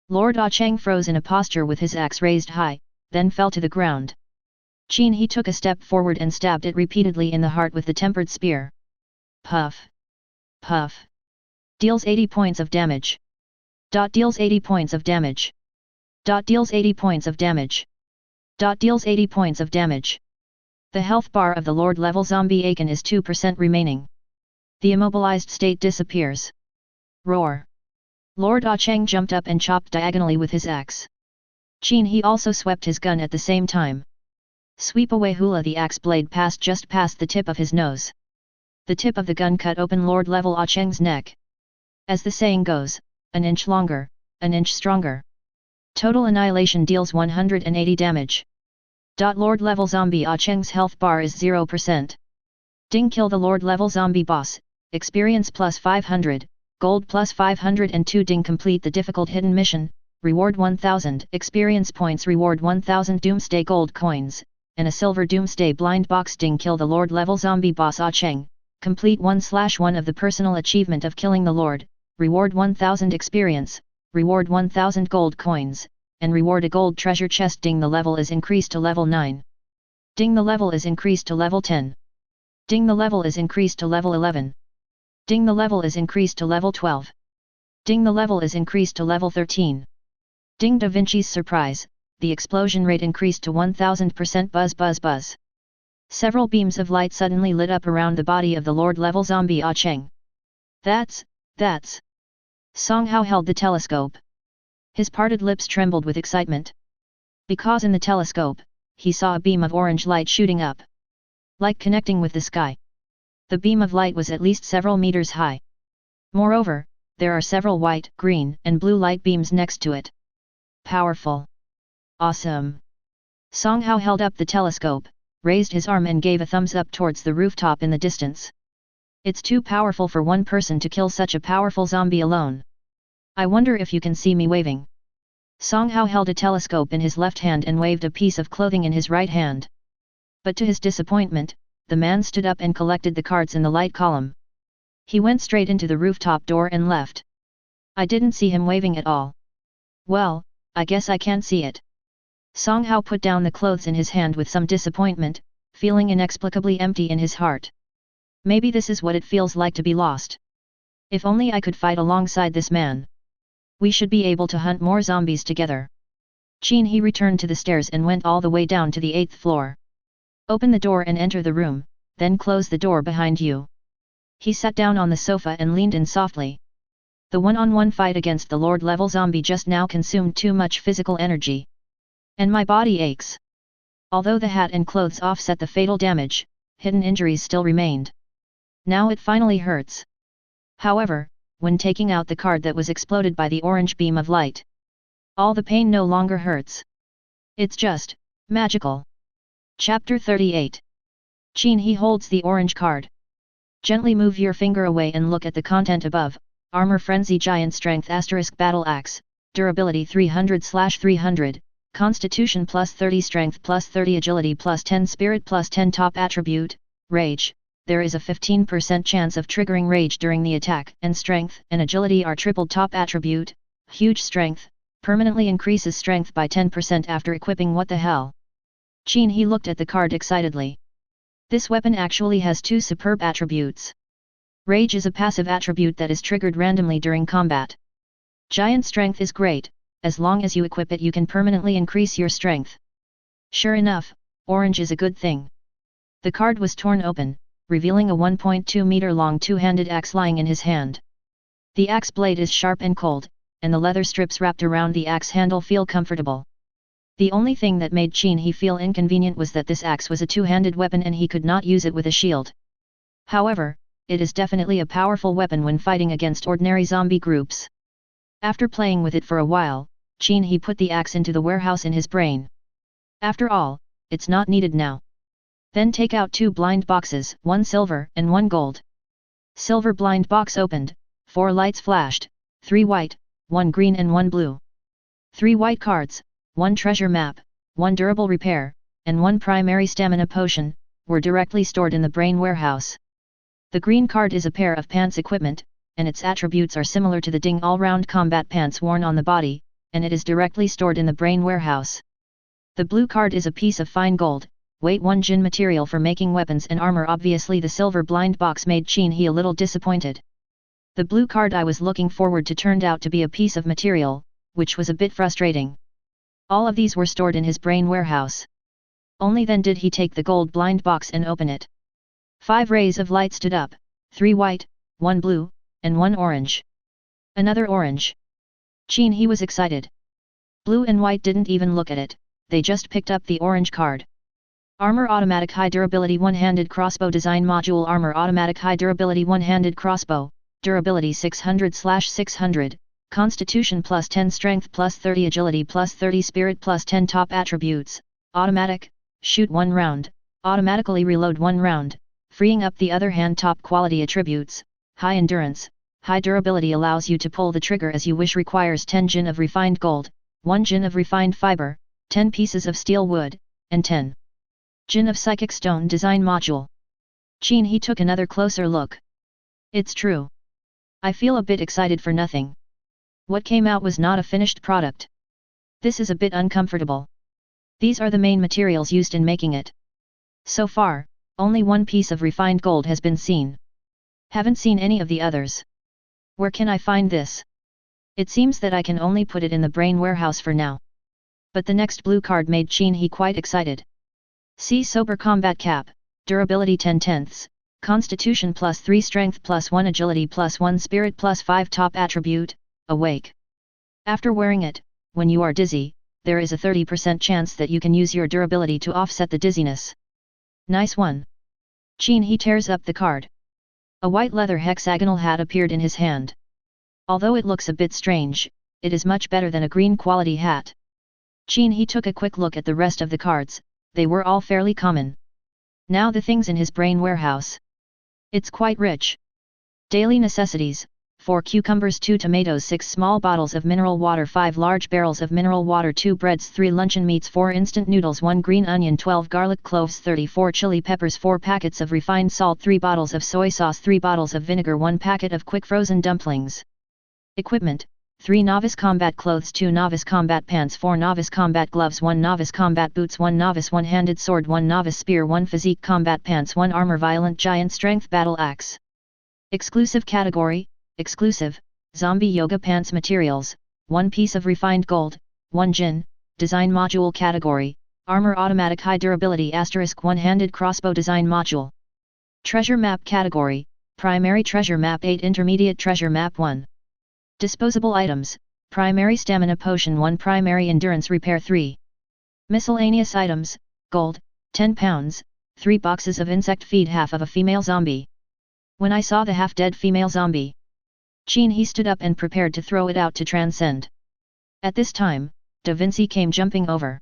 Speaker 1: Lord Ah Cheng froze in a posture with his axe raised high, then fell to the ground. Qin He took a step forward and stabbed it repeatedly in the heart with the tempered spear. Puff! Puff! Deals 80 points of damage. Deals 80 points of damage. Deals 80 points of damage. Deals 80 points of damage. The health bar of the Lord level zombie Aiken is 2% remaining. The immobilized state disappears. Roar! Lord Ah Cheng jumped up and chopped diagonally with his axe. Qin He also swept his gun at the same time. Sweep away hula, the axe blade passed just past the tip of his nose. The tip of the gun cut open Lord level Ah Cheng's neck. As the saying goes, an inch longer, an inch stronger. Total annihilation deals 180 damage. Lord level zombie Ah Cheng's health bar is 0%. Ding, kill the Lord level zombie boss, experience plus 500, gold plus 502. Ding, complete the difficult hidden mission, reward 1000 experience points, reward 1000 doomsday gold coins, and a silver doomsday blind box. Ding, kill the Lord level zombie boss Ah Cheng, complete 1/1 of the personal achievement of killing the Lord, reward 1000 experience, reward 1000 gold coins, and reward a gold treasure chest. Ding, the level is increased to level 9. Ding, the level is increased to level 10. Ding, the level is increased to level 11. Ding, the level is increased to level 12. Ding, the level is increased to level 13. Ding, Da Vinci's surprise, the explosion rate increased to 1000%. Buzz buzz buzz. Several beams of light suddenly lit up around the body of the Lord level zombie Ah Cheng. That's... Song Hao held the telescope. His parted lips trembled with excitement. Because in the telescope, he saw a beam of orange light shooting up, like connecting with the sky. The beam of light was at least several meters high. Moreover, there are several white, green, and blue light beams next to it. Powerful. Awesome. Song Hao held up the telescope, raised his arm and gave a thumbs up towards the rooftop in the distance. It's too powerful for one person to kill such a powerful zombie alone. I wonder if you can see me waving. Song Hao held a telescope in his left hand and waved a piece of clothing in his right hand. But to his disappointment, the man stood up and collected the cards in the light column. He went straight into the rooftop door and left. I didn't see him waving at all. Well, I guess I can't see it. Song Hao put down the clothes in his hand with some disappointment, feeling inexplicably empty in his heart. Maybe this is what it feels like to be lost. If only I could fight alongside this man. We should be able to hunt more zombies together. Qin He returned to the stairs and went all the way down to the 8th floor. Open the door and enter the room, then close the door behind you. He sat down on the sofa and leaned in softly. The one-on-one fight against the Lord level zombie just now consumed too much physical energy. And my body aches. Although the hat and clothes offset the fatal damage, hidden injuries still remained. Now it finally hurts. However, when taking out the card that was exploded by the orange beam of light, all the pain no longer hurts. It's just magical. Chapter 38. Qin He holds the orange card. Gently move your finger away and look at the content above. Armor Frenzy Giant Strength * Battle Axe, Durability 300/300, Constitution plus 30 Strength plus 30 Agility plus 10 Spirit plus 10 Top Attribute, Rage. There is a 15% chance of triggering Rage during the attack, and Strength and Agility are tripled top attribute. Huge Strength, permanently increases Strength by 10% after equipping. What the hell? Qin He looked at the card excitedly. This weapon actually has two superb attributes. Rage is a passive attribute that is triggered randomly during combat. Giant Strength is great, as long as you equip it you can permanently increase your strength. Sure enough, orange is a good thing. The card was torn open, revealing a 1.2 meter long two-handed axe lying in his hand. The axe blade is sharp and cold, and the leather strips wrapped around the axe handle feel comfortable. The only thing that made Qin He feel inconvenient was that this axe was a two-handed weapon and he could not use it with a shield. However, it is definitely a powerful weapon when fighting against ordinary zombie groups. After playing with it for a while, Qin He put the axe into the warehouse in his brain. After all, it's not needed now. Then take out two blind boxes, one silver and one gold. Silver blind box opened, 4 lights flashed, 3 white, 1 green and 1 blue. 3 white cards, 1 treasure map, 1 durable repair, and 1 primary stamina potion, were directly stored in the brain warehouse. The green card is a pair of pants equipment, and its attributes are similar to the Ding all-round combat pants worn on the body, and it is directly stored in the brain warehouse. The blue card is a piece of fine gold, weight 1 Jin material for making weapons and armor. Obviously the silver blind box made Qin He a little disappointed. The blue card I was looking forward to turned out to be a piece of material, which was a bit frustrating. All of these were stored in his brain warehouse. Only then did he take the gold blind box and open it. 5 rays of light stood up, 3 white, 1 blue, and 1 orange. Another orange. Qin He was excited. Blue and white didn't even look at it, they just picked up the orange card. Armor Automatic High Durability One-Handed Crossbow Design Module. Armor Automatic High Durability One-Handed Crossbow, Durability 600/600, Constitution plus 10 Strength plus 30 Agility plus 30 Spirit plus 10 Top Attributes, Automatic, shoot 1 round, automatically reload 1 round, freeing up the other hand. Top quality attributes, High Endurance, High Durability allows you to pull the trigger as you wish. Requires 10 Jin of refined gold, 1 Jin of refined fiber, 10 pieces of steel wood, and 10 Jin of Psychic Stone Design Module. Qin He took another closer look. It's true. I feel a bit excited for nothing. What came out was not a finished product. This is a bit uncomfortable. These are the main materials used in making it. So far, only 1 piece of refined gold has been seen. Haven't seen any of the others. Where can I find this? It seems that I can only put it in the brain warehouse for now. But the next blue card made Qin He quite excited. See Sober Combat Cap, Durability 10/10, Constitution plus 3 Strength plus 1 Agility plus 1 Spirit plus 5 Top Attribute, Awake. After wearing it, when you are dizzy, there is a 30% chance that you can use your durability to offset the dizziness. Nice one. Qin He tears up the card. A white leather hexagonal hat appeared in his hand. Although it looks a bit strange, it is much better than a green quality hat. Qin He took a quick look at the rest of the cards, they were all fairly common. Now the things in his brain warehouse. It's quite rich. Daily necessities, 4 cucumbers, 2 tomatoes, 6 small bottles of mineral water, 5 large barrels of mineral water, 2 breads, 3 luncheon meats, 4 instant noodles, 1 green onion, 12 garlic cloves, 34 chili peppers, 4 packets of refined salt, 3 bottles of soy sauce, 3 bottles of vinegar, 1 packet of quick frozen dumplings. Equipment, 3 novice combat clothes, 2 novice combat pants, 4 novice combat gloves, 1 novice combat boots, 1 novice one-handed sword, 1 novice spear, 1 physique combat pants, 1 armor violent giant strength battle axe. Exclusive category, exclusive, zombie yoga pants materials, 1 piece of refined gold, 1 Jin, design module category, armor automatic high durability * one-handed crossbow design module. Treasure map category, primary treasure map 8, intermediate treasure map 1. Disposable items, primary stamina potion 1, primary endurance repair 3. Miscellaneous items, gold, 10 pounds, 3 boxes of insect feed, half of a female zombie. When I saw the half-dead female zombie, Qin He stood up and prepared to throw it out to transcend. At this time, Vinci came jumping over.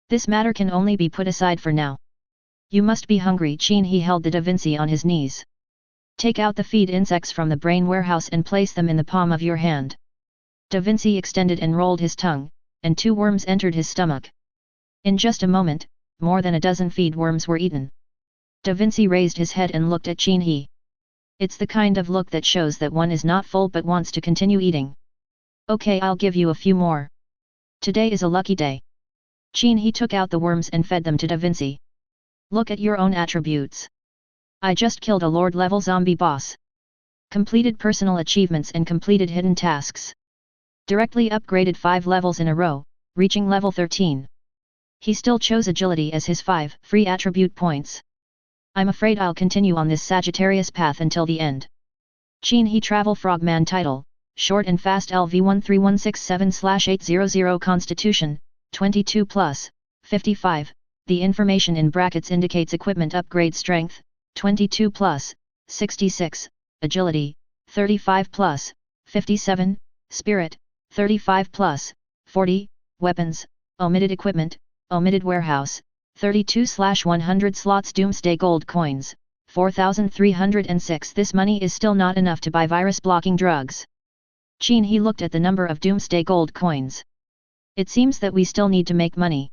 Speaker 1: This matter can only be put aside for now. You must be hungry. Qin He held the Vinci on his knees. Take out the feed insects from the brain warehouse and place them in the palm of your hand. Vinci extended and rolled his tongue, and 2 worms entered his stomach. In just a moment, more than a dozen feed worms were eaten. Da Vinci raised his head and looked at Qin He. It's the kind of look that shows that one is not full but wants to continue eating. Okay, I'll give you a few more. Today is a lucky day. Qin He took out the worms and fed them to Da Vinci. Look at your own attributes. I just killed a Lord-level zombie boss. Completed personal achievements and completed hidden tasks. Directly upgraded 5 levels in a row, reaching level 13. He still chose agility as his 5 free attribute points. I'm afraid I'll continue on this Sagittarius path until the end. Qin He Travel Frogman Title, Short and Fast LV13167/800 Constitution, 22 plus, 55, the information in brackets indicates equipment upgrade strength, 22 plus, 66, agility, 35 plus, 57, spirit, 35 plus, 40, weapons, omitted equipment, omitted warehouse, 32/100 slots Doomsday Gold Coins, 4,306. This money is still not enough to buy virus-blocking drugs. Qin He looked at the number of Doomsday Gold Coins. It seems that we still need to make money.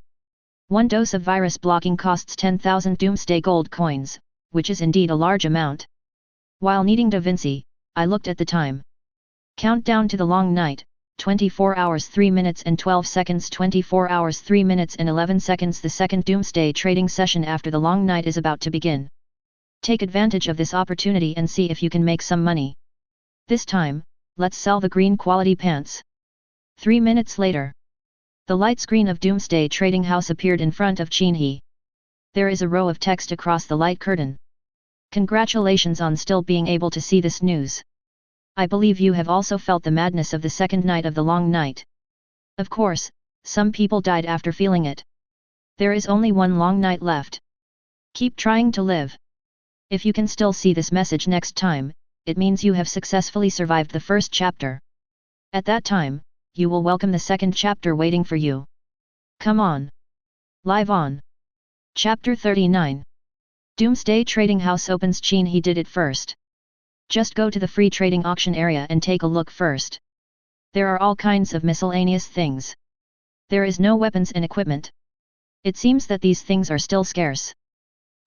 Speaker 1: 1 dose of virus blocking costs 10,000 Doomsday Gold Coins, which is indeed a large amount. While needing Da Vinci, I looked at the time. Countdown to the long night, 24 hours 3 minutes and 12 seconds 24 hours 3 minutes and 11 seconds. The second Doomsday trading session after the long night is about to begin. Take advantage of this opportunity and see if you can make some money. This time, let's sell the green quality pants. 3 minutes later. The light screen of Doomsday Trading House appeared in front of Qin He. There is a row of text across the light curtain. Congratulations on still being able to see this news. I believe you have also felt the madness of the second night of the long night. Of course, some people died after feeling it. There is only one long night left. Keep trying to live. If you can still see this message next time, it means you have successfully survived the first chapter. At that time, you will welcome the second chapter waiting for you. Come on. Live on. Chapter 39. Doomsday Trading House opens. Qin He did it first. Just go to the free trading auction area and take a look first. There are all kinds of miscellaneous things. There is no weapons and equipment. It seems that these things are still scarce.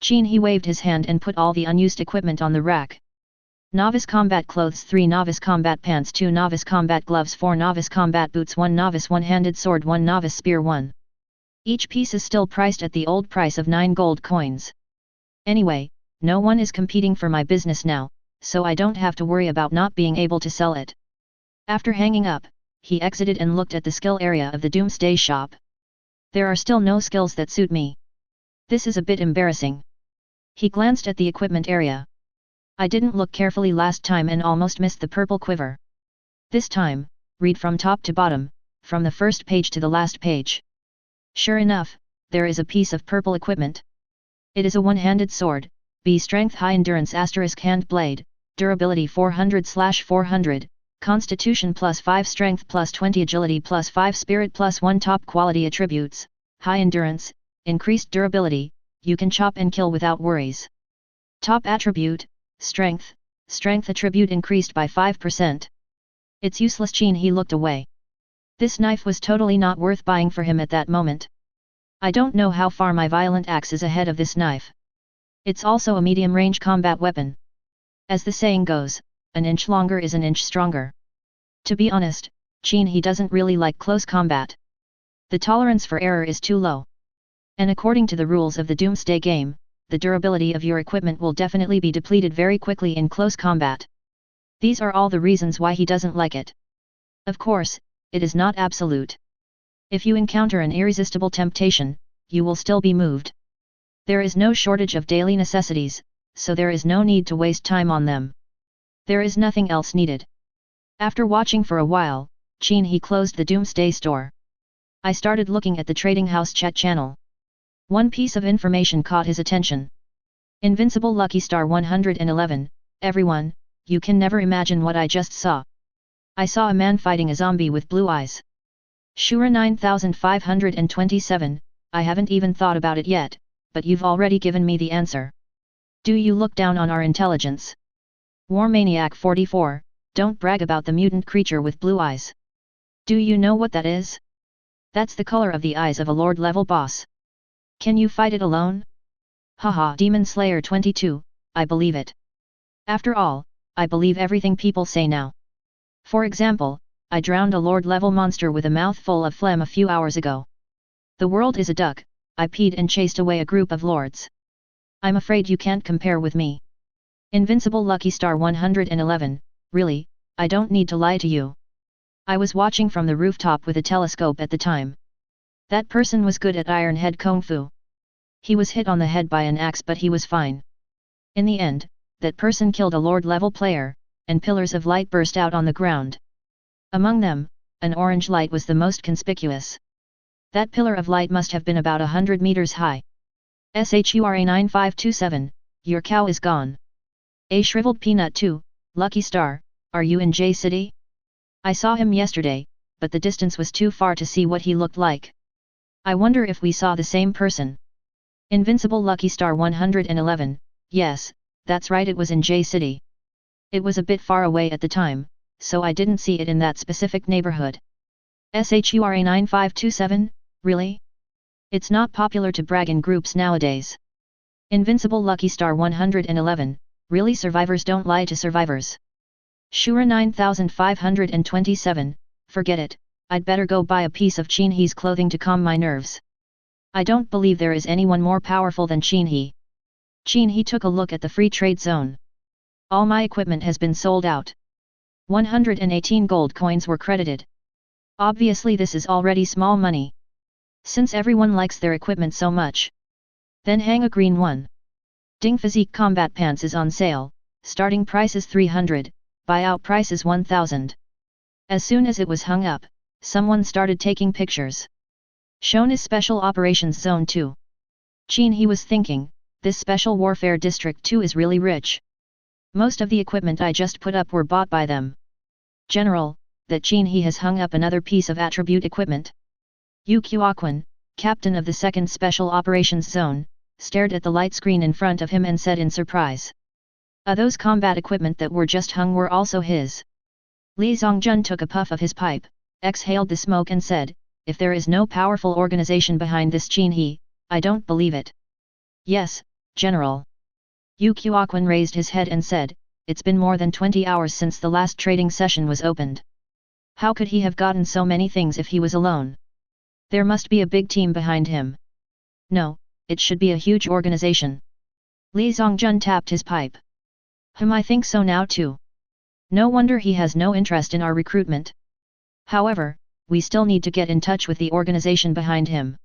Speaker 1: Qin He waved his hand and put all the unused equipment on the rack. Novice combat clothes 3 novice combat pants 2 novice combat gloves 4 novice combat boots 1 novice one-handed sword 1 novice spear 1. Each piece is still priced at the old price of 9 gold coins. Anyway, no one is competing for my business now, so I don't have to worry about not being able to sell it. After hanging up, he exited and looked at the skill area of the Doomsday shop. There are still no skills that suit me. This is a bit embarrassing. He glanced at the equipment area. I didn't look carefully last time and almost missed the purple quiver. This time, read from top to bottom, from the first page to the last page. Sure enough, there is a piece of purple equipment. It is a one-handed sword, B strength high endurance * hand blade, durability 400/400, constitution +5 strength +20 agility +5 spirit +1 top quality attributes, high endurance, increased durability, you can chop and kill without worries. Top attribute, strength attribute increased by 5%. It's useless. Qin He looked away. This knife was totally not worth buying for him at that moment. I don't know how far my violent axe is ahead of this knife. It's also a medium-range combat weapon. As the saying goes, an inch longer is an inch stronger. To be honest, Qin He doesn't really like close combat. The tolerance for error is too low. And according to the rules of the Doomsday game, the durability of your equipment will definitely be depleted very quickly in close combat. These are all the reasons why he doesn't like it. Of course, it is not absolute. If you encounter an irresistible temptation, you will still be moved. There is no shortage of daily necessities, so there is no need to waste time on them. There is nothing else needed. After watching for a while, Qin He closed the Doomsday store. I started looking at the trading house chat channel. One piece of information caught his attention. Invincible Lucky Star 111, everyone, you can never imagine what I just saw. I saw a man fighting a zombie with blue eyes. Shura 9527, I haven't even thought about it yet, but you've already given me the answer. Do you look down on our intelligence? War Maniac 44, don't brag about the mutant creature with blue eyes. Do you know what that is? That's the color of the eyes of a lord-level boss. Can you fight it alone? Haha, Demon Slayer 22, I believe it. After all, I believe everything people say now. For example, I drowned a lord-level monster with a mouthful of phlegm a few hours ago. The world is a duck, I peed and chased away a group of lords. I'm afraid you can't compare with me. Invincible Lucky Star 111, really, I don't need to lie to you. I was watching from the rooftop with a telescope at the time. That person was good at Iron Head Kung Fu. He was hit on the head by an axe but he was fine. In the end, that person killed a lord-level player, and pillars of light burst out on the ground. Among them, an orange light was the most conspicuous. That pillar of light must have been about 100 meters high. SHURA 9527, your cow is gone. A shriveled peanut 2, Lucky Star, are you in J City? I saw him yesterday, but the distance was too far to see what he looked like. I wonder if we saw the same person. Invincible Lucky Star 111, yes, that's right, it was in J City. It was a bit far away at the time, so I didn't see it in that specific neighborhood. SHURA 9527, really? It's not popular to brag in groups nowadays. Invincible Lucky Star 111, really, survivors don't lie to survivors. Shura 9527, forget it, I'd better go buy a piece of Qin He's clothing to calm my nerves. I don't believe there is anyone more powerful than Qin He. Qin He took a look at the free trade zone. All my equipment has been sold out. 118 gold coins were credited. Obviously this is already small money. Since everyone likes their equipment so much. Then hang a green one. Ding Physique Combat Pants is on sale, starting price is 300, buyout price is 1000. As soon as it was hung up, someone started taking pictures. Shown is Special Operations Zone 2. Qin He was thinking, this Special Warfare District 2 is really rich. Most of the equipment I just put up were bought by them. General, that Qin He has hung up another piece of attribute equipment. Uchiha, captain of the 2nd Special Operations Zone, stared at the light screen in front of him and said in surprise. Those combat equipment that were just hung were also his. Li Zongjun took a puff of his pipe, exhaled the smoke and said, if there is no powerful organization behind this Qin He, I don't believe it. Yes, General. Uchiha raised his head and said, it's been more than 20 hours since the last trading session was opened. How could he have gotten so many things if he was alone? There must be a big team behind him. No, it should be a huge organization. Li Zongjun tapped his pipe. I think so now too. No wonder he has no interest in our recruitment. However, we still need to get in touch with the organization behind him.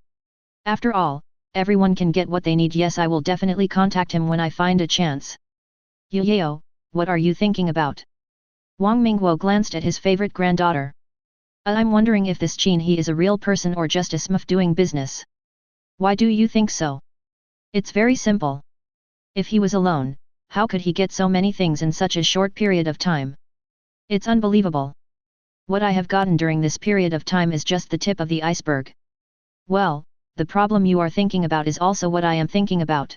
Speaker 1: After all, everyone can get what they need. Yes, I will definitely contact him when I find a chance. Yuyeo, what are you thinking about? Wang Mingguo glanced at his favorite granddaughter. I'm wondering if this Qin He is a real person or just a smurf doing business. Why do you think so? It's very simple. If he was alone, how could he get so many things in such a short period of time? It's unbelievable. What I have gotten during this period of time is just the tip of the iceberg. Well, the problem you are thinking about is also what I am thinking about.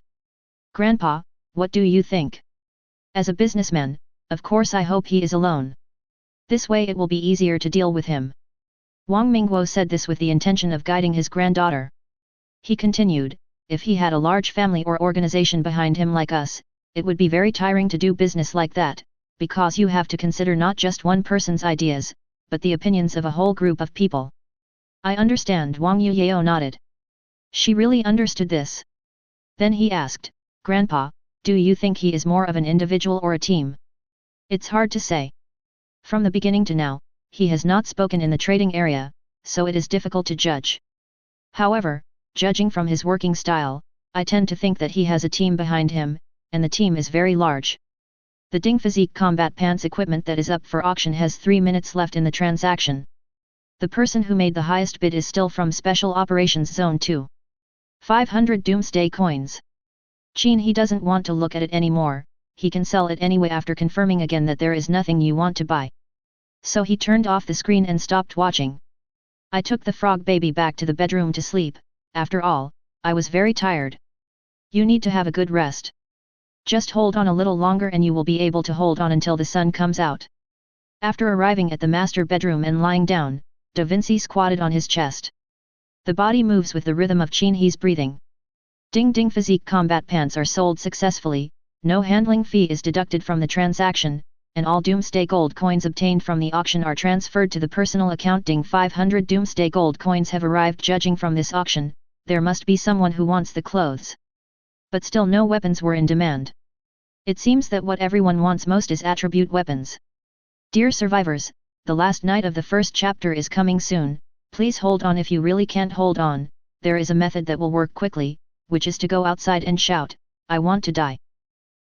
Speaker 1: Grandpa, what do you think? As a businessman, of course I hope he is alone. This way it will be easier to deal with him. Wang Mingguo said this with the intention of guiding his granddaughter. He continued, if he had a large family or organization behind him like us, it would be very tiring to do business like that, because you have to consider not just one person's ideas, but the opinions of a whole group of people. I understand. Wang Yuyeo nodded. She really understood this. Then he asked, Grandpa, do you think he is more of an individual or a team? It's hard to say. From the beginning to now, he has not spoken in the trading area, so it is difficult to judge. However, judging from his working style, I tend to think that he has a team behind him, and the team is very large. The Ding Physique Combat Pants equipment that is up for auction has 3 minutes left in the transaction. The person who made the highest bid is still from Special Operations Zone 2. 500 Doomsday coins. Qin He doesn't want to look at it anymore, he can sell it anyway after confirming again that there is nothing you want to buy. So he turned off the screen and stopped watching. I took the frog baby back to the bedroom to sleep, after all, I was very tired. You need to have a good rest. Just hold on a little longer and you will be able to hold on until the sun comes out. After arriving at the master bedroom and lying down, Da Vinci squatted on his chest. The body moves with the rhythm of Qin He's breathing. Ding ding, physique combat pants are sold successfully, no handling fee is deducted from the transaction, and all Doomsday Gold coins obtained from the auction are transferred to the personal account. Ding, 500 Doomsday Gold coins have arrived. Judging from this auction, there must be someone who wants the clothes. But still no weapons were in demand. It seems that what everyone wants most is attribute weapons. Dear survivors, the last night of the first chapter is coming soon, please hold on. If you really can't hold on, there is a method that will work quickly, which is to go outside and shout, "I want to die."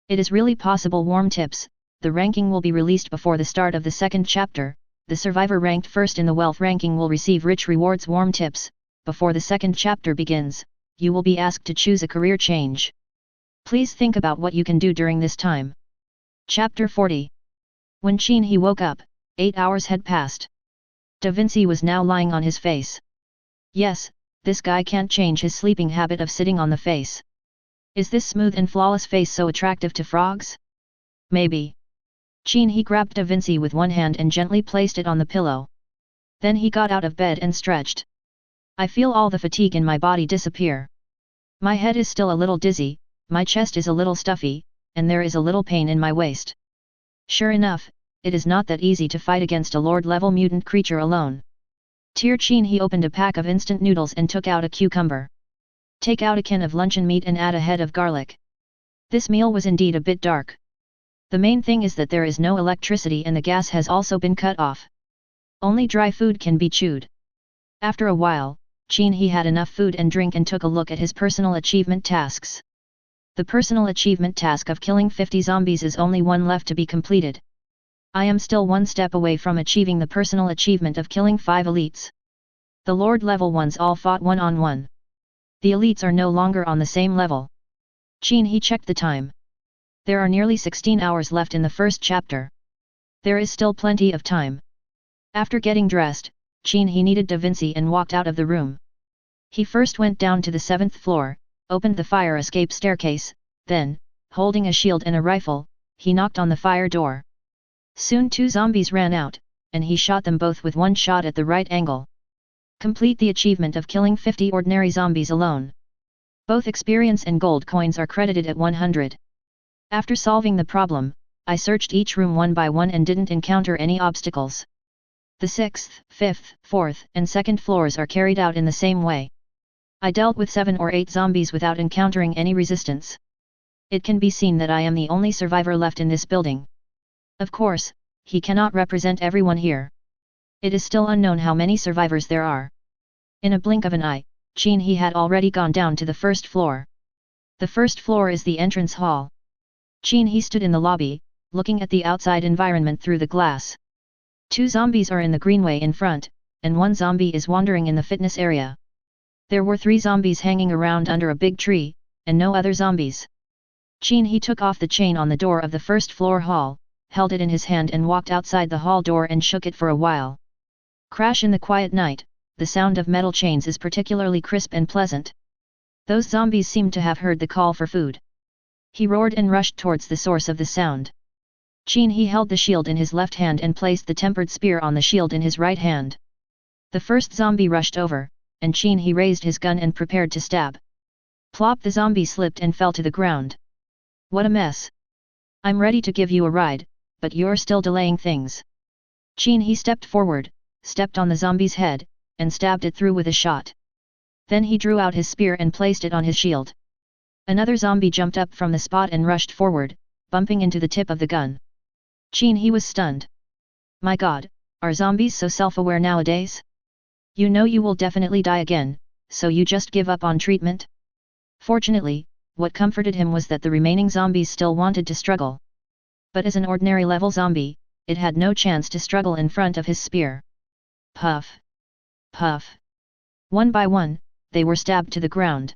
Speaker 1: It is really possible. Warm tips, the ranking will be released before the start of the second chapter. The survivor ranked first in the wealth ranking will receive rich rewards. Warm tips, before the second chapter begins, you will be asked to choose a career change. Please think about what you can do during this time. Chapter 40. When Qin He woke up, 8 hours had passed. Da Vinci was now lying on his face. Yes, this guy can't change his sleeping habit of sitting on the face. Is this smooth and flawless face so attractive to frogs? Maybe. Qin He grabbed Da Vinci with one hand and gently placed it on the pillow. Then he got out of bed and stretched. I feel all the fatigue in my body disappear. My head is still a little dizzy, my chest is a little stuffy, and there is a little pain in my waist. Sure enough, it is not that easy to fight against a Lord-level mutant creature alone. Qin He opened a pack of instant noodles and took out a cucumber. Take out a can of luncheon meat and add a head of garlic. This meal was indeed a bit dark. The main thing is that there is no electricity and the gas has also been cut off. Only dry food can be chewed. After a while, Qin He had enough food and drink and took a look at his personal achievement tasks. The personal achievement task of killing 50 zombies is only one left to be completed. I am still one step away from achieving the personal achievement of killing 5 elites. The Lord level ones all fought one-on-one. The elites are no longer on the same level. Qin He checked the time. There are nearly 16 hours left in the first chapter. There is still plenty of time. After getting dressed, Qin He needed Da Vinci and walked out of the room. He first went down to the 7th floor, opened the fire escape staircase, then, holding a shield and a rifle, he knocked on the fire door. Soon 2 zombies ran out, and he shot them both with one shot at the right angle. Complete the achievement of killing 50 ordinary zombies alone. Both experience and gold coins are credited at 100. After solving the problem, I searched each room one by one and didn't encounter any obstacles. The 6th, 5th, 4th and 2nd floors are carried out in the same way. I dealt with 7 or 8 zombies without encountering any resistance. It can be seen that I am the only survivor left in this building. Of course, he cannot represent everyone here. It is still unknown how many survivors there are. In a blink of an eye, Qin He had already gone down to the 1st floor. The 1st floor is the entrance hall. Qin He stood in the lobby, looking at the outside environment through the glass. 2 zombies are in the greenway in front, and 1 zombie is wandering in the fitness area. There were 3 zombies hanging around under a big tree, and no other zombies. Qin He took off the chain on the door of the 1st floor hall, held it in his hand and walked outside the hall door and shook it for a while. Crash in the quiet night, the sound of metal chains is particularly crisp and pleasant. Those zombies seemed to have heard the call for food. He roared and rushed towards the source of the sound. Qin He held the shield in his left hand and placed the tempered spear on the shield in his right hand. The first zombie rushed over, and Qin He raised his gun and prepared to stab. Plop! The zombie slipped and fell to the ground. What a mess! I'm ready to give you a ride, but you're still delaying things. Qin He stepped forward, stepped on the zombie's head, and stabbed it through with a shot. Then he drew out his spear and placed it on his shield. Another zombie jumped up from the spot and rushed forward, bumping into the tip of the gun. Qin He was stunned. My God, are zombies so self-aware nowadays? You know you will definitely die again, so you just give up on treatment? Fortunately, what comforted him was that the remaining zombies still wanted to struggle. But as an ordinary level zombie, it had no chance to struggle in front of his spear. Puff! Puff! One by one, they were stabbed to the ground.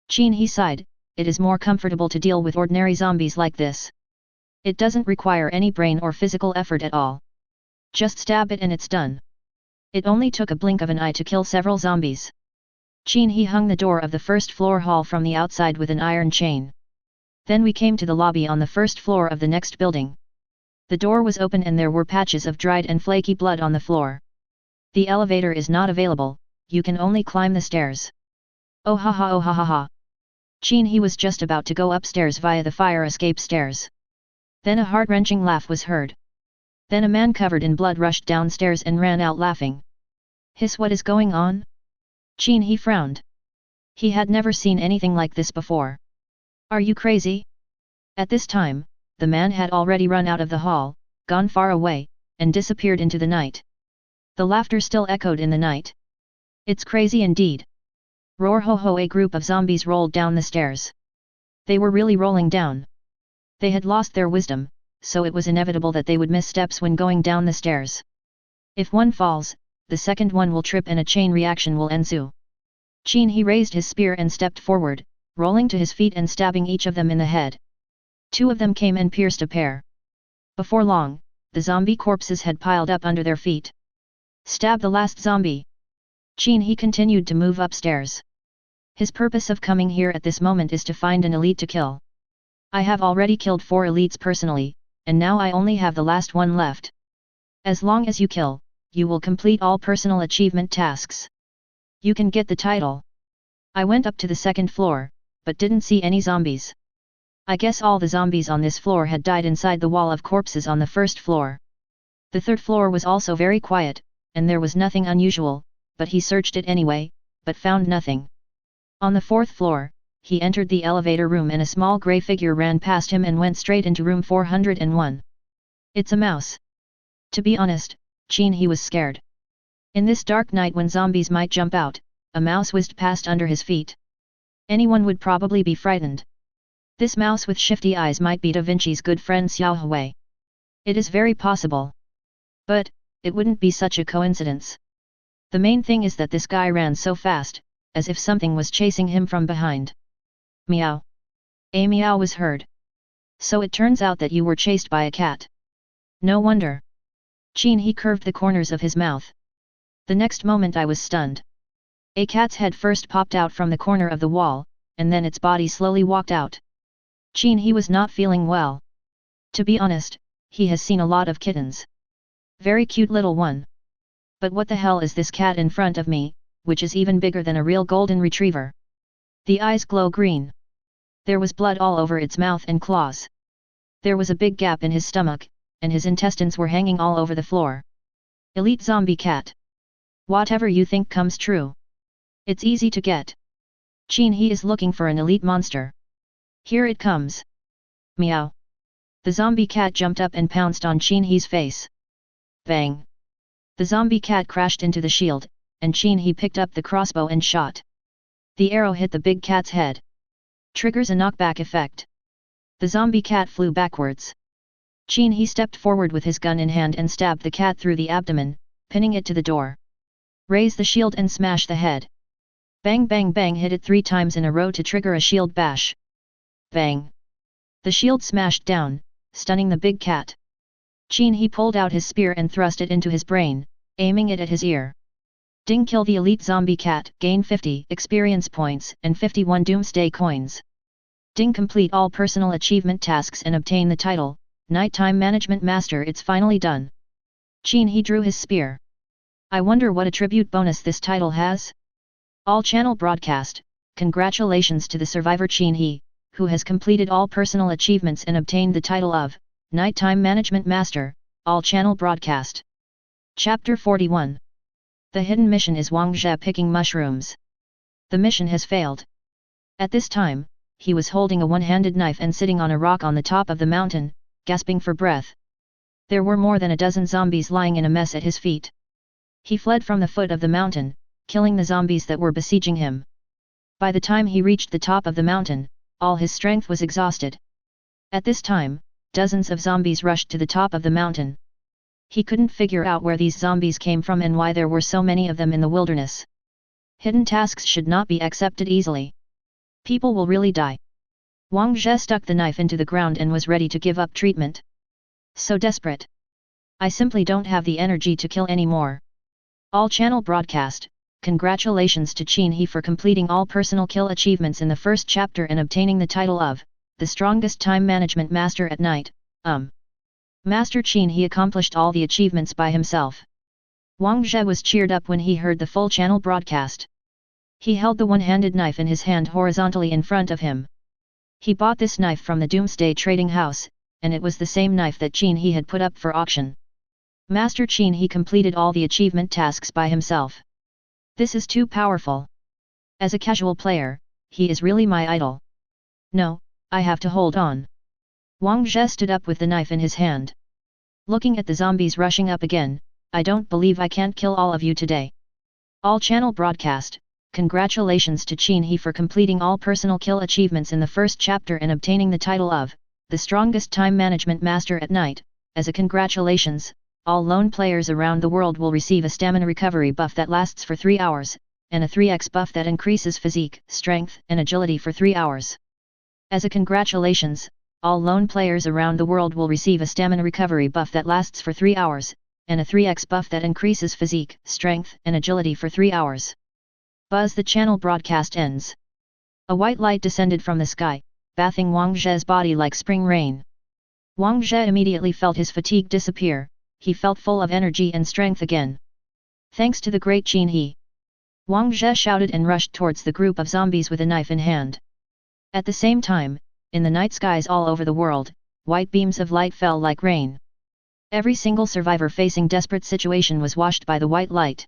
Speaker 1: Qin He sighed, it is more comfortable to deal with ordinary zombies like this. It doesn't require any brain or physical effort at all. Just stab it and it's done. It only took a blink of an eye to kill several zombies. Qin He hung the door of the 1st floor hall from the outside with an iron chain. Then we came to the lobby on the 1st floor of the next building. The door was open and there were patches of dried and flaky blood on the floor. The elevator is not available, you can only climb the stairs. Oh ha ha, oh ha ha ha. Qin He was just about to go upstairs via the fire escape stairs. Then a heart-wrenching laugh was heard. Then a man covered in blood rushed downstairs and ran out laughing. Hiss, what is going on? Qin He frowned. He had never seen anything like this before. Are you crazy? At this time, the man had already run out of the hall, gone far away, and disappeared into the night. The laughter still echoed in the night. It's crazy indeed. Roar ho ho, a group of zombies rolled down the stairs. They were really rolling down. They had lost their wisdom, so it was inevitable that they would miss steps when going down the stairs. If one falls, the second one will trip and a chain reaction will ensue. Qin He raised his spear and stepped forward, rolling to his feet and stabbing each of them in the head. Two of them came and pierced a pair. Before long, the zombie corpses had piled up under their feet. Stab the last zombie. Qin He continued to move upstairs. His purpose of coming here at this moment is to find an elite to kill. I have already killed 4 elites personally, and now I only have the last one left. As long as you kill, you will complete all personal achievement tasks. You can get the title. I went up to the second floor, but didn't see any zombies. I guess all the zombies on this floor had died inside the wall of corpses on the first floor. The third floor was also very quiet, and there was nothing unusual, but he searched it anyway, but found nothing. On the fourth floor, he entered the elevator room and a small grey figure ran past him and went straight into room 401. It's a mouse. To be honest, Qin He was scared. In this dark night when zombies might jump out, a mouse whizzed past under his feet. Anyone would probably be frightened. This mouse with shifty eyes might be Da Vinci's good friend Xiaohui. It is very possible. But, it wouldn't be such a coincidence. The main thing is that this guy ran so fast, as if something was chasing him from behind. Meow. A meow was heard. So it turns out that you were chased by a cat. No wonder. Qin He curved the corners of his mouth. The next moment I was stunned. A cat's head first popped out from the corner of the wall, and then its body slowly walked out. Qin He was not feeling well. To be honest, he has seen a lot of kittens. Very cute little one. But what the hell is this cat in front of me, which is even bigger than a real golden retriever? The eyes glow green. There was blood all over its mouth and claws. There was a big gap in his stomach, and his intestines were hanging all over the floor. Elite zombie cat. Whatever you think comes true. It's easy to get. Qin He is looking for an elite monster. Here it comes. Meow. The zombie cat jumped up and pounced on Qin He's face. Bang. The zombie cat crashed into the shield, and Qin He picked up the crossbow and shot. The arrow hit the big cat's head. Triggers a knockback effect. The zombie cat flew backwards. Qin He stepped forward with his gun in hand and stabbed the cat through the abdomen, pinning it to the door. Raise the shield and smash the head. Bang bang bang, hit it 3 times in a row to trigger a shield bash. Bang. The shield smashed down, stunning the big cat. Qin He pulled out his spear and thrust it into his brain, aiming it at his ear. Ding, kill the elite zombie cat, gain 50 experience points and 51 doomsday coins. Ding, complete all personal achievement tasks and obtain the title, Nighttime Management Master. It's finally done. Qin He drew his spear. I wonder what attribute bonus this title has? All channel broadcast, congratulations to the survivor Qin He, who has completed all personal achievements and obtained the title of Nighttime Management Master, all channel broadcast. Chapter 41. The hidden mission is Wang Zhe picking mushrooms. The mission has failed. At this time, he was holding a one-handed knife and sitting on a rock on the top of the mountain, gasping for breath. There were more than a dozen zombies lying in a mess at his feet. He fled from the foot of the mountain, killing the zombies that were besieging him. By the time he reached the top of the mountain, all his strength was exhausted. At this time, dozens of zombies rushed to the top of the mountain. He couldn't figure out where these zombies came from and why there were so many of them in the wilderness. Hidden tasks should not be accepted easily. People will really die. Wang Zhe stuck the knife into the ground and was ready to give up treatment. So desperate. I simply don't have the energy to kill anymore. All channel broadcast, congratulations to Qin He for completing all personal kill achievements in the first chapter and obtaining the title of the strongest time management master at night. Master Qin He accomplished all the achievements by himself. Wang Zhe was cheered up when he heard the full channel broadcast. He held the one-handed knife in his hand horizontally in front of him. He bought this knife from the Doomsday Trading House, and it was the same knife that Qin He had put up for auction. Master Qin He completed all the achievement tasks by himself. This is too powerful. As a casual player, he is really my idol. No, I have to hold on. Wang Zhe stood up with the knife in his hand. Looking at the zombies rushing up again, I don't believe I can't kill all of you today. All channel broadcast, congratulations to Qin He for completing all personal kill achievements in the first chapter and obtaining the title of the strongest time management master at night. As a congratulations, all lone players around the world will receive a stamina recovery buff that lasts for 3 hours, and a 3x buff that increases physique, strength, and agility for 3 hours. As a congratulations, all lone players around the world will receive a stamina recovery buff that lasts for 3 hours, and a 3x buff that increases physique, strength, and agility for 3 hours. Buzz. The channel broadcast ends. A white light descended from the sky, bathing Wang Zhe's body like spring rain. Wang Zhe immediately felt his fatigue disappear, he felt full of energy and strength again. Thanks to the great Qin He. Wang Zhe shouted and rushed towards the group of zombies with a knife in hand. At the same time, in the night skies all over the world, white beams of light fell like rain. Every single survivor facing desperate situation was washed by the white light.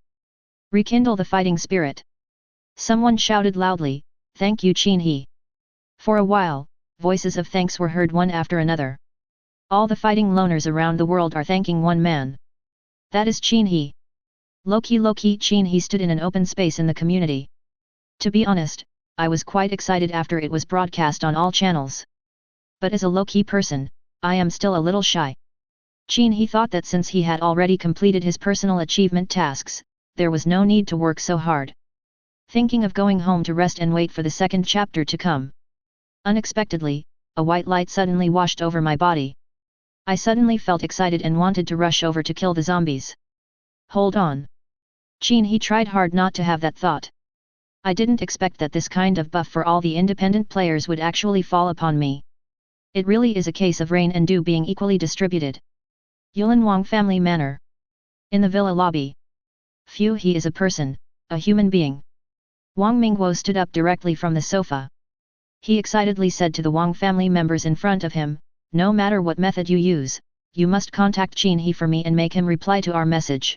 Speaker 1: Rekindle the fighting spirit. Someone shouted loudly, "Thank you Qin He." For a while, voices of thanks were heard one after another. All the fighting loners around the world are thanking one man. That is Qin He. Low-key Qin He stood in an open space in the community. To be honest, I was quite excited after it was broadcast on all channels. But as a low-key person, I am still a little shy. Qin He thought that since he had already completed his personal achievement tasks, there was no need to work so hard. Thinking of going home to rest and wait for the second chapter to come. Unexpectedly, a white light suddenly washed over my body. I suddenly felt excited and wanted to rush over to kill the zombies. Hold on. Qin He tried hard not to have that thought. I didn't expect that this kind of buff for all the independent players would actually fall upon me. It really is a case of rain and dew being equally distributed. Yulin Wang Family Manor. In the villa lobby. Phew, he is a person, a human being. Wang Mingguo stood up directly from the sofa. He excitedly said to the Wang family members in front of him, "No matter what method you use, you must contact Qin He for me and make him reply to our message.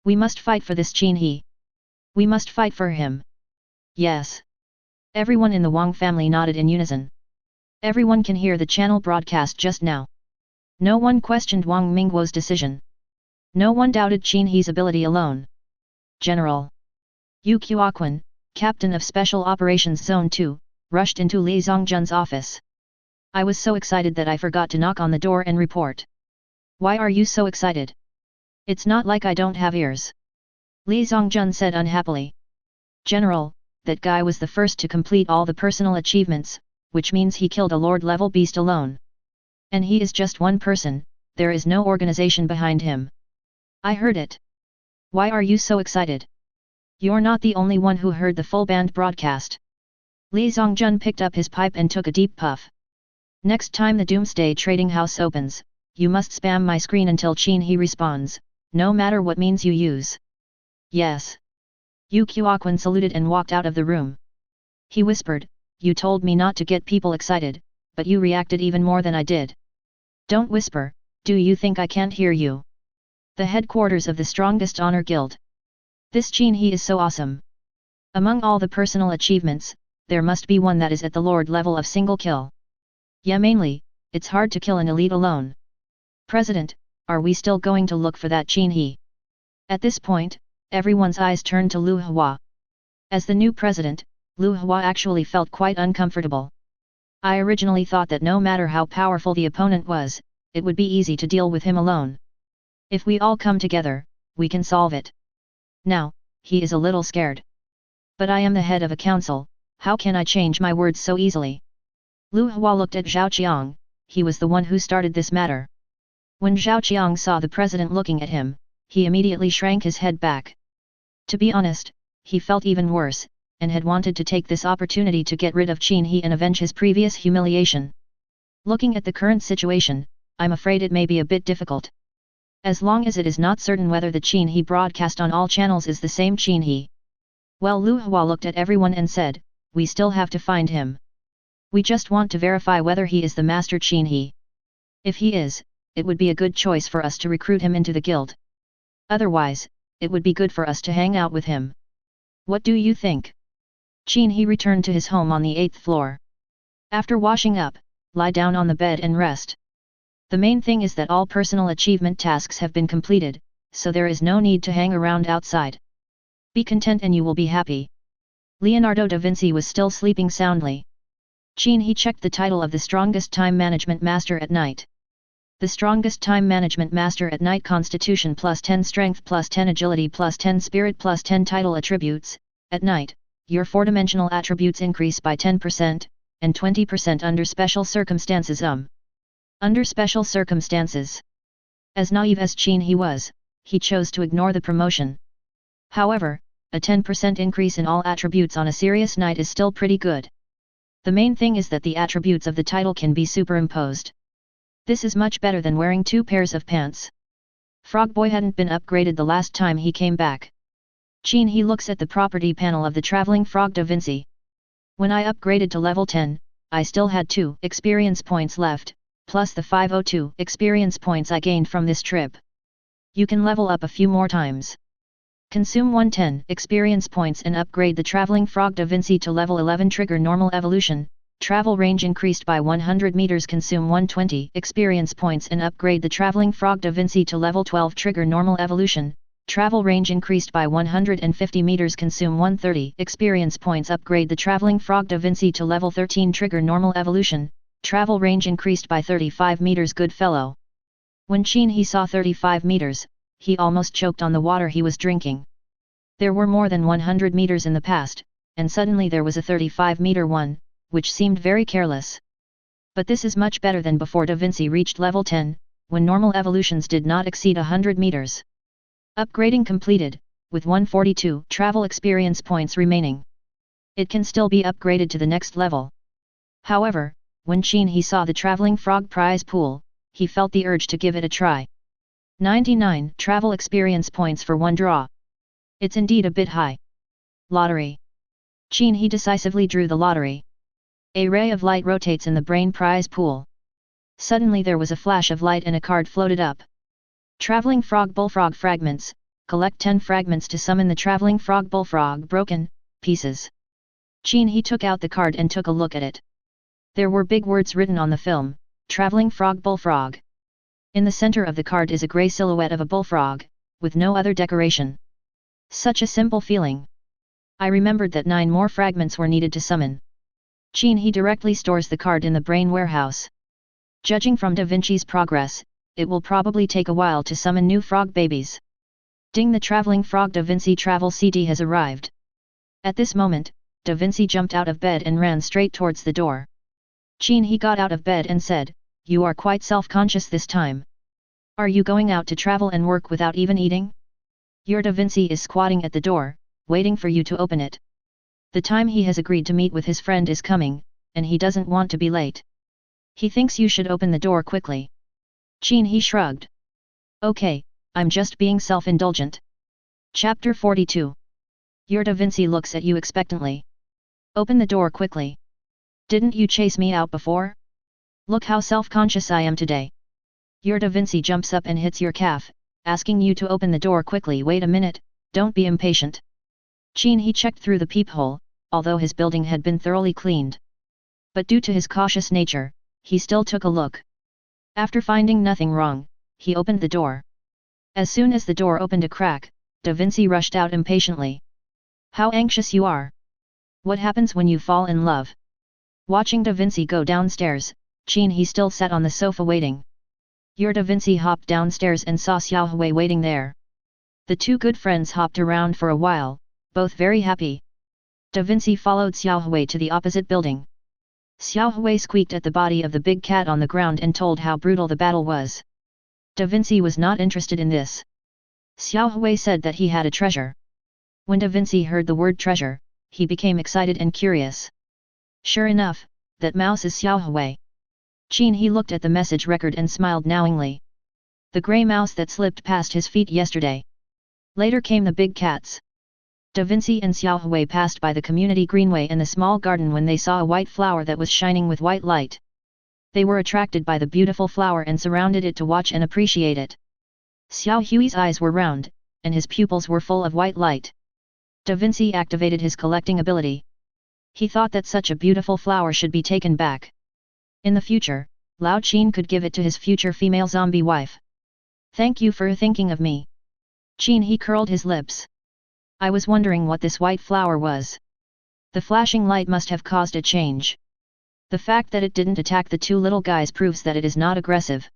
Speaker 1: We must fight for this Qin He. We must fight for him." Yes. Everyone in the Wang family nodded in unison. Everyone can hear the channel broadcast just now. No one questioned Wang Mingguo's decision. No one doubted Qin He's ability alone. General Yu Qiuquan, Captain of Special Operations Zone 2, rushed into Li Zongjun's office. I was so excited that I forgot to knock on the door and report. Why are you so excited? It's not like I don't have ears. Li Zongjun said unhappily. General, that guy was the first to complete all the personal achievements, which means he killed a Lord-level beast alone. And he is just one person, there is no organization behind him. I heard it. Why are you so excited? You're not the only one who heard the full band broadcast. Li Zongjun picked up his pipe and took a deep puff. Next time the Doomsday Trading House opens, you must spam my screen until Qin He responds, no matter what means you use. Yes. Yu Qiuquan saluted and walked out of the room. He whispered, "You told me not to get people excited, but you reacted even more than I did." Don't whisper, do you think I can't hear you? The headquarters of the strongest honor guild. This Qin He is so awesome. Among all the personal achievements, there must be one that is at the Lord level of single kill. Yeah, mainly, it's hard to kill an elite alone. President, are we still going to look for that Qin He? At this point, everyone's eyes turned to Lu Hua. As the new president, Lu Hua actually felt quite uncomfortable. I originally thought that no matter how powerful the opponent was, it would be easy to deal with him alone. If we all come together, we can solve it. Now, he is a little scared. But I am the head of a council, how can I change my words so easily? Lu Hua looked at Zhao Qiang, he was the one who started this matter. When Zhao Qiang saw the president looking at him, he immediately shrank his head back. To be honest, he felt even worse, and had wanted to take this opportunity to get rid of Qin He and avenge his previous humiliation. Looking at the current situation, I'm afraid it may be a bit difficult. As long as it is not certain whether the Qin He broadcast on all channels is the same Qin He. Well, Lu Hua looked at everyone and said, we still have to find him. We just want to verify whether he is the master Qin He. If he is, it would be a good choice for us to recruit him into the guild. Otherwise, it would be good for us to hang out with him. What do you think? Qin He returned to his home on the 8th floor. After washing up, lie down on the bed and rest. The main thing is that all personal achievement tasks have been completed, so there is no need to hang around outside. Be content and you will be happy. Leonardo da Vinci was still sleeping soundly. Qin He checked the title of the strongest time management master at night. The strongest time management master at night, constitution plus 10, strength plus 10, agility plus 10, spirit plus 10 title attributes. At night, your four-dimensional attributes increase by 10%, and 20% under special circumstances. Under special circumstances. As naive as Qin He was, he chose to ignore the promotion. However, a 10% increase in all attributes on a serious night is still pretty good. The main thing is that the attributes of the title can be superimposed. This is much better than wearing 2 pairs of pants. Frog Boy hadn't been upgraded the last time he came back. Qin He looks at the property panel of the traveling frog da Vinci. When I upgraded to level 10, I still had 2 experience points left, plus the 502 experience points I gained from this trip. You can level up a few more times. Consume 110 experience points and upgrade the traveling frog da Vinci to level 11. Trigger normal evolution, travel range increased by 100 meters. Consume 120 experience points and upgrade the traveling frog da Vinci to level 12. Trigger normal evolution, travel range increased by 150 meters. Consume 130 experience points. Upgrade the traveling frog da Vinci to level 13. Trigger normal evolution, travel range increased by 35 meters. Good fellow. When Qin He saw 35 meters, he almost choked on the water he was drinking. There were more than 100 meters in the past, and suddenly there was a 35-meter one, which seemed very careless. But this is much better than before Da Vinci reached level 10, when normal evolutions did not exceed 100 meters. Upgrading completed, with 142 travel experience points remaining. It can still be upgraded to the next level. However, when Qin He saw the traveling frog prize pool, he felt the urge to give it a try. 99 travel experience points for 1 draw. It's indeed a bit high. Lottery. Qin He decisively drew the lottery. A ray of light rotates in the brain prize pool. Suddenly there was a flash of light and a card floated up. Traveling frog bullfrog fragments, collect 10 fragments to summon the traveling frog bullfrog. Broken pieces. Qin He took out the card and took a look at it. There were big words written on the film, traveling frog bullfrog. In the center of the card is a grey silhouette of a bullfrog, with no other decoration. Such a simple feeling. I remembered that 9 more fragments were needed to summon. Qin He directly stores the card in the brain warehouse. Judging from Da Vinci's progress, it will probably take a while to summon new frog babies. Ding, the traveling frog Da Vinci travel CD has arrived. At this moment, Da Vinci jumped out of bed and ran straight towards the door. Qin He got out of bed and said, "You are quite self-conscious this time. Are you going out to travel and work without even eating? Your Da Vinci is squatting at the door, waiting for you to open it. The time he has agreed to meet with his friend is coming, and he doesn't want to be late. He thinks you should open the door quickly." Qin He shrugged. "Okay, I'm just being self-indulgent." Chapter 42. Your Da Vinci looks at you expectantly. "Open the door quickly. Didn't you chase me out before? Look how self-conscious I am today." Your Da Vinci jumps up and hits your calf, asking you to open the door quickly. "Wait a minute, don't be impatient." Qin He checked through the peephole, although his building had been thoroughly cleaned. But due to his cautious nature, he still took a look. After finding nothing wrong, he opened the door. As soon as the door opened a crack, Da Vinci rushed out impatiently. "How anxious you are! What happens when you fall in love?" Watching Da Vinci go downstairs, Qin He still sat on the sofa waiting. Your Da Vinci hopped downstairs and saw Xiao Hui waiting there. The two good friends hopped around for a while, both very happy. Da Vinci followed Xiao Hui to the opposite building. Xiao Hui squeaked at the body of the big cat on the ground and told how brutal the battle was. Da Vinci was not interested in this. Xiao Hui said that he had a treasure. When Da Vinci heard the word treasure, he became excited and curious. Sure enough, that mouse is Xiao Hui. Qin He looked at the message record and smiled knowingly. The grey mouse that slipped past his feet yesterday. Later came the big cats. Da Vinci and Xiao Hui passed by the community greenway and the small garden when they saw a white flower that was shining with white light. They were attracted by the beautiful flower and surrounded it to watch and appreciate it. Xiao Hui's eyes were round, and his pupils were full of white light. Da Vinci activated his collecting ability. He thought that such a beautiful flower should be taken back. In the future, Lao Qin could give it to his future female zombie wife. Thank you for thinking of me. Qin He curled his lips. I was wondering what this white flower was. The flashing light must have caused a change. The fact that it didn't attack the two little guys proves that it is not aggressive.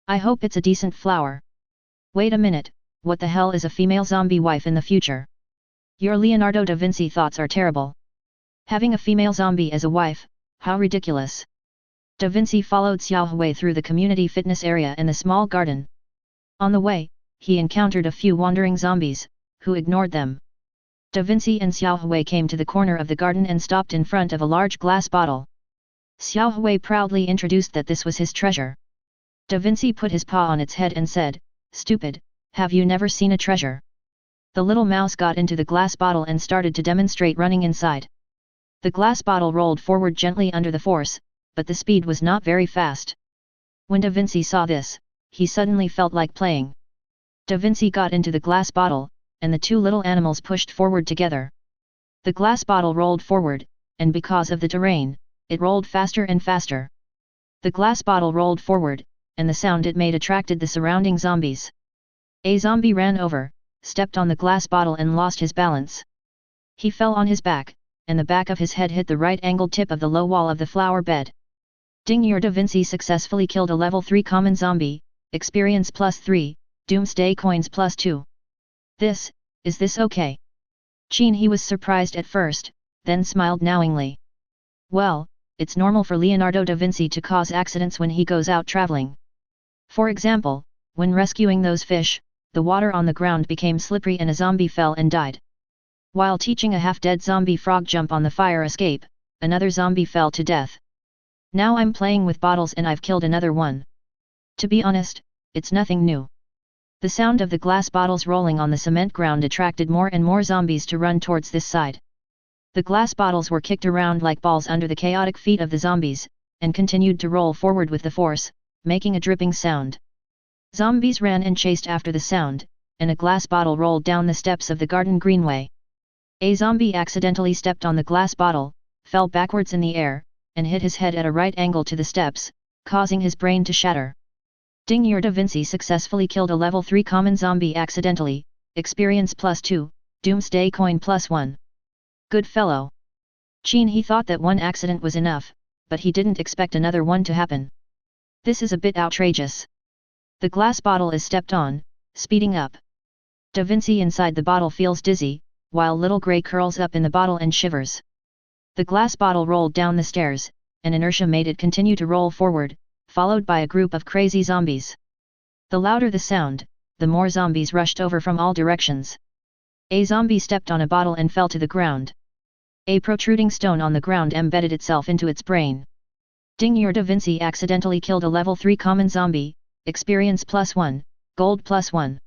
Speaker 1: I hope it's a decent flower. Wait a minute, what the hell is a female zombie wife in the future? Your Leonardo da Vinci thoughts are terrible. Having a female zombie as a wife, how ridiculous. Da Vinci followed Xiao Hui through the community fitness area and the small garden. On the way, he encountered a few wandering zombies, who ignored them. Da Vinci and Xiao Hui came to the corner of the garden and stopped in front of a large glass bottle. Xiao Hui proudly introduced that this was his treasure. Da Vinci put his paw on its head and said, "Stupid, have you never seen a treasure?" The little mouse got into the glass bottle and started to demonstrate running inside. The glass bottle rolled forward gently under the force, but the speed was not very fast. When Da Vinci saw this, he suddenly felt like playing. Da Vinci got into the glass bottle, and the two little animals pushed forward together. The glass bottle rolled forward, and because of the terrain, it rolled faster and faster. The glass bottle rolled forward, and the sound it made attracted the surrounding zombies. A zombie ran over, stepped on the glass bottle and lost his balance. He fell on his back, and the back of his head hit the right-angled tip of the low wall of the flower bed. Ding! Your Da Vinci successfully killed a level 3 common zombie, experience +3, doomsday coins +2. Is this okay? Qin He was surprised at first, then smiled knowingly. Well, it's normal for Leonardo da Vinci to cause accidents when he goes out traveling. For example, when rescuing those fish, the water on the ground became slippery and a zombie fell and died. While teaching a half-dead zombie frog jump on the fire escape, another zombie fell to death. Now I'm playing with bottles and I've killed another one. To be honest, it's nothing new. The sound of the glass bottles rolling on the cement ground attracted more and more zombies to run towards this side. The glass bottles were kicked around like balls under the chaotic feet of the zombies, and continued to roll forward with the force, making a dripping sound. Zombies ran and chased after the sound, and a glass bottle rolled down the steps of the garden greenway. A zombie accidentally stepped on the glass bottle, fell backwards in the air, and hit his head at a right angle to the steps, causing his brain to shatter. Ding! Your Da Vinci successfully killed a level 3 common zombie accidentally, experience +2, doomsday coin +1. Good fellow. Qin He thought that one accident was enough, but he didn't expect another one to happen. This is a bit outrageous. The glass bottle is stepped on, speeding up. Da Vinci inside the bottle feels dizzy, while little grey curls up in the bottle and shivers. The glass bottle rolled down the stairs, and inertia made it continue to roll forward, followed by a group of crazy zombies. The louder the sound, the more zombies rushed over from all directions. A zombie stepped on a bottle and fell to the ground. A protruding stone on the ground embedded itself into its brain. Ding! Your Da Vinci accidentally killed a level 3 common zombie, experience +1, gold +1.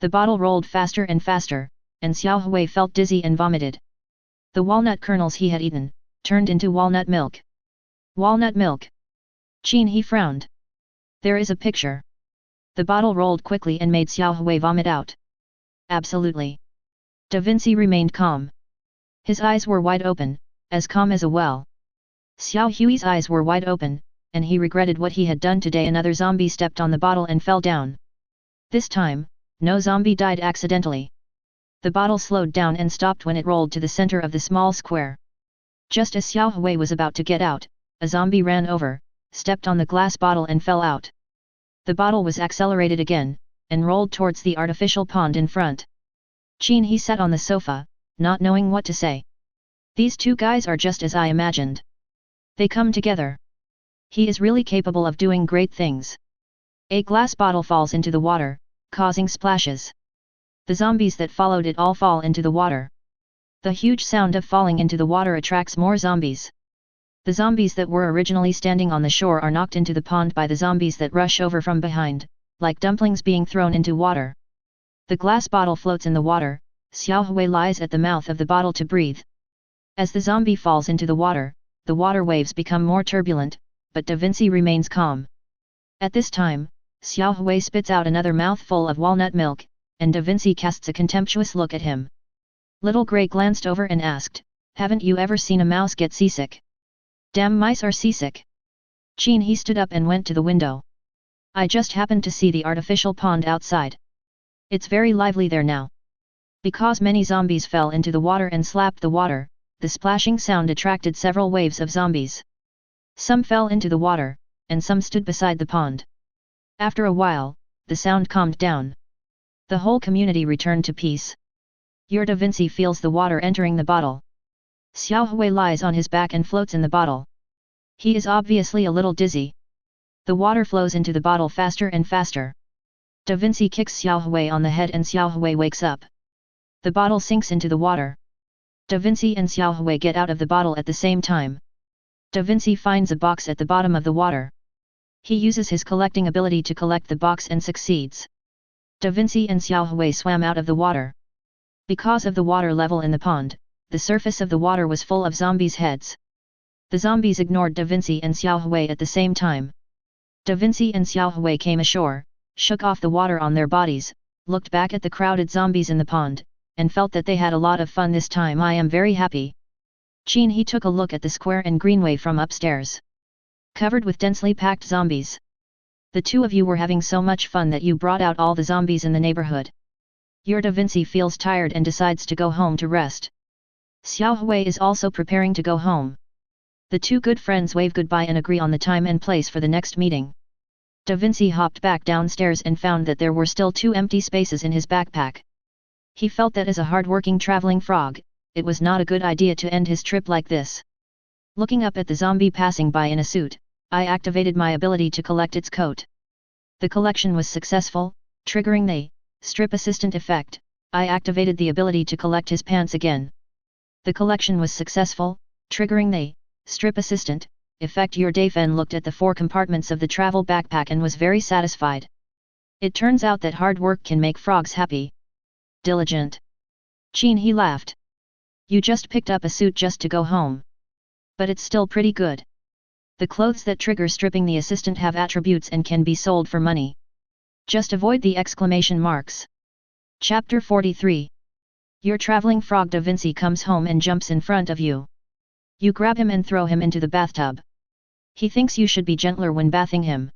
Speaker 1: The bottle rolled faster and faster, and Xiao Hui felt dizzy and vomited. The walnut kernels he had eaten, turned into walnut milk. Walnut milk! Qin He frowned. There is a picture. The bottle rolled quickly and made Xiao Hui vomit out. Absolutely. Da Vinci remained calm. His eyes were wide open, as calm as a well. Xiao Hui's eyes were wide open, and he regretted what he had done today. Another zombie stepped on the bottle and fell down. This time, no zombie died accidentally. The bottle slowed down and stopped when it rolled to the center of the small square. Just as Xiao Hui was about to get out, a zombie ran over, stepped on the glass bottle and fell out. The bottle was accelerated again, and rolled towards the artificial pond in front. Qin He sat on the sofa, not knowing what to say. These two guys are just as I imagined. They come together. He is really capable of doing great things. A glass bottle falls into the water, causing splashes. The zombies that followed it all fall into the water. The huge sound of falling into the water attracts more zombies. The zombies that were originally standing on the shore are knocked into the pond by the zombies that rush over from behind, like dumplings being thrown into water. The glass bottle floats in the water, Xiaohui lies at the mouth of the bottle to breathe. As the zombie falls into the water waves become more turbulent, but Da Vinci remains calm. At this time, Xiaohui spits out another mouthful of walnut milk, and Da Vinci casts a contemptuous look at him. Little Grey glanced over and asked, "Haven't you ever seen a mouse get seasick?" "Damn mice are seasick." Qin He stood up and went to the window. "I just happened to see the artificial pond outside. It's very lively there now." Because many zombies fell into the water and slapped the water, the splashing sound attracted several waves of zombies. Some fell into the water, and some stood beside the pond. After a while, the sound calmed down. The whole community returned to peace. Your Da Vinci feels the water entering the bottle. Xiaohui lies on his back and floats in the bottle. He is obviously a little dizzy. The water flows into the bottle faster and faster. Da Vinci kicks Xiaohui on the head and Xiaohui wakes up. The bottle sinks into the water. Da Vinci and Xiaohui get out of the bottle at the same time. Da Vinci finds a box at the bottom of the water. He uses his collecting ability to collect the box and succeeds. Da Vinci and Xiaohui swam out of the water. Because of the water level in the pond, the surface of the water was full of zombies' heads. The zombies ignored Da Vinci and Xiaohui at the same time. Da Vinci and Xiaohui came ashore, shook off the water on their bodies, looked back at the crowded zombies in the pond, and felt that they had a lot of fun this time. "I am very happy." Qin He took a look at the square and greenway from upstairs. Covered with densely packed zombies. "The two of you were having so much fun that you brought out all the zombies in the neighborhood." Your Da Vinci feels tired and decides to go home to rest. Xiaohui is also preparing to go home. The two good friends wave goodbye and agree on the time and place for the next meeting. Da Vinci hopped back downstairs and found that there were still 2 empty spaces in his backpack. He felt that as a hard-working traveling frog, it was not a good idea to end his trip like this. Looking up at the zombie passing by in a suit, I activated my ability to collect its coat. The collection was successful, triggering the strip assistant effect. I activated the ability to collect his pants again. The collection was successful, triggering the strip assistant effect. Your Dayfen looked at the 4 compartments of the travel backpack and was very satisfied. It turns out that hard work can make frogs happy. Diligent. Qin He laughed. You just picked up a suit just to go home. But it's still pretty good. The clothes that trigger stripping the assistant have attributes and can be sold for money. Just avoid the exclamation marks. Chapter 43. Your traveling frog Da Vinci comes home and jumps in front of you. You grab him and throw him into the bathtub. He thinks you should be gentler when bathing him.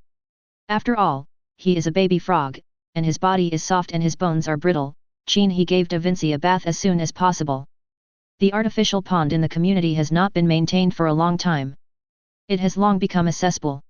Speaker 1: After all, he is a baby frog, and his body is soft and his bones are brittle. Qin He gave Da Vinci a bath as soon as possible. The artificial pond in the community has not been maintained for a long time. It has long become a cesspool.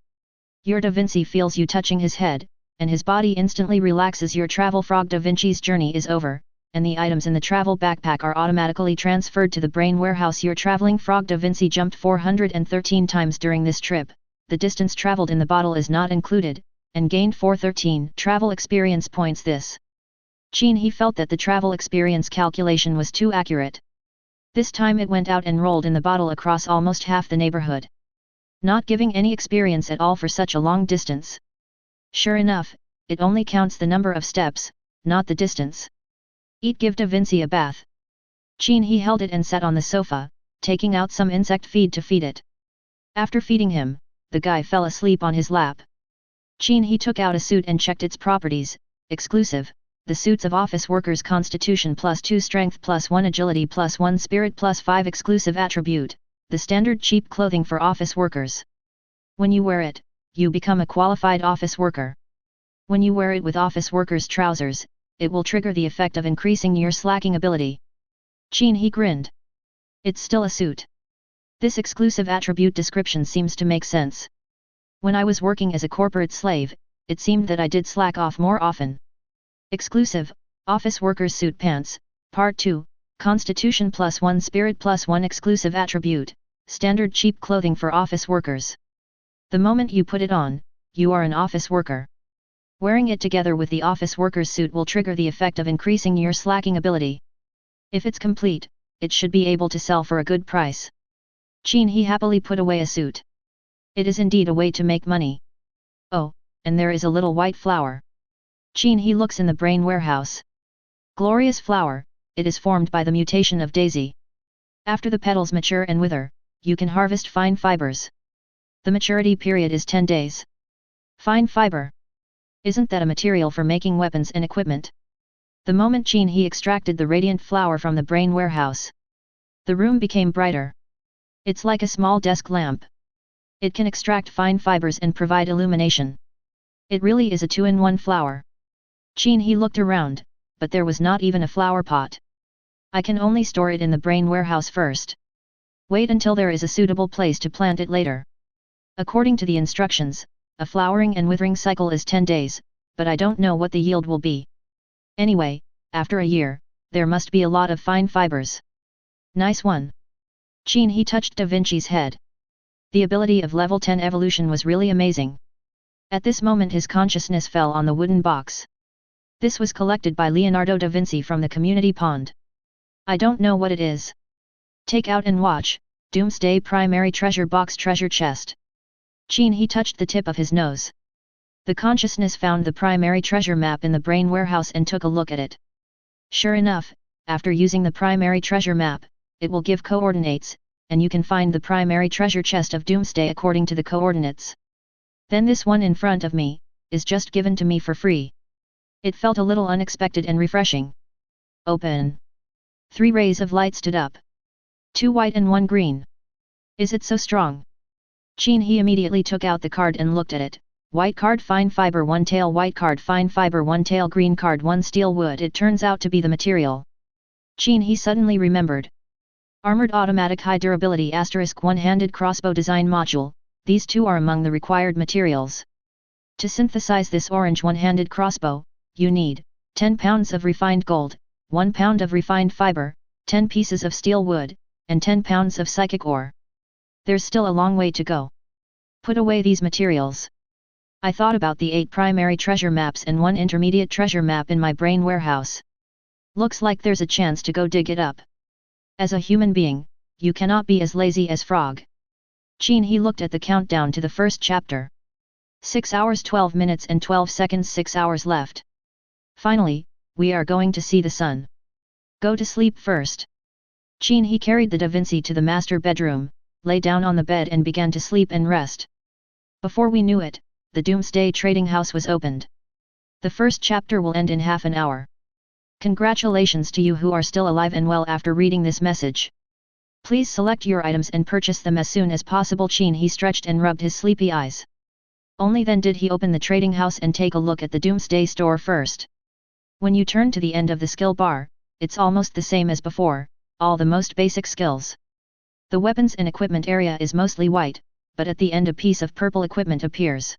Speaker 1: Your Da Vinci feels you touching his head, and his body instantly relaxes. Your travel frog Da Vinci's journey is over, and the items in the travel backpack are automatically transferred to the brain warehouse. Your traveling frog Da Vinci jumped 413 times during this trip. The distance traveled in the bottle is not included, and gained 413 travel experience points. This Qin He felt that the travel experience calculation was too accurate. This time it went out and rolled in the bottle across almost half the neighborhood. Not giving any experience at all for such a long distance. Sure enough, it only counts the number of steps, not the distance. Give Da Vinci a bath. Qin He held it and sat on the sofa, taking out some insect feed to feed it. After feeding him, the guy fell asleep on his lap. Qin He took out a suit and checked its properties. Exclusive. The suits of office workers: Constitution +2, Strength +1, Agility +1, Spirit +5. Exclusive attribute, the standard cheap clothing for office workers. When you wear it, you become a qualified office worker. When you wear it with office workers' trousers, it will trigger the effect of increasing your slacking ability. Qin He grinned. It's still a suit. This exclusive attribute description seems to make sense. When I was working as a corporate slave, it seemed that I did slack off more often. Exclusive, Office Workers Suit Pants, Part 2, Constitution +1, Spirit +1. Exclusive attribute, standard cheap clothing for office workers. The moment you put it on, you are an office worker. Wearing it together with the office worker's suit will trigger the effect of increasing your slacking ability. If it's complete, it should be able to sell for a good price. Qin He happily put away a suit. It is indeed a way to make money. Oh, and there is a little white flower. Qin He looks in the brain warehouse. Glorious flower, it is formed by the mutation of daisy. After the petals mature and wither, you can harvest fine fibers. The maturity period is 10 days. Fine fiber. Isn't that a material for making weapons and equipment? The moment Qin He extracted the radiant flower from the brain warehouse, the room became brighter. It's like a small desk lamp. It can extract fine fibers and provide illumination. It really is a two-in-one flower. Qin He looked around, but there was not even a flower pot. I can only store it in the brain warehouse first. Wait until there is a suitable place to plant it later. According to the instructions, a flowering and withering cycle is 10 days, but I don't know what the yield will be. Anyway, after a year, there must be a lot of fine fibers. Nice one. Qin He touched Da Vinci's head. The ability of level 10 evolution was really amazing. At this moment his consciousness fell on the wooden box. This was collected by Leonardo da Vinci from the community pond. I don't know what it is. Take out and watch, Doomsday Primary Treasure Box Treasure Chest. Qin He touched the tip of his nose. The consciousness found the primary treasure map in the brain warehouse and took a look at it. Sure enough, after using the primary treasure map, it will give coordinates, and you can find the primary treasure chest of Doomsday according to the coordinates. Then this one in front of me, is just given to me for free. It felt a little unexpected and refreshing. Open. 3 rays of light stood up. 2 white and 1 green. Is it so strong? Qin He immediately took out the card and looked at it. White card fine fiber 1 tail, white card fine fiber 1 tail, green card 1 steel wood. It turns out to be the material. Qin He suddenly remembered. Armored automatic high durability * one-handed crossbow design module, these two are among the required materials. To synthesize this orange one-handed crossbow, you need 10 pounds of refined gold, 1 pound of refined fiber, 10 pieces of steel wood, and 10 pounds of psychic ore. There's still a long way to go. Put away these materials. I thought about the 8 primary treasure maps and 1 intermediate treasure map in my brain warehouse. Looks like there's a chance to go dig it up. As a human being, you cannot be as lazy as frog. Qin He looked at the countdown to the first chapter. 6 hours 12 minutes and 12 seconds, 6 hours left. Finally, we are going to see the sun. Go to sleep first. Qin He carried the Da Vinci to the master bedroom, lay down on the bed and began to sleep and rest. Before we knew it, the Doomsday Trading House was opened. The first chapter will end in half an hour. Congratulations to you who are still alive and well after reading this message. Please select your items and purchase them as soon as possible. Qin He stretched and rubbed his sleepy eyes. Only then did he open the trading house and take a look at the Doomsday store first. When you turn to the end of the skill bar, it's almost the same as before, all the most basic skills. The weapons and equipment area is mostly white, but at the end a piece of purple equipment appears.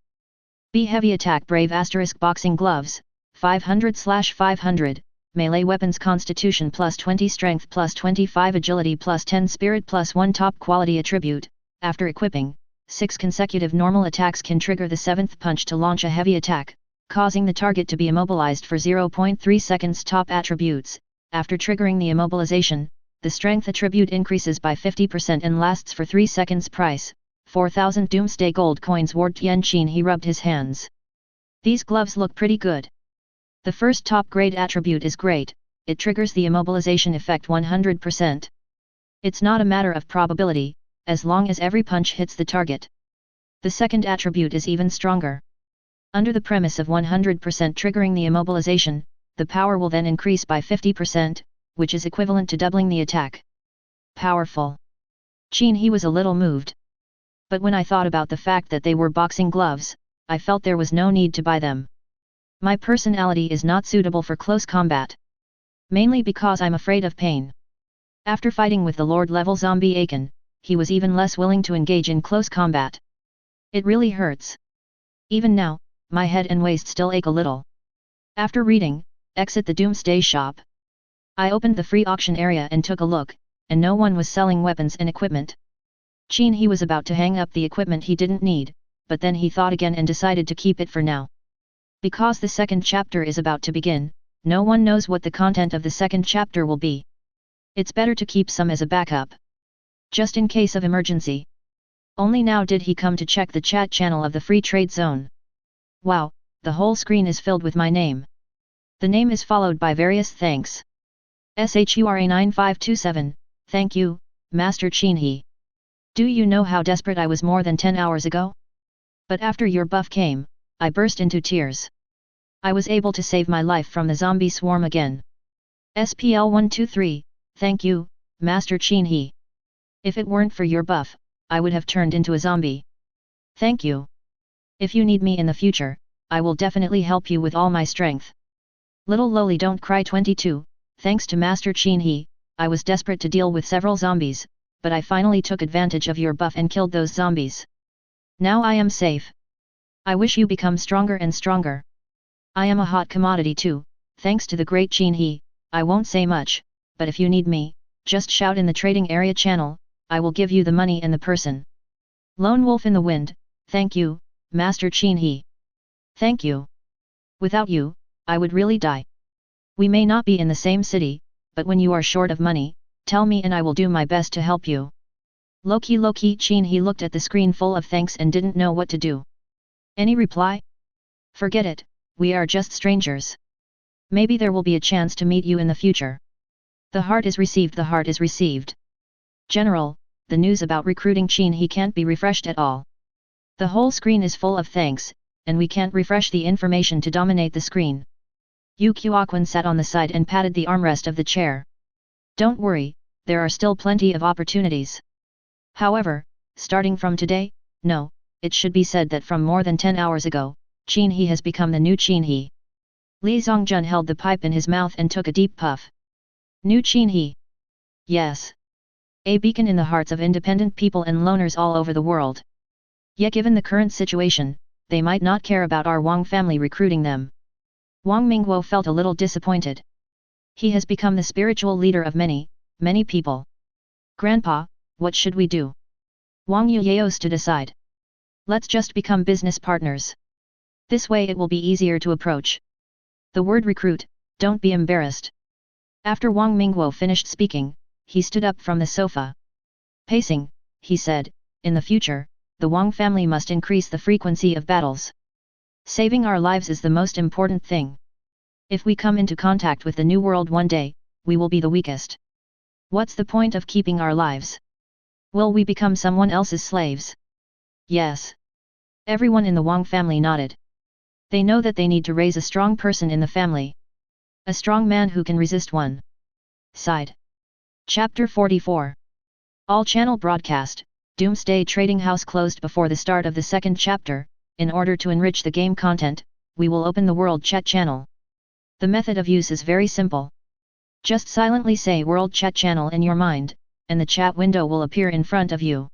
Speaker 1: B heavy attack brave * boxing gloves, 500/500, melee weapons constitution +20 strength +25 agility +10 spirit +1 top quality attribute. After equipping, 6 consecutive normal attacks can trigger the 7th punch to launch a heavy attack, causing the target to be immobilized for 0.3 seconds. Top attributes, after triggering the immobilization, the strength attribute increases by 50% and lasts for 3 seconds. Price, 4,000 Doomsday Gold Coins. Ward Tien. Qin He rubbed his hands. These gloves look pretty good. The first top grade attribute is great, it triggers the immobilization effect 100%. It's not a matter of probability, as long as every punch hits the target. The second attribute is even stronger. Under the premise of 100% triggering the immobilization, the power will then increase by 50%, which is equivalent to doubling the attack. Powerful. Qin He was a little moved. But when I thought about the fact that they were boxing gloves, I felt there was no need to buy them. My personality is not suitable for close combat. Mainly because I'm afraid of pain. After fighting with the Lord-level zombie Akin, he was even less willing to engage in close combat. It really hurts. Even now, my head and waist still ache a little. After reading, exit the Doomsday shop. I opened the free auction area and took a look, and no one was selling weapons and equipment. Qin He was about to hang up the equipment he didn't need, but then he thought again and decided to keep it for now. Because the second chapter is about to begin, no one knows what the content of the second chapter will be. It's better to keep some as a backup. Just in case of emergency. Only now did he come to check the chat channel of the free trade zone. Wow, the whole screen is filled with my name. The name is followed by various thanks. SHURA9527, thank you, Master Qin He. Do you know how desperate I was more than 10 hours ago? But after your buff came, I burst into tears. I was able to save my life from the zombie swarm again. SPL123, thank you, Master Qin He. If it weren't for your buff, I would have turned into a zombie. Thank you. If you need me in the future, I will definitely help you with all my strength. Little Loli Don't Cry 22, thanks to Master Qin He, I was desperate to deal with several zombies, but I finally took advantage of your buff and killed those zombies. Now I am safe. I wish you become stronger and stronger. I am a hot commodity too, thanks to the great Qin He, I won't say much, but if you need me, just shout in the trading area channel, I will give you the money and the person. Lone Wolf in the Wind, thank you, Master Qin He. Thank you. Without you, I would really die. We may not be in the same city, but when you are short of money, tell me and I will do my best to help you. Loki Qin He looked at the screen full of thanks and didn't know what to do. Any reply? Forget it, we are just strangers. Maybe there will be a chance to meet you in the future. The heart is received, the heart is received. General, the news about recruiting Qin He can't be refreshed at all. The whole screen is full of thanks, and we can't refresh the information to dominate the screen. Yu Qiuquan sat on the side and patted the armrest of the chair. Don't worry, there are still plenty of opportunities. However, starting from today, no, it should be said that from more than 10 hours ago, Qin He has become the new Qin He. Li Zongjun held the pipe in his mouth and took a deep puff. New Qin He. Yes. A beacon in the hearts of independent people and loners all over the world. Yet given the current situation, they might not care about our Wang family recruiting them. Wang Mingguo felt a little disappointed. He has become the spiritual leader of many, many people. Grandpa, what should we do? Wang Yuyao stood aside. Let's just become business partners. This way it will be easier to approach. The word recruit, don't be embarrassed. After Wang Mingguo finished speaking, he stood up from the sofa. Pacing, he said, in the future, the Wang family must increase the frequency of battles. Saving our lives is the most important thing. If we come into contact with the new world one day, we will be the weakest. What's the point of keeping our lives? Will we become someone else's slaves? Yes. Everyone in the Wang family nodded. They know that they need to raise a strong person in the family. A strong man who can resist one. Side. Chapter 44. All channel broadcast, Doomsday Trading House closed before the start of the second chapter. In order to enrich the game content, we will open the World Chat channel. The method of use is very simple. Just silently say World Chat channel in your mind, and the chat window will appear in front of you.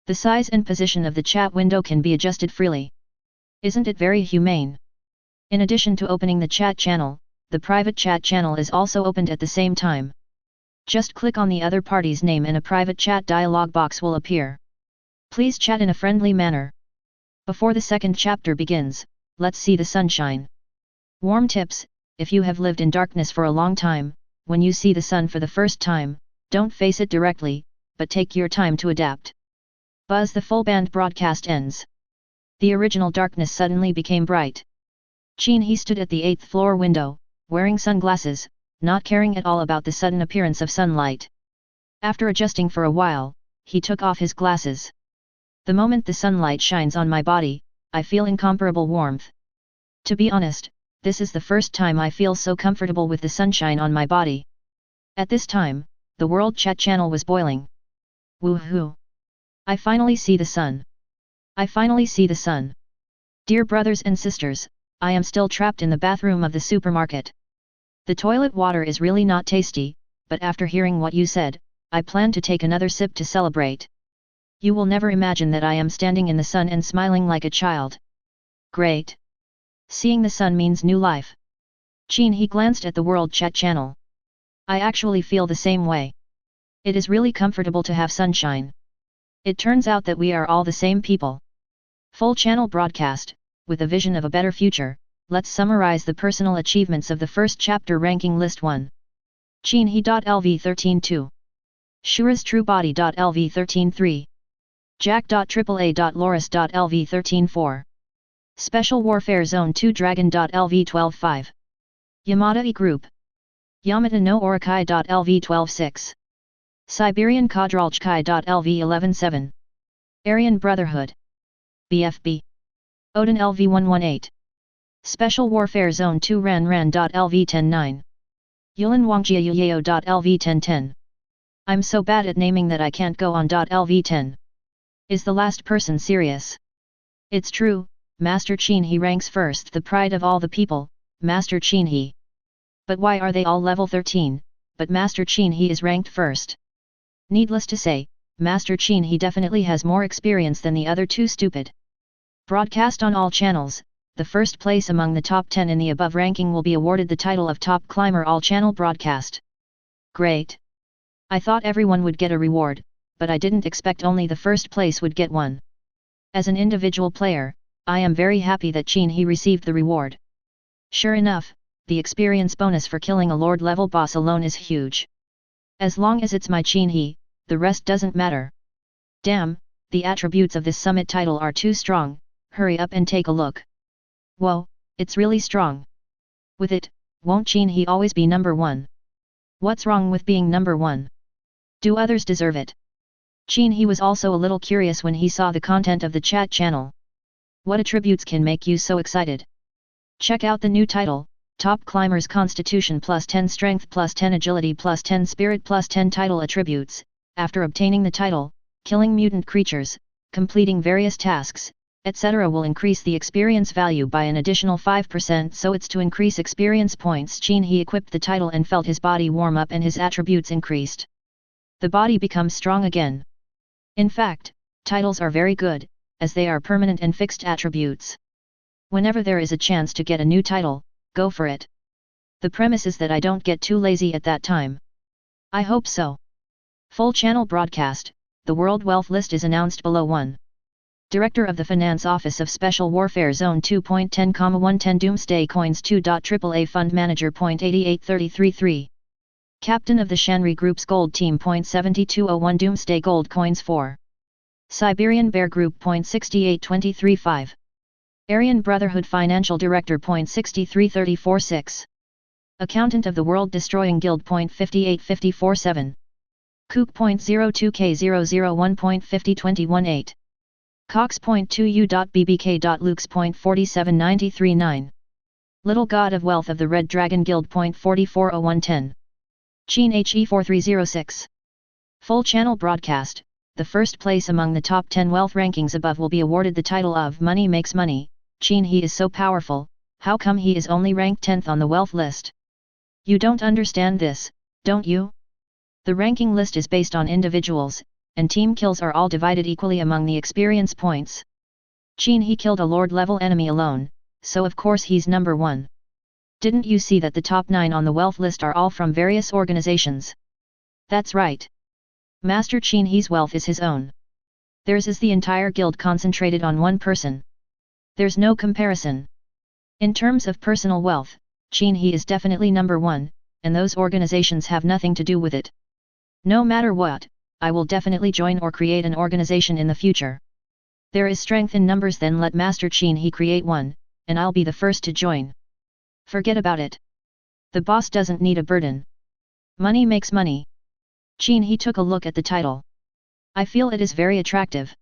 Speaker 1: The size and position of the chat window can be adjusted freely. Isn't it very humane? In addition to opening the chat channel, the private chat channel is also opened at the same time. Just click on the other party's name and a private chat dialog box will appear. Please chat in a friendly manner. Before the second chapter begins, let's see the sunshine. Warm tips: if you have lived in darkness for a long time, when you see the sun for the first time, don't face it directly, but take your time to adapt. Buzz, the full band broadcast ends. The original darkness suddenly became bright. Qin He stood at the 8th floor window, wearing sunglasses, not caring at all about the sudden appearance of sunlight. After adjusting for a while, he took off his glasses. The moment the sunlight shines on my body, I feel incomparable warmth. To be honest, this is the first time I feel so comfortable with the sunshine on my body. At this time, the World Chat channel was boiling. Woohoo! I finally see the sun. I finally see the sun. Dear brothers and sisters, I am still trapped in the bathroom of the supermarket. The toilet water is really not tasty, but after hearing what you said, I plan to take another sip to celebrate. You will never imagine that I am standing in the sun and smiling like a child. Great! Seeing the sun means new life. Qin He glanced at the World Chat channel. I actually feel the same way. It is really comfortable to have sunshine. It turns out that we are all the same people. Full channel broadcast, with a vision of a better future. Let's summarize the personal achievements of the first chapter. Ranking list 1. Qin He.LV 13.2. Shura's True Body.LV 13.3. Jack.AAA.Loris.LV 13.4. Special Warfare Zone 2 Dragon.lv 12.5. Yamada E Group. Yamata no Orakai.lv 12.6. Siberian Kodralchkai.lv 11.7. Aryan Brotherhood. BFB. Odin LV 118. Special Warfare Zone 2 Ran.lv 10.9. Yulan Wangjia.lv 10.10. I'm so bad at naming that I can't go on .lv 10. Is the last person serious? It's true, Master Qin He ranks first, the pride of all the people, Master Qin He. But why are they all level 13, but Master Qin He is ranked first? Needless to say, Master Qin He definitely has more experience than the other two stupid. Broadcast on all channels, the first place among the top 10 in the above ranking will be awarded the title of Top Climber All Channel Broadcast. Great! I thought everyone would get a reward, but I didn't expect only the first place would get one. As an individual player, I am very happy that Qin He received the reward. Sure enough, the experience bonus for killing a Lord level boss alone is huge. As long as it's my Qin He, the rest doesn't matter. Damn, the attributes of this summit title are too strong, hurry up and take a look. Whoa, it's really strong. With it, won't Qin He always be number 1? What's wrong with being number 1? Do others deserve it? Qin He was also a little curious when he saw the content of the chat channel. What attributes can make you so excited? Check out the new title, Top Climbers Constitution plus 10 Strength plus 10 Agility plus 10 Spirit plus 10 title attributes. After obtaining the title, killing mutant creatures, completing various tasks, etc. will increase the experience value by an additional 5%, so it's to increase experience points. Qin He equipped the title and felt his body warm up and his attributes increased. The body becomes strong again. In fact, titles are very good, as they are permanent and fixed attributes. Whenever there is a chance to get a new title, go for it. The premise is that I don't get too lazy at that time. I hope so. Full channel broadcast, the world wealth list is announced below. 1. Director of the Finance Office of Special Warfare Zone 2.10,110 Doomsday Coins 2. AAA Fund Manager .88333. Captain of the Shanri Group's Gold Team .7201 Doomsday Gold Coins 4. Siberian Bear Group .68235. Aryan Brotherhood Financial Director .63346. Accountant of the World Destroying Guild .58547. Kook .02K001.50218. Cox.2U.BBK.Lukes .47939. Little God of Wealth of the Red Dragon Guild .440110. Qin He 4306. Full channel broadcast, the first place among the top 10 wealth rankings above will be awarded the title of Money Makes Money. Qin He is so powerful, how come he is only ranked 10th on the wealth list? You don't understand this, don't you? The ranking list is based on individuals, and team kills are all divided equally among the experience points. Qin He killed a Lord level enemy alone, so of course he's number 1. Didn't you see that the top 9 on the wealth list are all from various organizations? That's right. Master Qin He's wealth is his own. Theirs is the entire guild concentrated on one person. There's no comparison. In terms of personal wealth, Qin He is definitely number 1, and those organizations have nothing to do with it. No matter what, I will definitely join or create an organization in the future. There is strength in numbers, then let Master Qin He create one, and I'll be the first to join. Forget about it. The boss doesn't need a burden. Money makes money. Qin He took a look at the title. I feel it is very attractive.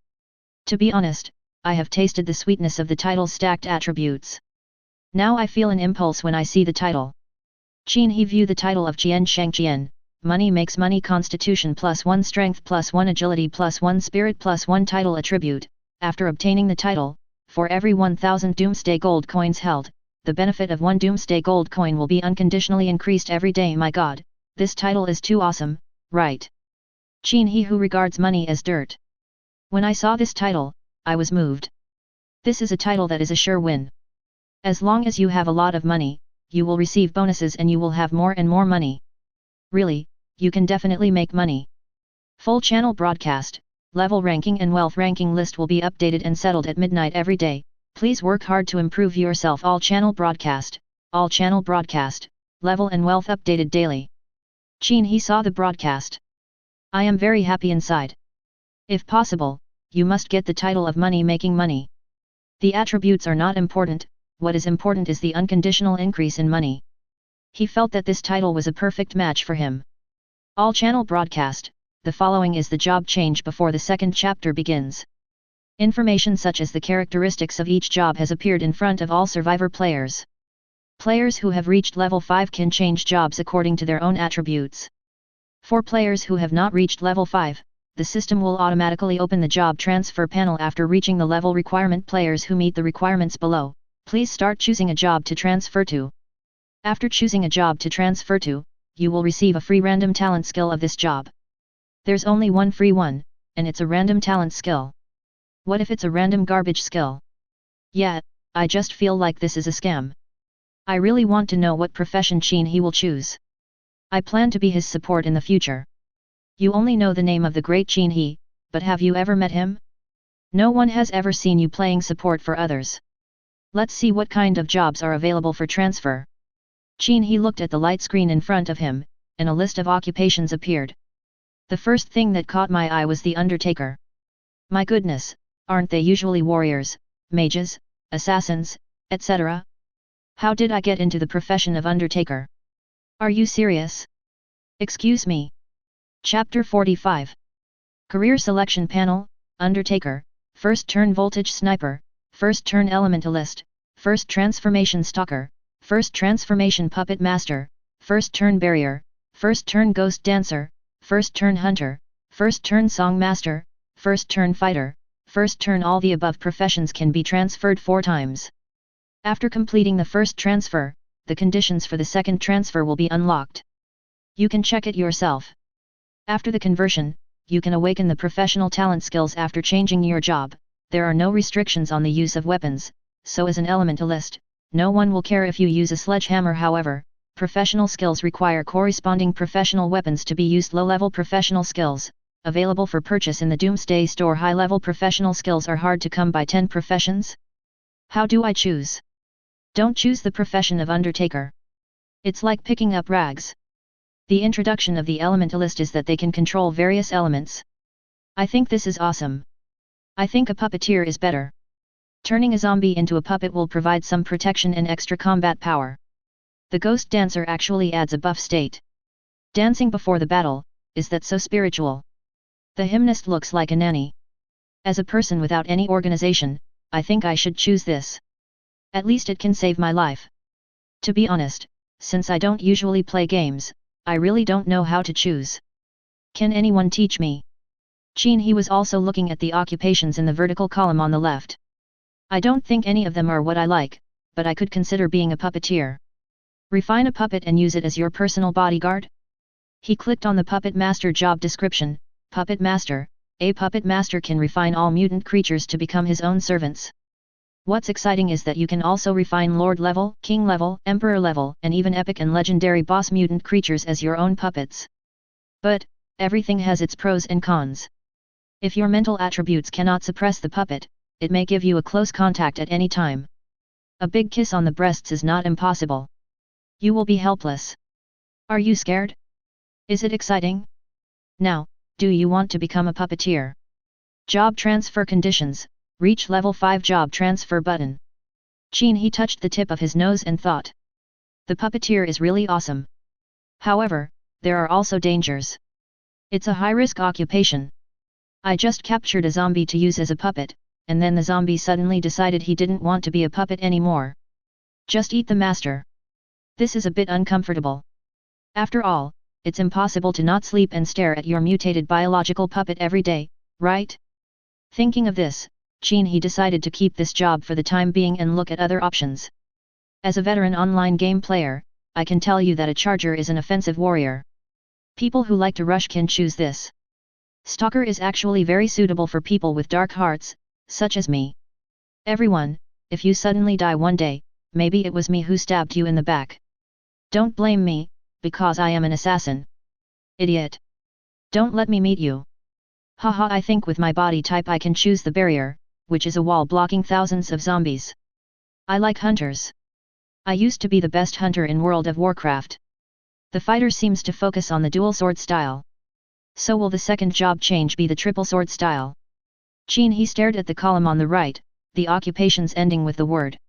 Speaker 1: To be honest, I have tasted the sweetness of the title's stacked attributes. Now I feel an impulse when I see the title. Qin He view the title of Jian Shengqian, Money Makes Money Constitution plus 1 Strength plus 1 Agility plus 1 Spirit plus 1 title attribute. After obtaining the title, for every 1000 Doomsday Gold coins held, the benefit of 1 Doomsday Gold coin will be unconditionally increased every day. My god, this title is too awesome, right? Qin He who regards money as dirt. When I saw this title, I was moved. This is a title that is a sure win. As long as you have a lot of money, you will receive bonuses and you will have more and more money. Really, you can definitely make money. Full channel broadcast, level ranking and wealth ranking list will be updated and settled at midnight every day. Please work hard to improve yourself. All channel broadcast, level and wealth updated daily. Qin He saw the broadcast. I am very happy inside. If possible, you must get the title of Money Making Money. The attributes are not important, what is important is the unconditional increase in money. He felt that this title was a perfect match for him. All channel broadcast, the following is the job change before the second chapter begins. Information such as the characteristics of each job has appeared in front of all survivor players. Players who have reached level 5 can change jobs according to their own attributes. For players who have not reached level 5, the system will automatically open the job transfer panel after reaching the level requirement. Players who meet the requirements below, please start choosing a job to transfer to. After choosing a job to transfer to, you will receive a free random talent skill of this job. There's only one free one, and it's a random talent skill. What if it's a random garbage skill? Yeah, I just feel like this is a scam. I really want to know what profession Qin He will choose. I plan to be his support in the future. You only know the name of the great Qin He, but have you ever met him? No one has ever seen you playing support for others. Let's see what kind of jobs are available for transfer. Qin He looked at the light screen in front of him, and a list of occupations appeared. The first thing that caught my eye was the Undertaker. My goodness, aren't they usually warriors, mages, assassins, etc.? How did I get into the profession of Undertaker? Are you serious? Excuse me. Chapter 45. Career Selection Panel, Undertaker, First Turn Voltage Sniper, First Turn Elementalist, First Transformation Stalker, First Transformation Puppet Master, First Turn Barrier, First Turn Ghost Dancer, First Turn Hunter, First Turn Song Master, First Turn Fighter, First Turn. All the above professions can be transferred 4 times. After completing the first transfer, the conditions for the second transfer will be unlocked. You can check it yourself. After the conversion, you can awaken the professional talent skills after changing your job. There are no restrictions on the use of weapons, so as an elementalist, no one will care if you use a sledgehammer. However, professional skills require corresponding professional weapons to be used. Low-level professional skills, available for purchase in the Doomsday Store. High-level professional skills are hard to come by. 10 professions? How do I choose? Don't choose the profession of Undertaker. It's like picking up rags. The introduction of the elementalist is that they can control various elements. I think this is awesome. I think a puppeteer is better. Turning a zombie into a puppet will provide some protection and extra combat power. The Ghost Dancer actually adds a buff state. Dancing before the battle, is that so spiritual? The Hymnist looks like a nanny. As a person without any organization, I think I should choose this. At least it can save my life. To be honest, since I don't usually play games, I really don't know how to choose. Can anyone teach me? Qin He was also looking at the occupations in the vertical column on the left. I don't think any of them are what I like, but I could consider being a puppeteer. Refine a puppet and use it as your personal bodyguard? He clicked on the Puppet Master job description. Puppet Master. A puppet master can refine all mutant creatures to become his own servants. What's exciting is that you can also refine Lord level, King level, Emperor level, and even epic and legendary boss mutant creatures as your own puppets. But, everything has its pros and cons. If your mental attributes cannot suppress the puppet, it may give you a close contact at any time. A big kiss on the breasts is not impossible. You will be helpless. Are you scared? Is it exciting? Now, do you want to become a puppeteer? Job transfer conditions. Reach level 5 job transfer button. Qin He touched the tip of his nose and thought. The puppeteer is really awesome. However, there are also dangers. It's a high-risk occupation. I just captured a zombie to use as a puppet, and then the zombie suddenly decided he didn't want to be a puppet anymore. Just eat the master. This is a bit uncomfortable. After all, it's impossible to not sleep and stare at your mutated biological puppet every day, right? Thinking of this, Qin He decided to keep this job for the time being and look at other options. As a veteran online game player, I can tell you that a charger is an offensive warrior. People who like to rush can choose this. Stalker is actually very suitable for people with dark hearts, such as me. Everyone, if you suddenly die one day, maybe it was me who stabbed you in the back. Don't blame me, because I am an assassin. Idiot. Don't let me meet you. Haha, I think with my body type I can choose the barrier, which is a wall blocking thousands of zombies. I like hunters. I used to be the best hunter in World of Warcraft. The fighter seems to focus on the dual sword style. So will the second job change be the triple sword style? Qin He stared at the column on the right. the occupations ending with the word.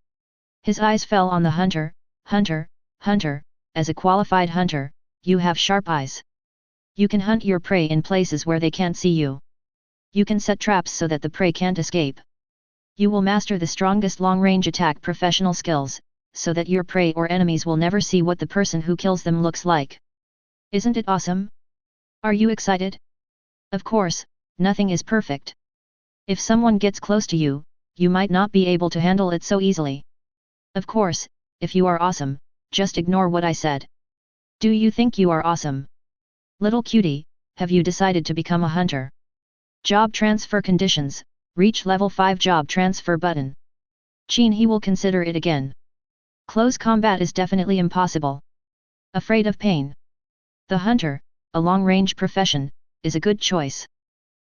Speaker 1: His eyes fell on the hunter. Hunter, hunter, as a qualified hunter, you have sharp eyes. You can hunt your prey in places where they can't see you. You can set traps so that the prey can't escape. You will master the strongest long-range attack professional skills, so that your prey or enemies will never see what the person who kills them looks like. Isn't it awesome? Are you excited? Of course, nothing is perfect. If someone gets close to you, you might not be able to handle it so easily. Of course, if you are awesome, just ignore what I said. Do you think you are awesome? Little cutie, have you decided to become a hunter? Job transfer conditions, reach level 5 job transfer button. Qin He will consider it again. Close combat is definitely impossible. Afraid of pain. The hunter, a long-range profession, is a good choice.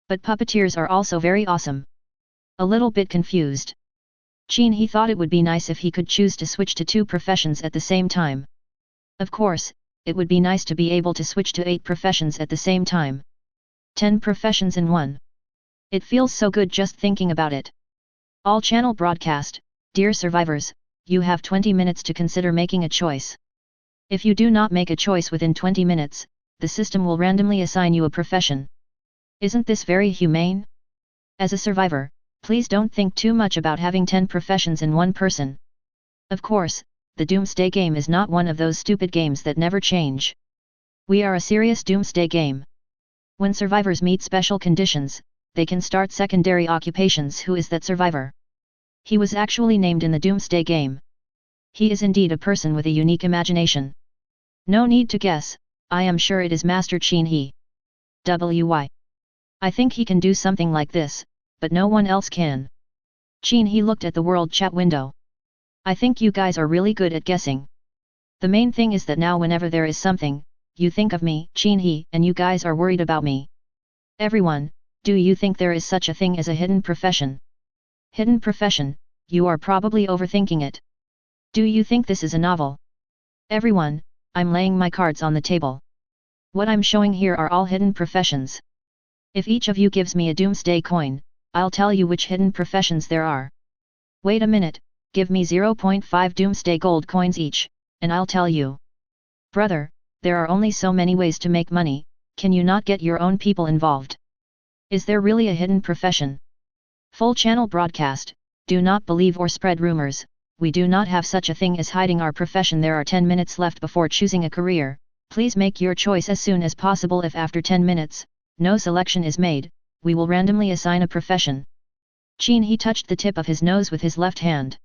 Speaker 1: But puppeteers are also very awesome. A little bit confused. Qin He thought it would be nice if he could choose to switch to 2 professions at the same time. Of course, it would be nice to be able to switch to 8 professions at the same time. 10 professions in one. It feels so good just thinking about it. All channel broadcast, dear survivors, you have 20 minutes to consider making a choice. If you do not make a choice within 20 minutes, the system will randomly assign you a profession. Isn't this very humane? As a survivor, please don't think too much about having 10 professions in one person. Of course, the Doomsday game is not one of those stupid games that never change. We are a serious Doomsday game. When survivors meet special conditions, they can start secondary occupations. Who is that survivor? He was actually named in the Doomsday game. He is indeed a person with a unique imagination. No need to guess, I am sure it is Master Qin He. Why? I think he can do something like this, but no one else can. Qin He looked at the world chat window. I think you guys are really good at guessing. The main thing is that now whenever there is something, you think of me, Qin He, and you guys are worried about me. Everyone, do you think there is such a thing as a hidden profession? Hidden profession, you are probably overthinking it. Do you think this is a novel? Everyone, I'm laying my cards on the table. What I'm showing here are all hidden professions. If each of you gives me a Doomsday coin, I'll tell you which hidden professions there are. Wait a minute, give me 0.5 Doomsday gold coins each, and I'll tell you. Brother, there are only so many ways to make money, can you not get your own people involved? Is there really a hidden profession? Full channel broadcast, do not believe or spread rumors, we do not have such a thing as hiding our profession. There are 10 minutes left before choosing a career, please make your choice as soon as possible. If after 10 minutes, no selection is made, we will randomly assign a profession. Qin He touched the tip of his nose with his left hand.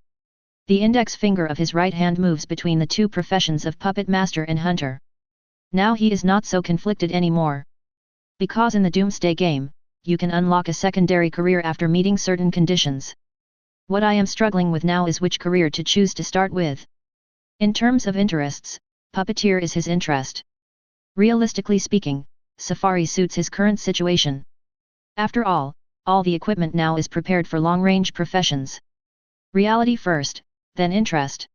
Speaker 1: The index finger of his right hand moves between the 2 professions of puppet master and hunter. Now he is not so conflicted anymore. Because in the Doomsday game, you can unlock a secondary career after meeting certain conditions. What I am struggling with now is which career to choose to start with. In terms of interests, puppeteer is his interest. Realistically speaking, safari suits his current situation. After all the equipment now is prepared for long-range professions. Reality first, then interest.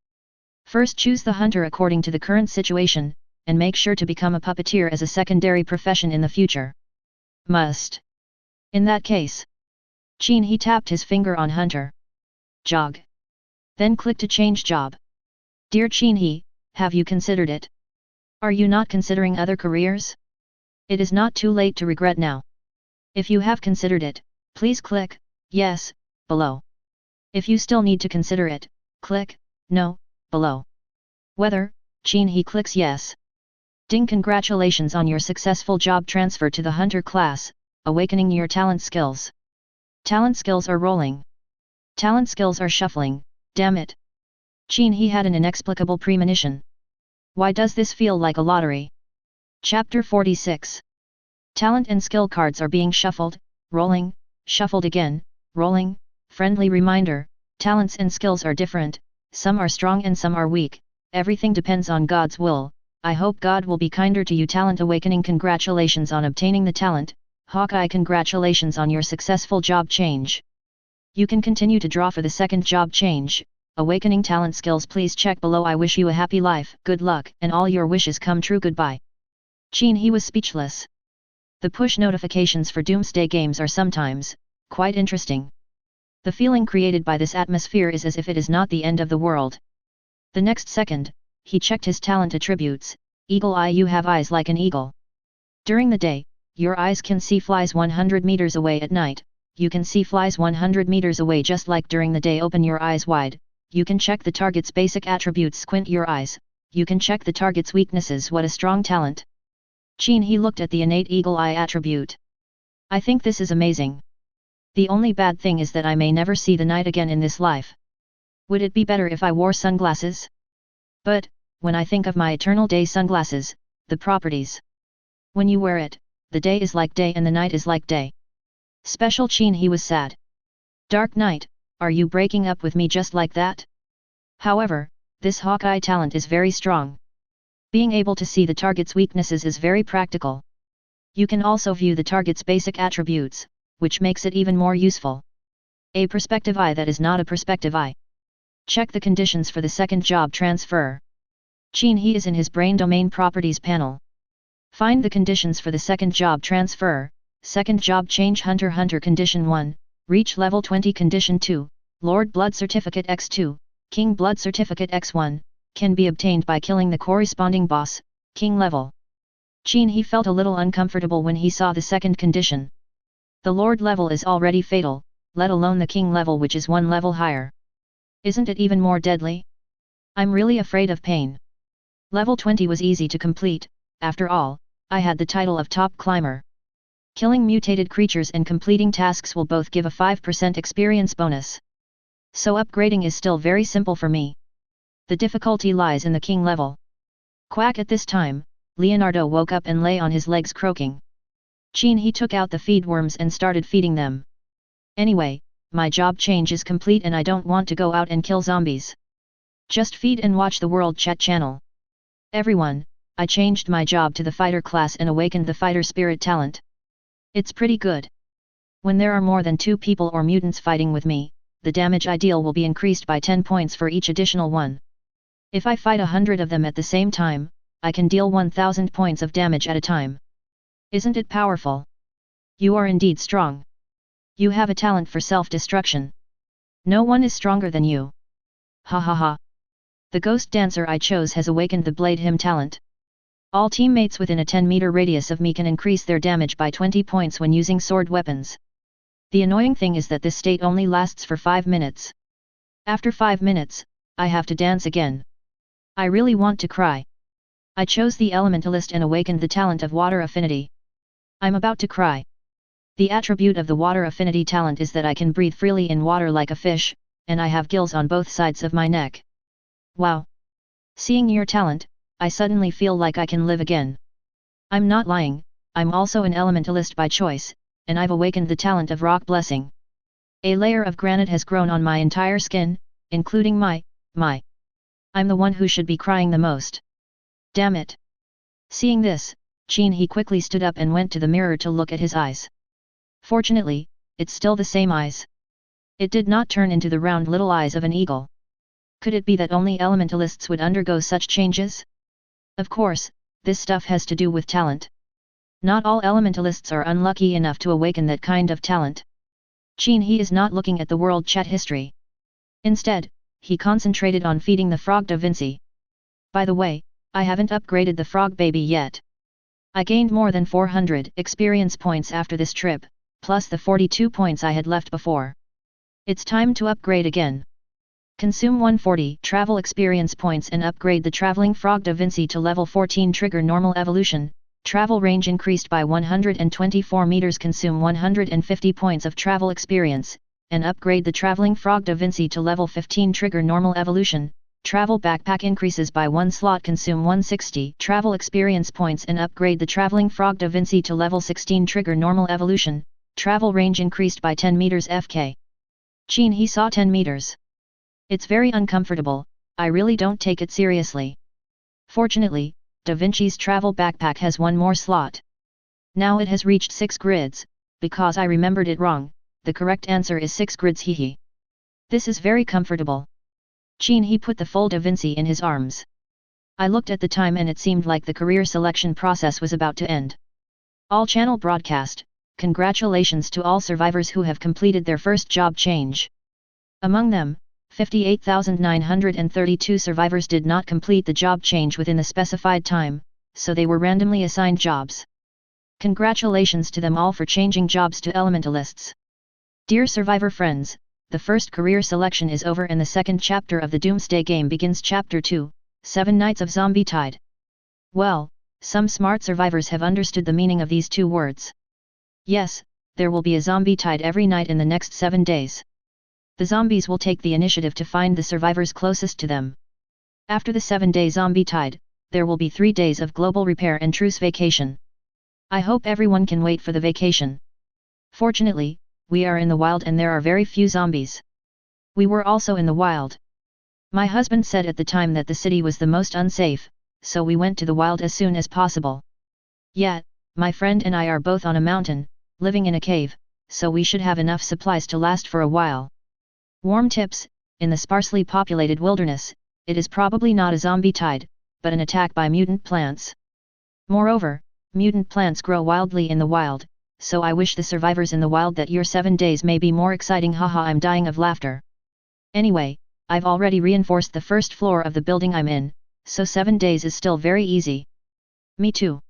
Speaker 1: First choose the hunter according to the current situation, and make sure to become a puppeteer as a secondary profession in the future. Must. In that case. Qin He tapped his finger on hunter. Jog. Then click to change job. Dear Qin He, have you considered it? Are you not considering other careers? It is not too late to regret now. If you have considered it, please click yes below. If you still need to consider it, click no below. Whether Qin He clicks yes. Ding, congratulations on your successful job transfer to the hunter class, awakening your talent skills. Talent skills are rolling. Talent skills are shuffling, damn it. Qin He had an inexplicable premonition. Why does this feel like a lottery? Chapter 46. Talent and skill cards are being shuffled, rolling, shuffled again, rolling. Friendly reminder, talents and skills are different, some are strong and some are weak, everything depends on God's will. I hope God will be kinder to you. Talent awakening, congratulations on obtaining the talent. Hawkeye, congratulations on your successful job change. You can continue to draw for the second job change. Awakening talent skills, please check below. I wish you a happy life, good luck, and all your wishes come true. Goodbye. Qin He was speechless. The push notifications for Doomsday games are sometimes quite interesting. The feeling created by this atmosphere is as if it is not the end of the world. The next second, he checked his talent attributes. Eagle eye. You have eyes like an eagle. During the day, your eyes can see flies 100 meters away. At night, you can see flies 100 meters away just like during the day. Open your eyes wide, you can check the target's basic attributes. Squint your eyes, you can check the target's weaknesses. What a strong talent. Qin He looked at the innate eagle eye attribute. I think this is amazing. The only bad thing is that I may never see the night again in this life. Would it be better if I wore sunglasses? But, when I think of my eternal day sunglasses, the properties. When you wear it, the day is like day and the night is like day. Special. Qin He was sad. Dark night, are you breaking up with me just like that? However, this Hawkeye talent is very strong. Being able to see the target's weaknesses is very practical. You can also view the target's basic attributes, which makes it even more useful. A perspective eye that is not a perspective eye. Check the conditions for the second job transfer. Qin He is in his brain domain properties panel. Find the conditions for the second job transfer. Second job change. Hunter Hunter Condition 1, reach level 20. Condition 2, Lord Blood Certificate X2, King Blood Certificate X1, can be obtained by killing the corresponding boss, King level. Qin He felt a little uncomfortable when he saw the second condition. The Lord level is already fatal, let alone the King level, which is one level higher. Isn't it even more deadly? I'm really afraid of pain. Level 20 was easy to complete, after all, I had the title of top climber. Killing mutated creatures and completing tasks will both give a 5% experience bonus. So upgrading is still very simple for me. The difficulty lies in the King level. Quack. At this time, Leonardo woke up and lay on his legs croaking. Qin He took out the feed worms and started feeding them. Anyway, my job change is complete and I don't want to go out and kill zombies. Just feed and watch the World Chat channel. Everyone, I changed my job to the fighter class and awakened the fighter spirit talent. It's pretty good. When there are more than 2 people or mutants fighting with me, the damage I deal will be increased by 10 points for each additional one. If I fight 100 of them at the same time, I can deal 1000 points of damage at a time. Isn't it powerful? You are indeed strong. You have a talent for self-destruction. No one is stronger than you. Ha ha ha. The ghost dancer I chose has awakened the Blade Him talent. All teammates within a 10-meter radius of me can increase their damage by 20 points when using sword weapons. The annoying thing is that this state only lasts for 5 minutes. After 5 minutes, I have to dance again. I really want to cry. I chose the elementalist and awakened the talent of water affinity. I'm about to cry. The attribute of the water affinity talent is that I can breathe freely in water like a fish, and I have gills on both sides of my neck. Wow! Seeing your talent, I suddenly feel like I can live again. I'm not lying, I'm also an elementalist by choice, and I've awakened the talent of rock blessing. A layer of granite has grown on my entire skin, including my. I'm the one who should be crying the most. Damn it! Seeing this, Qin He quickly stood up and went to the mirror to look at his eyes. Fortunately, it's still the same eyes. It did not turn into the round little eyes of an eagle. Could it be that only elementalists would undergo such changes? Of course, this stuff has to do with talent. Not all elementalists are unlucky enough to awaken that kind of talent. Qin He is not looking at the world chat history. Instead, he concentrated on feeding the frog da Vinci. By the way, I haven't upgraded the frog baby yet. I gained more than 400 experience points after this trip, plus the 42 points I had left before. It's time to upgrade again. Consume 140 travel experience points and upgrade the traveling frog da Vinci to level 14. Trigger normal evolution, travel range increased by 124 meters. Consume 150 points of travel experience, and upgrade the traveling frog da Vinci to level 15. Trigger normal evolution, travel backpack increases by 1 slot. Consume 160 travel experience points and upgrade the traveling frog da Vinci to level 16. Trigger normal evolution, travel range increased by 10 meters. FK. Qin He saw 10 meters. It's very uncomfortable, I really don't take it seriously. Fortunately, Da Vinci's travel backpack has 1 more slot. Now it has reached 6 grids, because I remembered it wrong, the correct answer is 6 grids. Hehe. This is very comfortable. Qin He put the full Da Vinci in his arms. I looked at the time and it seemed like the career selection process was about to end. All channel broadcast, congratulations to all survivors who have completed their first job change. Among them, 58,932 survivors did not complete the job change within the specified time, so they were randomly assigned jobs. Congratulations to them all for changing jobs to elementalists. Dear survivor friends, the first career selection is over and the second chapter of the Doomsday Game begins. Chapter 2, 7 Nights of Zombie Tide. Well, some smart survivors have understood the meaning of these two words. Yes, there will be a zombie tide every night in the next 7 days. The zombies will take the initiative to find the survivors closest to them. After the 7-day zombie tide, there will be 3 days of global repair and truce vacation. I hope everyone can wait for the vacation. Fortunately, we are in the wild and there are very few zombies. We were also in the wild. My husband said at the time that the city was the most unsafe, so we went to the wild as soon as possible. Yet, my friend and I are both on a mountain, living in a cave, so we should have enough supplies to last for a while. Warm tips: in the sparsely populated wilderness, it is probably not a zombie tide, but an attack by mutant plants. Moreover, mutant plants grow wildly in the wild, so I wish the survivors in the wild that your 7 days may be more exciting. Haha, I'm dying of laughter. Anyway, I've already reinforced the first floor of the building I'm in, so 7 days is still very easy. Me too.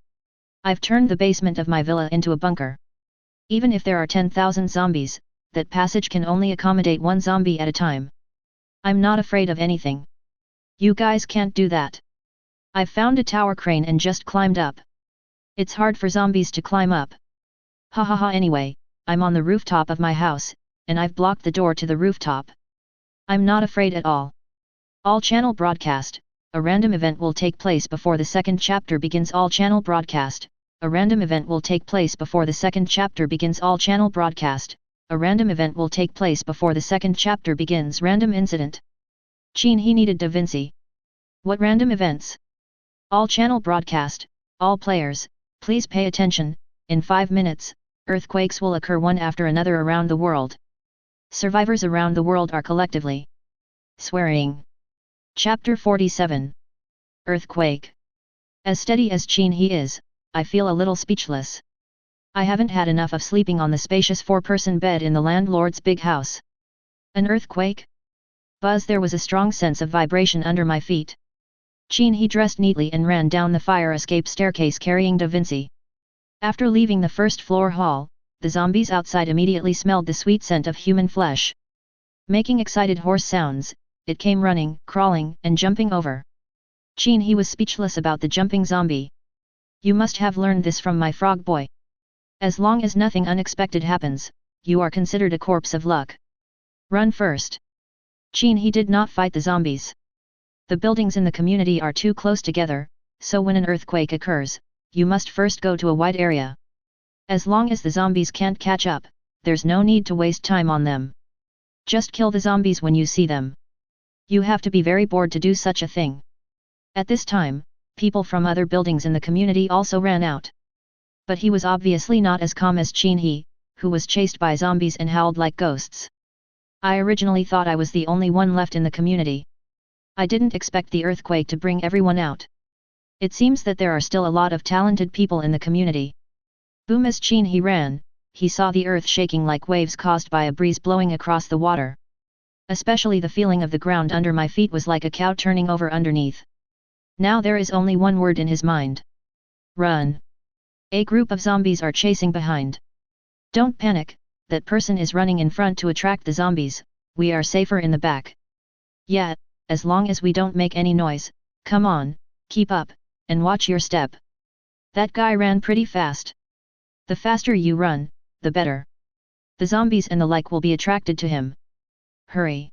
Speaker 1: I've turned the basement of my villa into a bunker. Even if there are 10,000 zombies, that passage can only accommodate 1 zombie at a time. I'm not afraid of anything. You guys can't do that. I've found a tower crane and just climbed up. It's hard for zombies to climb up. Hahaha. Anyway, I'm on the rooftop of my house, and I've blocked the door to the rooftop. I'm not afraid at all. All channel broadcast. A random event will take place before the second chapter begins. All channel broadcast. A random event will take place before the second chapter begins. All channel broadcast. A random event will take place before the second chapter begins. Random incident. Qin He needed Da Vinci. What random events? All channel broadcast. All players, please pay attention. In 5 minutes, earthquakes will occur one after another around the world. Survivors around the world are collectively swearing. Chapter 47. Earthquake. As steady as Qin He is, I feel a little speechless. I haven't had enough of sleeping on the spacious 4-person bed in the landlord's big house. An earthquake? Buzz! There was a strong sense of vibration under my feet. Qin He dressed neatly and ran down the fire escape staircase carrying Da Vinci. After leaving the first floor hall, the zombies outside immediately smelled the sweet scent of human flesh. Making excited horse sounds, it came running, crawling, and jumping over. Qin He was speechless about the jumping zombie. You must have learned this from my frog boy. As long as nothing unexpected happens, you are considered a corpse of luck. Run first. Qin He did not fight the zombies. The buildings in the community are too close together, so when an earthquake occurs, you must first go to a wide area. As long as the zombies can't catch up, there's no need to waste time on them. Just kill the zombies when you see them. You have to be very bored to do such a thing. At this time, people from other buildings in the community also ran out. But he was obviously not as calm as Qin He, who was chased by zombies and howled like ghosts. I originally thought I was the only one left in the community. I didn't expect the earthquake to bring everyone out. It seems that there are still a lot of talented people in the community. Boom! As Qin He ran, he saw the earth shaking like waves caused by a breeze blowing across the water. Especially the feeling of the ground under my feet was like a cow turning over underneath. Now there is only one word in his mind. Run. A group of zombies are chasing behind. Don't panic, that person is running in front to attract the zombies, we are safer in the back. Yeah, as long as we don't make any noise, come on, keep up, and watch your step. That guy ran pretty fast. The faster you run, the better. The zombies and the like will be attracted to him. Hurry.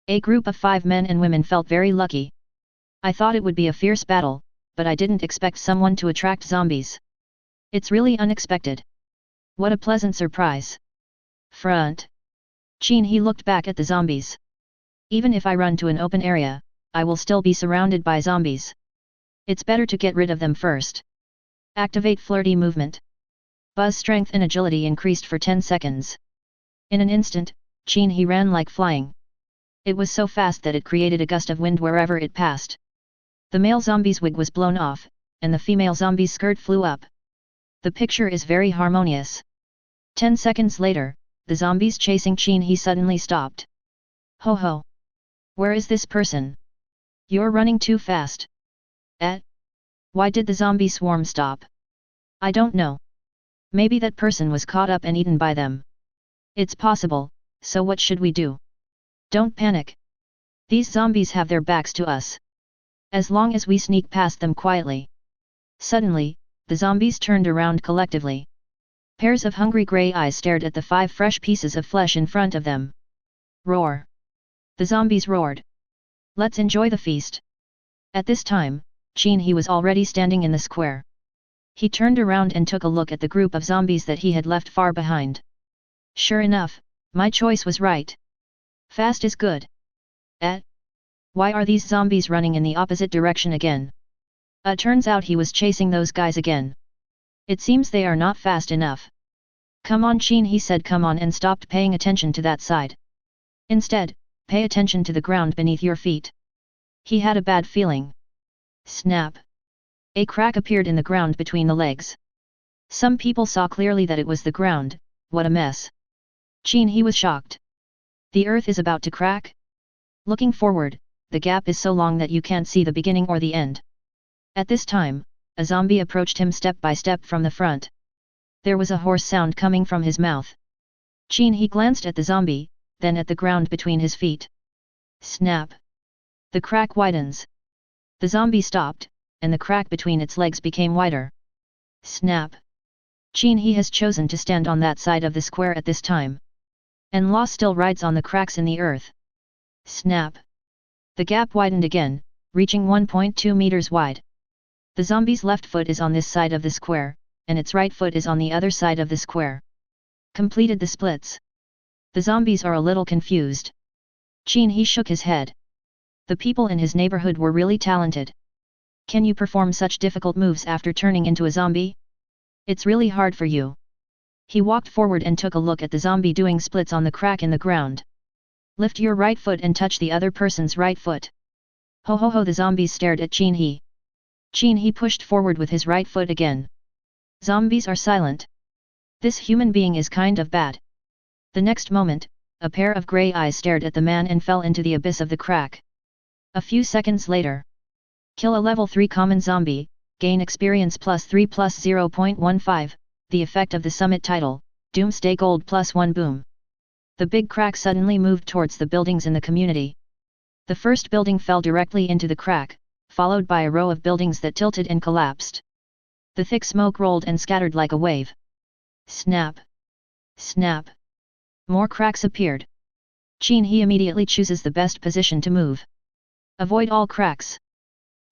Speaker 1: A group of 5 men and women felt very lucky. I thought it would be a fierce battle, but I didn't expect someone to attract zombies. It's really unexpected. What a pleasant surprise. Front. Qin He looked back at the zombies. Even if I run to an open area, I will still be surrounded by zombies. It's better to get rid of them first. Activate flirty movement. Buzz strength and agility increased for 10 seconds. In an instant, Qin He ran like flying. It was so fast that it created a gust of wind wherever it passed. The male zombie's wig was blown off, and the female zombie's skirt flew up. The picture is very harmonious. 10 seconds later, the zombies chasing Qin He suddenly stopped. Ho ho! Where is this person? You're running too fast. Why did the zombie swarm stop? I don't know. Maybe that person was caught up and eaten by them. It's possible, so what should we do? Don't panic. These zombies have their backs to us. As long as we sneak past them quietly. Suddenly, the zombies turned around collectively. Pairs of hungry grey eyes stared at the 5 fresh pieces of flesh in front of them. Roar! The zombies roared. Let's enjoy the feast. At this time, Qin He was already standing in the square. He turned around and took a look at the group of zombies that he had left far behind. Sure enough, my choice was right. Fast is good. Why are these zombies running in the opposite direction again? Turns out he was chasing those guys again. It seems they are not fast enough. Come on, Qin He said come on and stopped paying attention to that side. Instead, pay attention to the ground beneath your feet. He had a bad feeling. Snap! A crack appeared in the ground between the legs. Some people saw clearly that it was the ground. What a mess. Qin He was shocked. The earth is about to crack? Looking forward, the gap is so long that you can't see the beginning or the end. At this time, a zombie approached him step by step from the front. There was a hoarse sound coming from his mouth. Qin He glanced at the zombie, then at the ground between his feet. Snap! The crack widens. The zombie stopped, and the crack between its legs became wider. Snap! Qin He has chosen to stand on that side of the square at this time. And Law still rides on the cracks in the earth. Snap! The gap widened again, reaching 1.2 meters wide. The zombie's left foot is on this side of the square, and its right foot is on the other side of the square. Completed the splits. The zombies are a little confused. Qin He shook his head. The people in his neighborhood were really talented. Can you perform such difficult moves after turning into a zombie? It's really hard for you. He walked forward and took a look at the zombie doing splits on the crack in the ground. Lift your right foot and touch the other person's right foot. Ho ho ho! The zombies stared at Qin He. Qin He pushed forward with his right foot again. Zombies are silent. This human being is kind of bad. The next moment, a pair of grey eyes stared at the man and fell into the abyss of the crack. A few seconds later. Kill a level 3 common zombie, gain experience +3 plus 0.15, the effect of the summit title, Doomsday Gold +1 boom. The big crack suddenly moved towards the buildings in the community. The first building fell directly into the crack, followed by a row of buildings that tilted and collapsed. The thick smoke rolled and scattered like a wave. Snap! Snap! More cracks appeared. Qin He immediately chooses the best position to move. Avoid all cracks.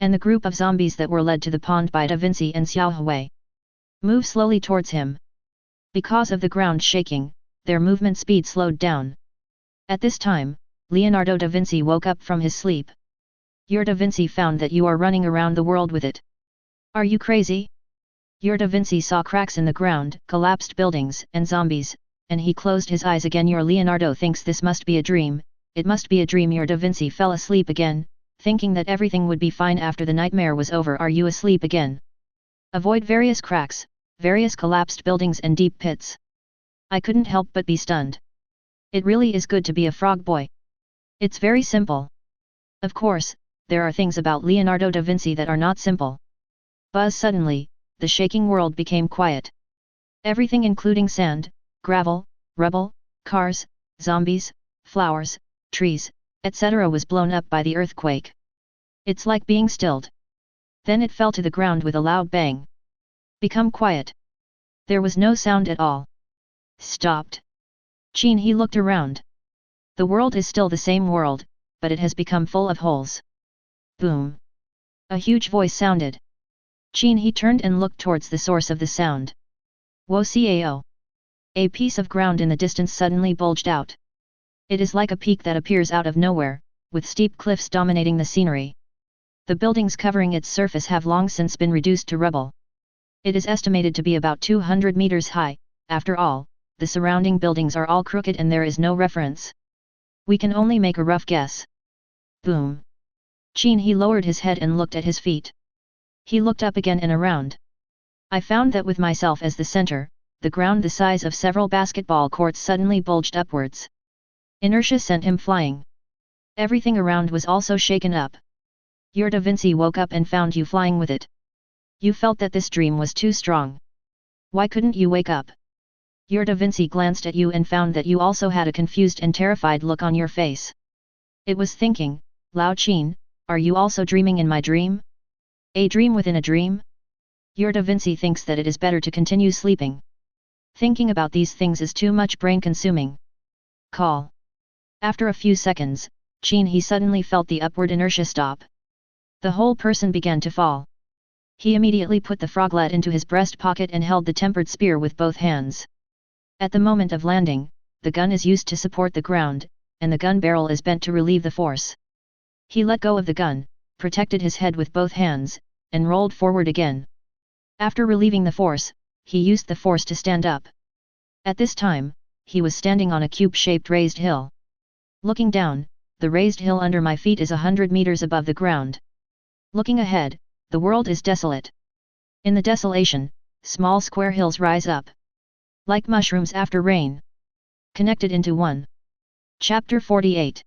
Speaker 1: And the group of zombies that were led to the pond by Vinci and Xiaohui. Move slowly towards him. Because of the ground shaking, their movement speed slowed down. At this time, Leonardo da Vinci woke up from his sleep. Your da Vinci found that you are running around the world with it. Are you crazy? Your da Vinci saw cracks in the ground, collapsed buildings, and zombies, and he closed his eyes again. Your Leonardo thinks this must be a dream, it must be a dream. Your da Vinci fell asleep again, thinking that everything would be fine after the nightmare was over. Are you asleep again? Avoid various cracks, various collapsed buildings and deep pits. I couldn't help but be stunned. It really is good to be a frog boy. It's very simple. Of course, there are things about Leonardo da Vinci that are not simple. Buzz! Suddenly, the shaking world became quiet. Everything including sand, gravel, rubble, cars, zombies, flowers, trees, etc. was blown up by the earthquake. It's like being stilled. Then it fell to the ground with a loud bang. Become quiet. There was no sound at all. Stopped. Qin He looked around. The world is still the same world, but it has become full of holes. Boom! A huge voice sounded. Qin He turned and looked towards the source of the sound. Wo cao! A piece of ground in the distance suddenly bulged out. It is like a peak that appears out of nowhere, with steep cliffs dominating the scenery. The buildings covering its surface have long since been reduced to rubble. It is estimated to be about 200 meters high. After all, the surrounding buildings are all crooked and there is no reference. We can only make a rough guess. Boom! Qin He lowered his head and looked at his feet. He looked up again and around. I found that with myself as the center, the ground the size of several basketball courts suddenly bulged upwards. Inertia sent him flying. Everything around was also shaken up. Your Da Vinci woke up and found you flying with it. You felt that this dream was too strong. Why couldn't you wake up? Your Da Vinci glanced at you and found that you also had a confused and terrified look on your face. It was thinking, Lao Qin, are you also dreaming in my dream? A dream within a dream? Your Da Vinci thinks that it is better to continue sleeping. Thinking about these things is too much brain-consuming. Call. After a few seconds, Qin He suddenly felt the upward inertia stop. The whole person began to fall. He immediately put the froglet into his breast pocket and held the tempered spear with both hands. At the moment of landing, the gun is used to support the ground, and the gun barrel is bent to relieve the force. He let go of the gun, protected his head with both hands, and rolled forward again. After relieving the force, he used the force to stand up. At this time, he was standing on a cube-shaped raised hill. Looking down, the raised hill under my feet is 100 meters above the ground. Looking ahead, the world is desolate. In the desolation, small square hills rise up. Like mushrooms after rain. Connected into one. Chapter 48.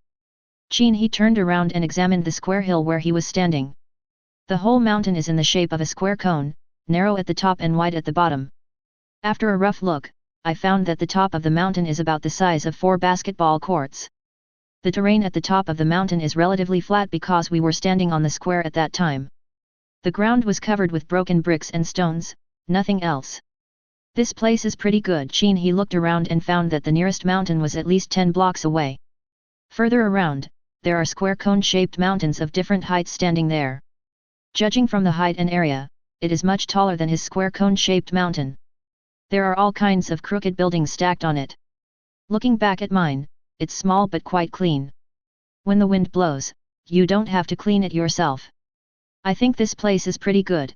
Speaker 1: Qin He turned around and examined the square hill where he was standing. The whole mountain is in the shape of a square cone, narrow at the top and wide at the bottom. After a rough look, I found that the top of the mountain is about the size of 4 basketball courts. The terrain at the top of the mountain is relatively flat because we were standing on the square at that time. The ground was covered with broken bricks and stones, nothing else. This place is pretty good. Qin He looked around and found that the nearest mountain was at least 10 blocks away. Further around, there are square cone-shaped mountains of different heights standing there. Judging from the height and area, it is much taller than his square cone-shaped mountain. There are all kinds of crooked buildings stacked on it. Looking back at mine, it's small but quite clean. When the wind blows, you don't have to clean it yourself. I think this place is pretty good.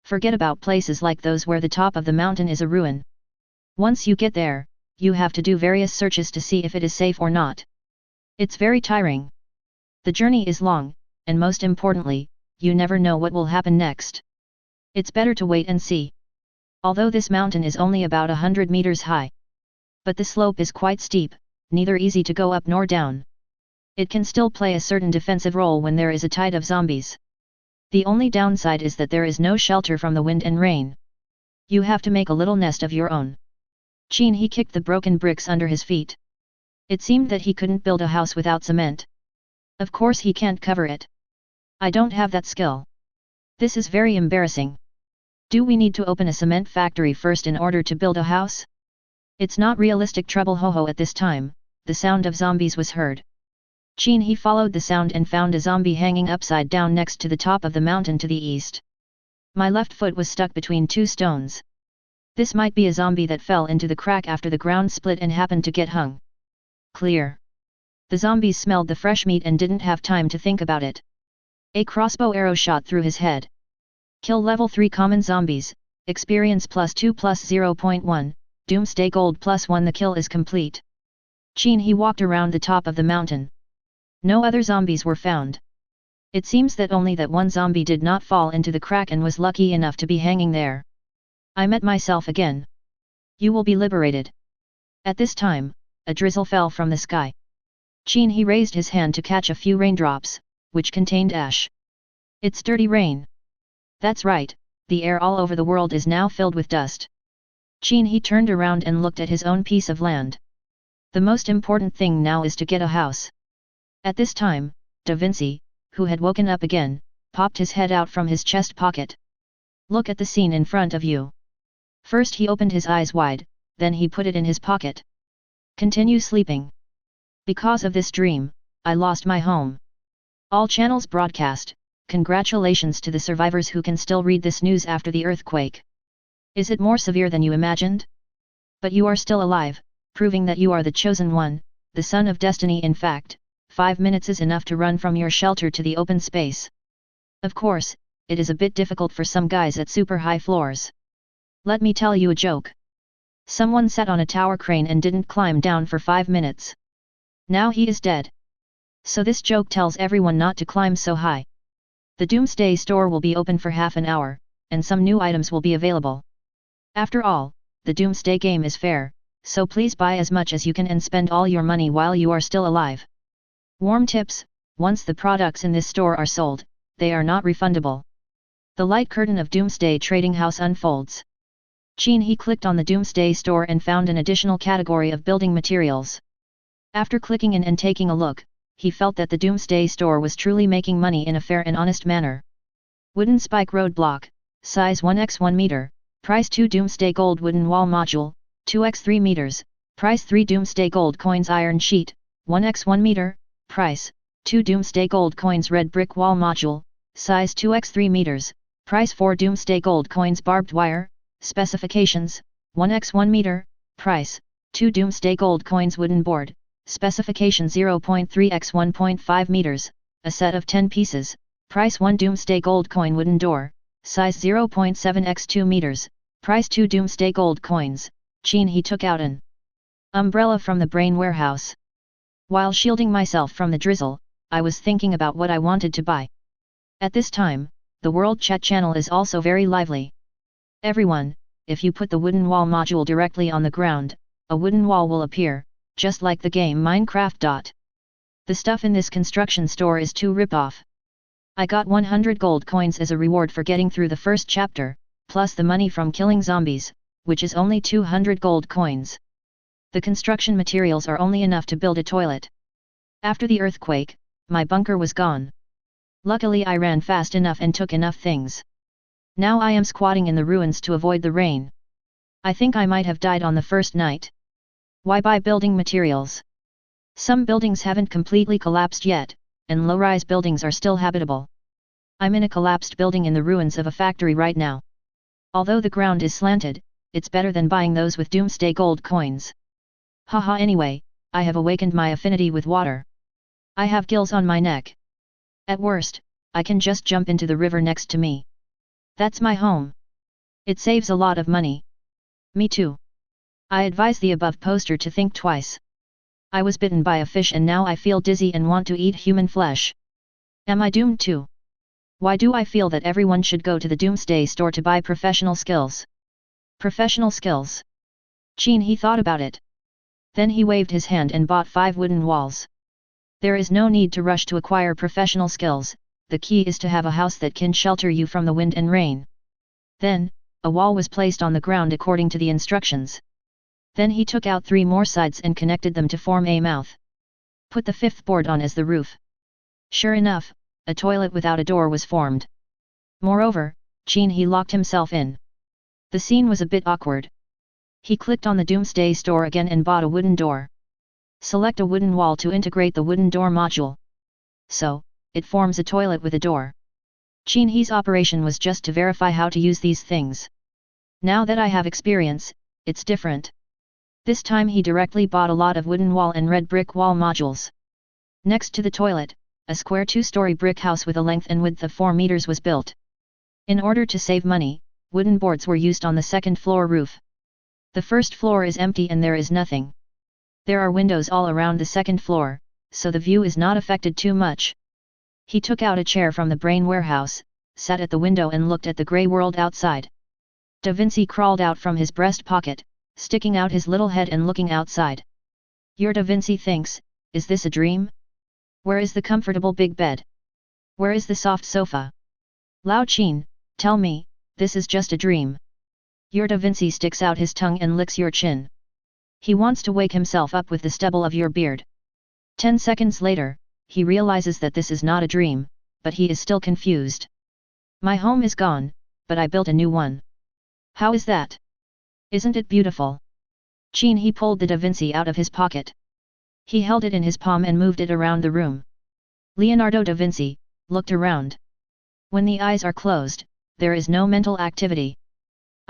Speaker 1: Forget about places like those where the top of the mountain is a ruin. Once you get there, you have to do various searches to see if it is safe or not. It's very tiring. The journey is long, and most importantly, you never know what will happen next. It's better to wait and see. Although this mountain is only about 100 meters high. But the slope is quite steep, neither easy to go up nor down. It can still play a certain defensive role when there is a tide of zombies. The only downside is that there is no shelter from the wind and rain. You have to make a little nest of your own. Qin He kicked the broken bricks under his feet. It seemed that he couldn't build a house without cement. Of course he can't cover it. I don't have that skill. This is very embarrassing. Do we need to open a cement factory first in order to build a house? It's not realistic. Trouble. Ho at this time, the sound of zombies was heard. Qin He followed the sound and found a zombie hanging upside down next to the top of the mountain to the east. My left foot was stuck between 2 stones. This might be a zombie that fell into the crack after the ground split and happened to get hung. Clear. The zombies smelled the fresh meat and didn't have time to think about it. A crossbow arrow shot through his head. Kill level 3 common zombies, experience +2 +0.1, Doomsday Gold +1. The kill is complete. Qin He walked around the top of the mountain. No other zombies were found. It seems that only that one zombie did not fall into the crack and was lucky enough to be hanging there. I met myself again. You will be liberated. At this time, a drizzle fell from the sky. Qin He raised his hand to catch a few raindrops, which contained ash. It's dirty rain. That's right, the air all over the world is now filled with dust. Qin He turned around and looked at his own piece of land. The most important thing now is to get a house. At this time, Da Vinci, who had woken up again, popped his head out from his chest pocket. Look at the scene in front of you. First he opened his eyes wide, then he put it in his pocket. Continue sleeping. Because of this dream, I lost my home. All channels broadcast, congratulations to the survivors who can still read this news after the earthquake. Is it more severe than you imagined? But you are still alive, proving that you are the chosen one, the son of destiny. In fact, 5 minutes is enough to run from your shelter to the open space. Of course, it is a bit difficult for some guys at super high floors. Let me tell you a joke. Someone sat on a tower crane and didn't climb down for 5 minutes. Now he is dead. So this joke tells everyone not to climb so high. The Doomsday Store will be open for half an hour, and some new items will be available. After all, the Doomsday game is fair, so please buy as much as you can and spend all your money while you are still alive. Warm tips: once the products in this store are sold, they are not refundable. The light curtain of Doomsday Trading House unfolds. Qin He clicked on the Doomsday store and found an additional category of building materials. After clicking in and taking a look, he felt that the Doomsday store was truly making money in a fair and honest manner. Wooden spike road block, size 1x1 meter, price 2 Doomsday gold wooden wall module, 2x3 meters, price 3 Doomsday gold coins iron sheet, 1x1 meter, price 2 Doomsday gold coins red brick wall module, size 2x3 meters, price 4 Doomsday gold coins barbed wire, specifications, 1x1 meter, price 2 Doomsday gold coins wooden board, specification 0.3x 1.5 meters, a set of 10 pieces, price 1 Doomsday gold coin wooden door, size 0.7x 2 meters, price 2 Doomsday gold coins. Qin He took out an umbrella from the brain warehouse. While shielding myself from the drizzle, I was thinking about what I wanted to buy. At this time, the world chat channel is also very lively. Everyone, if you put the wooden wall module directly on the ground, a wooden wall will appear, just like the game Minecraft. The stuff in this construction store is too rip-off. I got 100 gold coins as a reward for getting through the first chapter, plus the money from killing zombies, which is only 200 gold coins. The construction materials are only enough to build a toilet. After the earthquake, my bunker was gone. Luckily I ran fast enough and took enough things. Now I am squatting in the ruins to avoid the rain. I think I might have died on the first night. Why buy building materials? Some buildings haven't completely collapsed yet, and low-rise buildings are still habitable. I'm in a collapsed building in the ruins of a factory right now. Although the ground is slanted, it's better than buying those with Doomsday gold coins. Haha, anyway, I have awakened my affinity with water. I have gills on my neck. At worst, I can just jump into the river next to me. That's my home. It saves a lot of money. Me too. I advise the above poster to think twice. I was bitten by a fish and now I feel dizzy and want to eat human flesh. Am I doomed too? Why do I feel that everyone should go to the Doomsday store to buy professional skills? Professional skills. Qin He thought about it. Then he waved his hand and bought 5 wooden walls. There is no need to rush to acquire professional skills, the key is to have a house that can shelter you from the wind and rain. Then, a wall was placed on the ground according to the instructions. Then he took out 3 more sides and connected them to form a mouth. Put the 5th board on as the roof. Sure enough, a toilet without a door was formed. Moreover, Qin He locked himself in. The scene was a bit awkward. He clicked on the Doomsday store again and bought a wooden door. Select a wooden wall to integrate the wooden door module. So, it forms a toilet with a door. Qin He's operation was just to verify how to use these things. Now that I have experience, it's different. This time he directly bought a lot of wooden wall and red brick wall modules. Next to the toilet, a square 2-story brick house with a length and width of 4 meters was built. In order to save money, wooden boards were used on the 2nd floor roof. The 1st floor is empty and there is nothing. There are windows all around the 2nd floor, so the view is not affected too much. He took out a chair from the brain warehouse, sat at the window and looked at the grey world outside. Da Vinci crawled out from his breast pocket, sticking out his little head and looking outside. Your Da Vinci thinks, is this a dream? Where is the comfortable big bed? Where is the soft sofa? Lao Qin, tell me, this is just a dream. Your Da Vinci sticks out his tongue and licks your chin. He wants to wake himself up with the stubble of your beard. 10 seconds later, he realizes that this is not a dream, but he is still confused. My home is gone, but I built a new one. How is that? Isn't it beautiful? Qin He pulled the Da Vinci out of his pocket. He held it in his palm and moved it around the room. Leonardo da Vinci looked around. When the eyes are closed, there is no mental activity.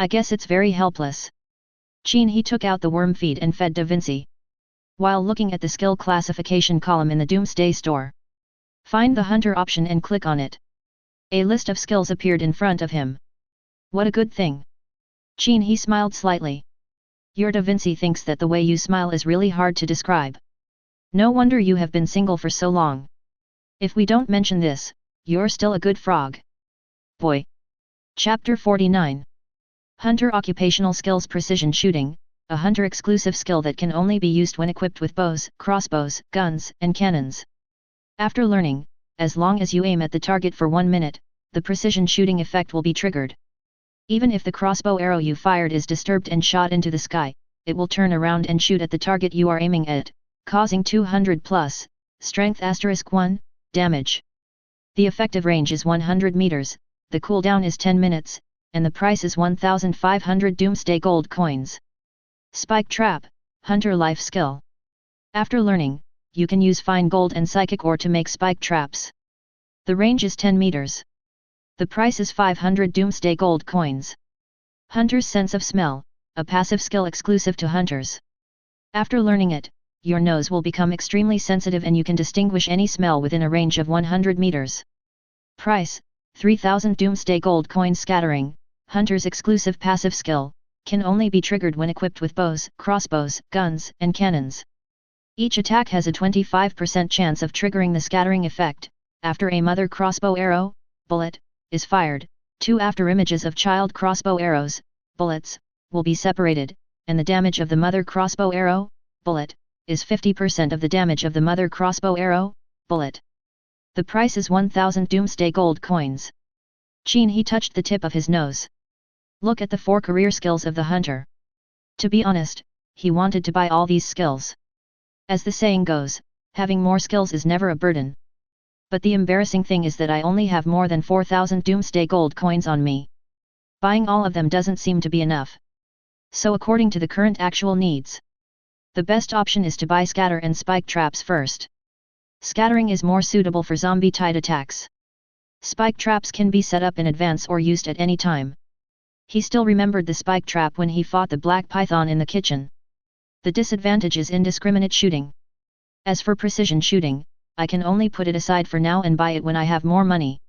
Speaker 1: I guess it's very helpless. Qin He took out the worm feed and fed Da Vinci. While looking at the skill classification column in the Doomsday store, find the Hunter option and click on it. A list of skills appeared in front of him. What a good thing. Qin He smiled slightly. Your Da Vinci thinks that the way you smile is really hard to describe. No wonder you have been single for so long. If we don't mention this, you're still a good frog. Boy. Chapter 49. Hunter Occupational Skills Precision Shooting, a hunter exclusive skill that can only be used when equipped with bows, crossbows, guns, and cannons. After learning, as long as you aim at the target for 1 minute, the precision shooting effect will be triggered. Even if the crossbow arrow you fired is disturbed and shot into the sky, it will turn around and shoot at the target you are aiming at, causing 200 plus, strength *1, damage. The effective range is 100 meters, the cooldown is 10 minutes, and the price is 1,500 Doomsday Gold coins. Spike Trap, Hunter Life Skill. After learning, you can use Fine Gold and Psychic Ore to make spike traps. The range is 10 meters. The price is 500 Doomsday Gold coins. Hunter's Sense of Smell, a passive skill exclusive to hunters. After learning it, your nose will become extremely sensitive and you can distinguish any smell within a range of 100 meters. Price, 3000 Doomsday Gold coins. Scattering, Hunter's exclusive passive skill, can only be triggered when equipped with bows, crossbows, guns, and cannons. Each attack has a 25% chance of triggering the scattering effect. After a mother crossbow arrow, bullet, is fired, 2 after images of child crossbow arrows, bullets, will be separated, and the damage of the mother crossbow arrow, bullet, is 50% of the damage of the mother crossbow arrow, bullet. The price is 1000 Doomsday Gold coins. Qin He touched the tip of his nose. Look at the 4 career skills of the hunter. To be honest, he wanted to buy all these skills. As the saying goes, having more skills is never a burden. But the embarrassing thing is that I only have more than 4000 Doomsday Gold coins on me. Buying all of them doesn't seem to be enough. So according to the current actual needs, the best option is to buy Scatter and Spike Traps first. Scattering is more suitable for zombie-type attacks. Spike Traps can be set up in advance or used at any time. He still remembered the Spike Trap when he fought the Black Python in the kitchen. The disadvantage is indiscriminate shooting. As for precision shooting, I can only put it aside for now and buy it when I have more money.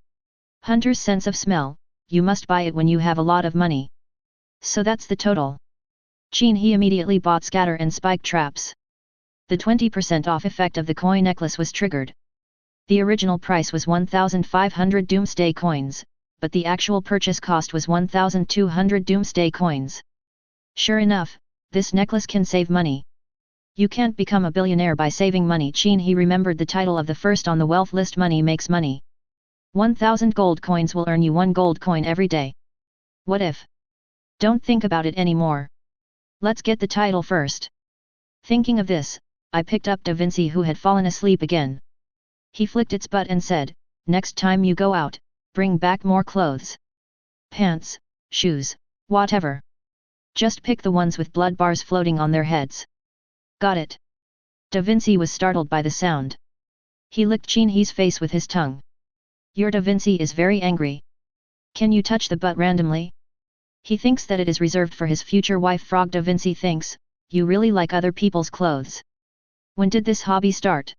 Speaker 1: Hunter's Sense of Smell, you must buy it when you have a lot of money. So that's the total. Qin He immediately bought Scatter and Spike Traps. The 20% off effect of the coin necklace was triggered. The original price was 1,500 Doomsday coins, but the actual purchase cost was 1,200 Doomsday coins. Sure enough, this necklace can save money. You can't become a billionaire by saving money. Qin He remembered the title of the first on the wealth list, Money Makes Money. 1000 gold coins will earn you 1 gold coin every day. What if? Don't think about it anymore. Let's get the title first. Thinking of this, I picked up Da Vinci, who had fallen asleep again. He flicked its butt and said, next time you go out, bring back more clothes. Pants, shoes, whatever. Just pick the ones with blood bars floating on their heads. Got it. Da Vinci was startled by the sound. He licked Qin He's face with his tongue. Your Da Vinci is very angry. Can you touch the butt randomly? He thinks that it is reserved for his future wife. Frog Da Vinci thinks, you really like other people's clothes. When did this hobby start?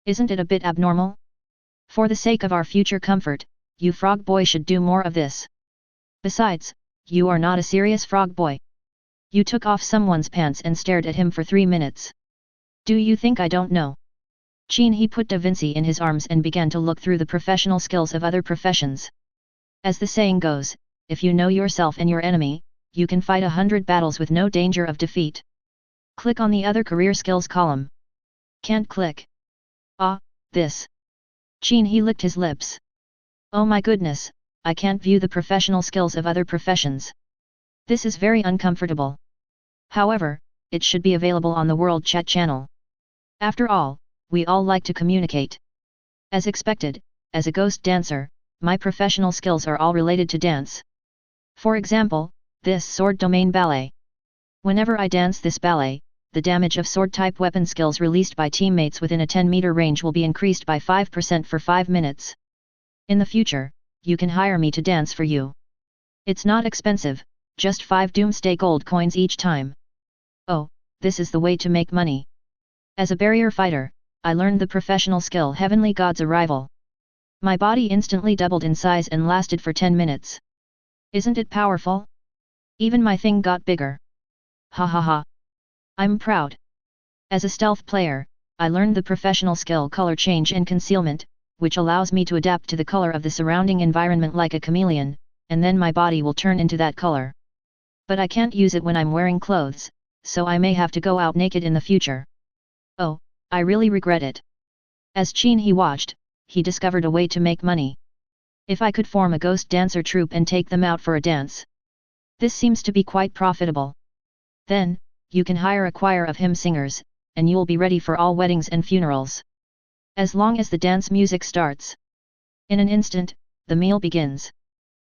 Speaker 1: Isn't it a bit abnormal? For the sake of our future comfort, you frog boy should do more of this. Besides, you are not a serious frog boy. You took off someone's pants and stared at him for 3 minutes. Do you think I don't know? Qin He put Da Vinci in his arms and began to look through the professional skills of other professions. As the saying goes, if you know yourself and your enemy, you can fight 100 battles with no danger of defeat. Click on the other career skills column. Can't click. Ah, this. Qin He licked his lips. Oh my goodness, I can't view the professional skills of other professions. This is very uncomfortable. However, it should be available on the World Chat channel. After all, we all like to communicate. As expected, as a ghost dancer, my professional skills are all related to dance. For example, this sword domain ballet. Whenever I dance this ballet, the damage of sword-type weapon skills released by teammates within a 10-meter range will be increased by 5% for 5 minutes. In the future, you can hire me to dance for you. It's not expensive, just 5 Doomsday Gold coins each time. Oh, this is the way to make money. As a barrier fighter, I learned the professional skill Heavenly God's Arrival. My body instantly doubled in size and lasted for 10 minutes. Isn't it powerful? Even my thing got bigger. Ha ha ha. I'm proud. As a stealth player, I learned the professional skill Color Change and Concealment, which allows me to adapt to the color of the surrounding environment like a chameleon, and then my body will turn into that color. But I can't use it when I'm wearing clothes, so I may have to go out naked in the future. Oh, I really regret it. As Qin He watched, he discovered a way to make money. If I could form a ghost dancer troupe and take them out for a dance. This seems to be quite profitable. Then, you can hire a choir of hymn singers, and you'll be ready for all weddings and funerals. As long as the dance music starts. In an instant, the meal begins.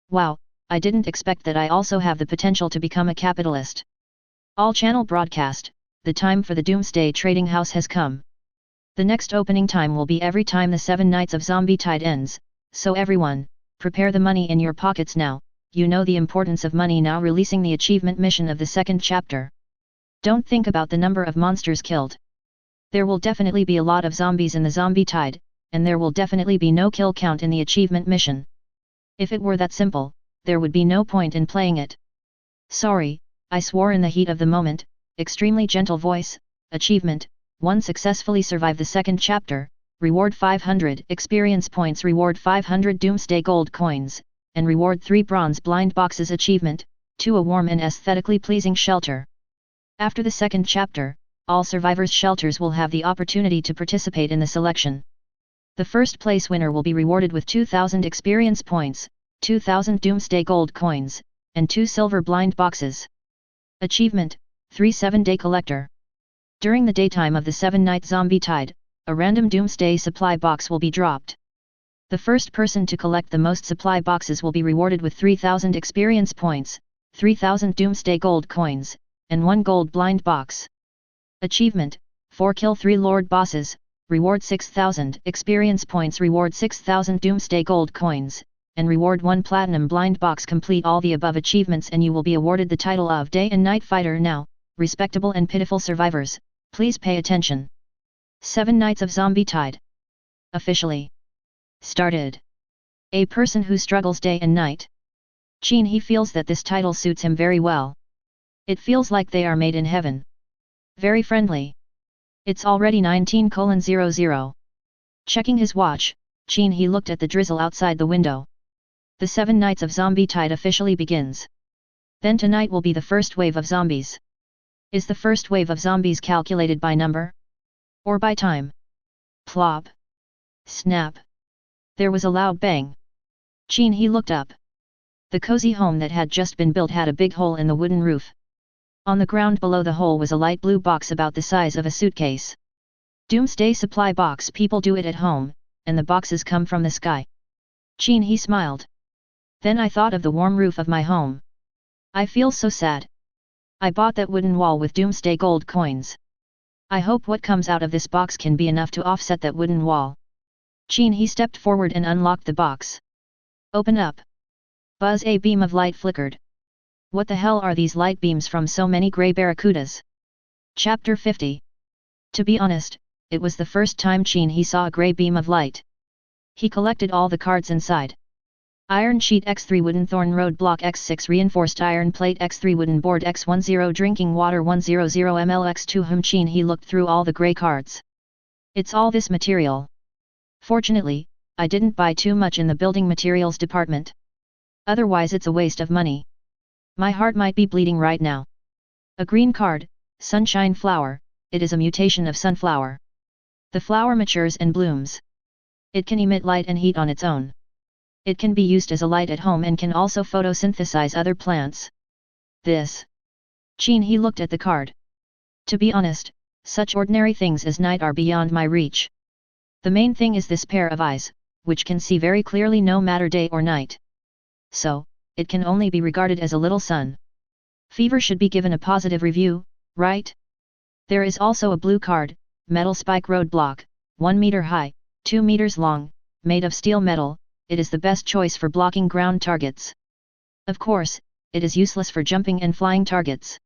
Speaker 1: Wow, I didn't expect that I also have the potential to become a capitalist. All channel broadcast, the time for the Doomsday Trading House has come. The next opening time will be every time the 7 Nights of Zombie Tide ends, so everyone, prepare the money in your pockets now, you know the importance of money now. Releasing the achievement mission of the 2nd chapter. Don't think about the number of monsters killed. There will definitely be a lot of zombies in the zombie tide, and there will definitely be no kill count in the achievement mission. If it were that simple, there would be no point in playing it. Sorry, I swore in the heat of the moment. Extremely gentle voice. Achievement: 1. Successfully survive the 2nd chapter, reward 500 experience points, reward 500 Doomsday Gold coins, and reward 3 bronze blind boxes. Achievement: 2. A warm and aesthetically pleasing shelter. After the 2nd chapter, all survivors' shelters will have the opportunity to participate in the selection. The first place winner will be rewarded with 2,000 experience points, 2,000 Doomsday Gold coins, and 2 silver blind boxes. Achievement: 3. 7-day collector. During the daytime of the 7-night zombie tide, a random Doomsday supply box will be dropped. The first person to collect the most supply boxes will be rewarded with 3,000 experience points, 3,000 Doomsday Gold coins, and 1 gold blind box. Achievement: 4. Kill 3 Lord Bosses, reward 6,000 experience points, reward 6,000 Doomsday Gold coins, and reward 1 platinum blind box. Complete all the above achievements and you will be awarded the title of Day and Night Fighter. Now, respectable and pitiful survivors, please pay attention. 7 Nights of Zombie Tide. Officially started. A person who struggles day and night. Qin He feels that this title suits him very well. It feels like they are made in heaven. Very friendly. It's already 19:00. Checking his watch, Qin He looked at the drizzle outside the window. The 7 Nights of Zombie Tide officially begins. Then tonight will be the first wave of zombies. Is the first wave of zombies calculated by number? Or by time? Plop. Snap. There was a loud bang. Qin He looked up. The cozy home that had just been built had a big hole in the wooden roof. On the ground below the hole was a light blue box about the size of a suitcase. Doomsday supply box. People do it at home, and the boxes come from the sky. Qin He smiled. Then I thought of the warm roof of my home. I feel so sad. I bought that wooden wall with Doomsday Gold coins. I hope what comes out of this box can be enough to offset that wooden wall. Qin He stepped forward and unlocked the box. Open up. Buzz. A beam of light flickered. What the hell are these light beams from so many grey barracudas? Chapter 50. To be honest, it was the first time Qin He saw a grey beam of light. He collected all the cards inside. Iron sheet x3 wooden thorn road block x6 reinforced iron plate x3 wooden board x10 drinking water 100 ml x2 Qin He looked through all the grey cards. It's all this material. Fortunately, I didn't buy too much in the building materials department. Otherwise it's a waste of money. My heart might be bleeding right now. A green card, sunshine flower. It is a mutation of sunflower. The flower matures and blooms. It can emit light and heat on its own. It can be used as a light at home and can also photosynthesize other plants. This. Qin He looked at the card. To be honest, such ordinary things as night are beyond my reach. The main thing is this pair of eyes, which can see very clearly no matter day or night. So, it can only be regarded as a little sun. Fever should be given a positive review, right? There is also a blue card, metal spike roadblock, 1 meter high, 2 meters long, made of steel metal. It is the best choice for blocking ground targets. Of course, it is useless for jumping and flying targets.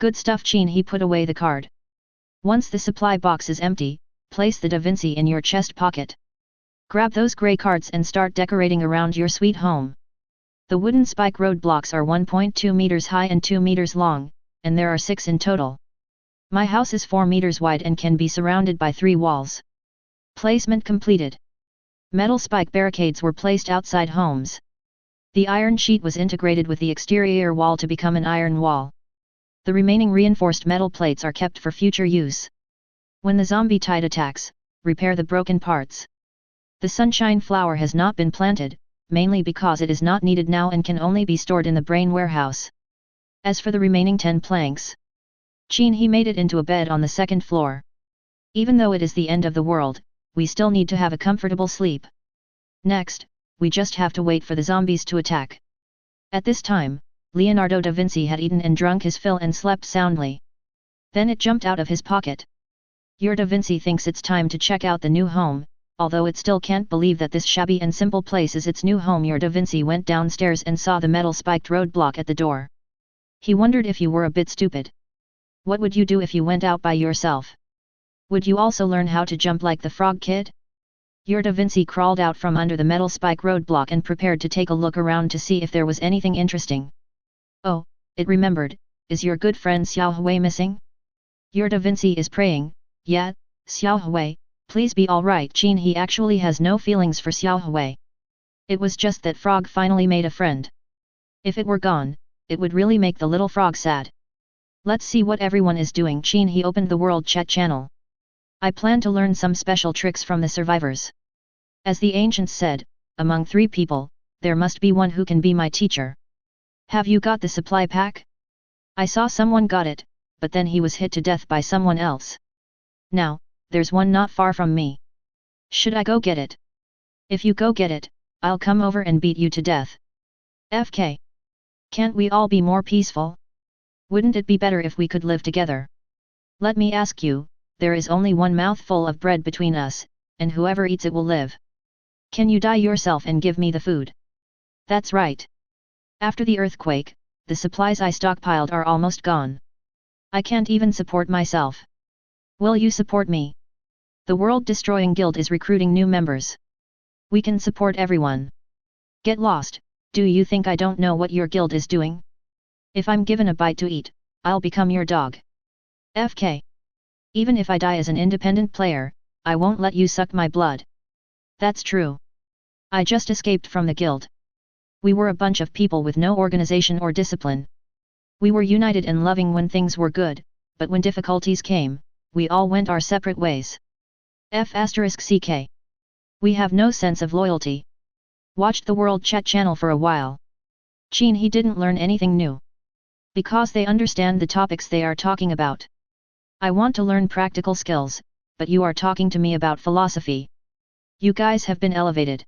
Speaker 1: Good stuff. Qin He put away the card. Once the supply box is empty, place the Da Vinci in your chest pocket. Grab those grey cards and start decorating around your sweet home. The wooden spike roadblocks are 1.2 meters high and 2 meters long, and there are 6 in total. My house is 4 meters wide and can be surrounded by 3 walls. Placement completed. Metal spike barricades were placed outside homes. The iron sheet was integrated with the exterior wall to become an iron wall. The remaining reinforced metal plates are kept for future use. When the zombie tide attacks, repair the broken parts. The sunshine flower has not been planted, mainly because it is not needed now and can only be stored in the brain warehouse. As for the remaining 10 planks, Qin He made it into a bed on the second floor. Even though it is the end of the world, we still need to have a comfortable sleep. Next, we just have to wait for the zombies to attack. At this time, Leonardo da Vinci had eaten and drunk his fill and slept soundly. Then it jumped out of his pocket. Your Da Vinci thinks it's time to check out the new home, although it still can't believe that this shabby and simple place is its new home. Your Da Vinci went downstairs and saw the metal spiked roadblock at the door. He wondered if you were a bit stupid. What would you do if you went out by yourself? Would you also learn how to jump like the frog kid? Your Da Vinci crawled out from under the metal spike roadblock and prepared to take a look around to see if there was anything interesting. Oh, it remembered, is your good friend Xiao Hui missing? Your Da Vinci is praying, yeah, Xiao Hui, please be alright. Qin He actually has no feelings for Xiao Hui. It was just that frog finally made a friend. If it were gone, it would really make the little frog sad. Let's see what everyone is doing. Qin He opened the world chat channel. I plan to learn some special tricks from the survivors. As the ancients said, among 3 people, there must be one who can be my teacher. Have you got the supply pack? I saw someone got it, but then he was hit to death by someone else. Now, there's one not far from me. Should I go get it? If you go get it, I'll come over and beat you to death. FK. Can't we all be more peaceful? Wouldn't it be better if we could live together? Let me ask you, there is only one mouthful of bread between us, and whoever eats it will live. Can you die yourself and give me the food? That's right. After the earthquake, the supplies I stockpiled are almost gone. I can't even support myself. Will you support me? The World Destroying Guild is recruiting new members. We can support everyone. Get lost, do you think I don't know what your guild is doing? If I'm given a bite to eat, I'll become your dog. FK. Even if I die as an independent player, I won't let you suck my blood. That's true. I just escaped from the guild. We were a bunch of people with no organization or discipline. We were united and loving when things were good, but when difficulties came, we all went our separate ways. F***ck. We have no sense of loyalty. Watched the World Chat channel for a while. Qin He didn't learn anything new. Because they understand the topics they are talking about. I want to learn practical skills, but you are talking to me about philosophy. You guys have been elevated.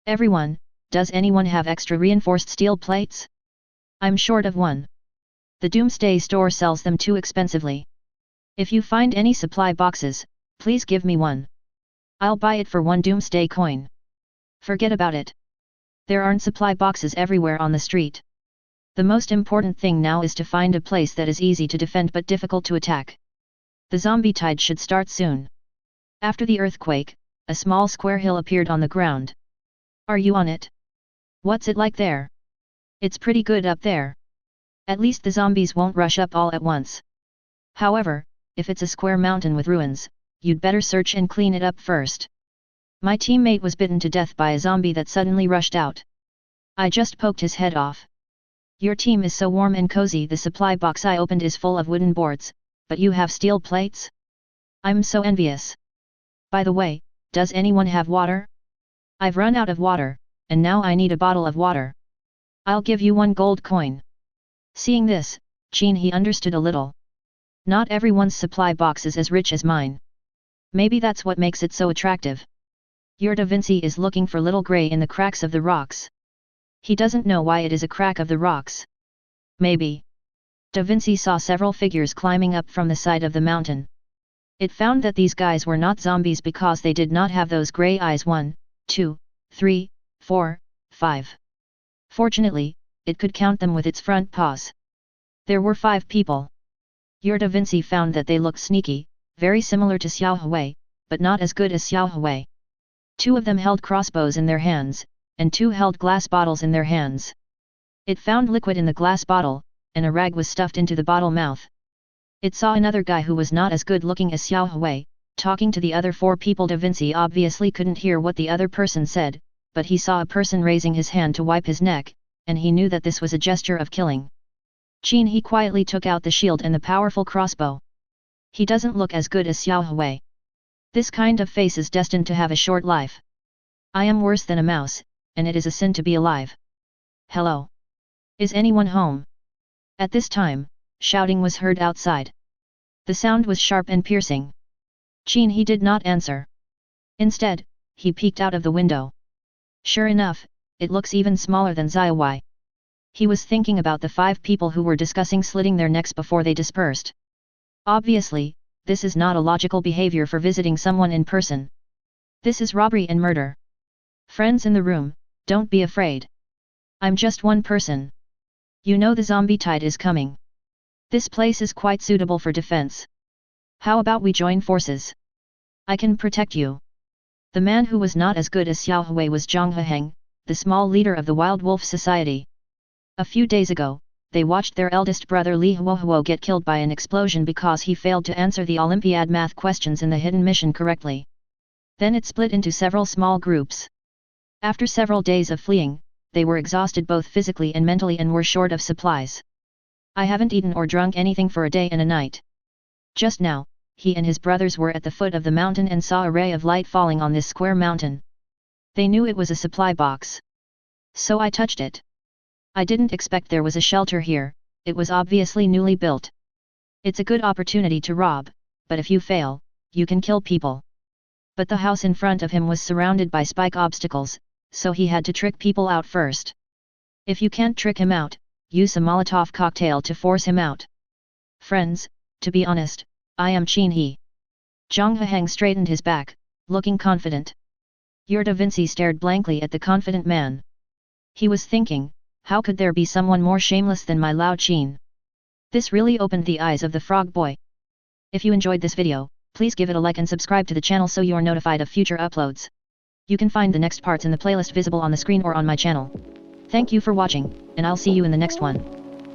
Speaker 1: Everyone, does anyone have extra reinforced steel plates? I'm short of one. The Doomsday store sells them too expensively. If you find any supply boxes, please give me one. I'll buy it for 1 Doomsday coin. Forget about it. There aren't supply boxes everywhere on the street. The most important thing now is to find a place that is easy to defend but difficult to attack. The zombie tide should start soon. After the earthquake, a small square hill appeared on the ground. Are you on it? What's it like there? It's pretty good up there. At least the zombies won't rush up all at once. However, if it's a square mountain with ruins, you'd better search and clean it up first. My teammate was bitten to death by a zombie that suddenly rushed out. I just poked his head off. Your team is so warm and cozy. The supply box I opened is full of wooden boards, but you have steel plates? I'm so envious. By the way, does anyone have water? I've run out of water, and now I need a bottle of water. I'll give you 1 gold coin. Seeing this, Qin He understood a little. Not everyone's supply box is as rich as mine. Maybe that's what makes it so attractive. Your Da Vinci is looking for little grey in the cracks of the rocks. He doesn't know why it is a crack of the rocks. Maybe. Da Vinci saw several figures climbing up from the side of the mountain. It found that these guys were not zombies because they did not have those grey eyes. 1, 2, 3, 4, 5. Fortunately, it could count them with its front paws. There were 5 people. Your Da Vinci found that they looked sneaky, very similar to Xiao Hui, but not as good as Xiao Hui. 2 of them held crossbows in their hands, and 2 held glass bottles in their hands. It found liquid in the glass bottle, and a rag was stuffed into the bottle mouth. It saw another guy who was not as good looking as Xiao Hui, talking to the other 4 people. Da Vinci obviously couldn't hear what the other person said, but he saw a person raising his hand to wipe his neck, and he knew that this was a gesture of killing. Qin He quietly took out the shield and the powerful crossbow. He doesn't look as good as Xiao Hui. This kind of face is destined to have a short life. I am worse than a mouse, and it is a sin to be alive. Hello? Is anyone home? At this time, shouting was heard outside. The sound was sharp and piercing. Qin He did not answer. Instead, he peeked out of the window. Sure enough, it looks even smaller than Xiaowai. He was thinking about the 5 people who were discussing slitting their necks before they dispersed. Obviously, this is not a logical behavior for visiting someone in person. This is robbery and murder. Friends in the room, don't be afraid. I'm just one person. You know the zombie tide is coming. This place is quite suitable for defense. How about we join forces? I can protect you. The man who was not as good as Xiao Hui was Zhang Heheng, the small leader of the Wild Wolf Society. A few days ago, they watched their eldest brother Li Huohuo get killed by an explosion because he failed to answer the Olympiad math questions in the hidden mission correctly. Then it split into several small groups. After several days of fleeing, they were exhausted both physically and mentally and were short of supplies. I haven't eaten or drunk anything for a day and a night. Just now, he and his brothers were at the foot of the mountain and saw a ray of light falling on this square mountain. They knew it was a supply box. So I touched it. I didn't expect there was a shelter here, it was obviously newly built. It's a good opportunity to rob, but if you fail, you can kill people. But the house in front of him was surrounded by spike obstacles, so he had to trick people out first. If you can't trick him out, use a Molotov cocktail to force him out. Friends, to be honest, I am Qin He. Zhang Heheng straightened his back, looking confident. Da Vinci stared blankly at the confident man. He was thinking, how could there be someone more shameless than my Lao Qin? This really opened the eyes of the frog boy. If you enjoyed this video, please give it a like and subscribe to the channel so you are notified of future uploads. You can find the next parts in the playlist visible on the screen or on my channel. Thank you for watching, and I'll see you in the next one.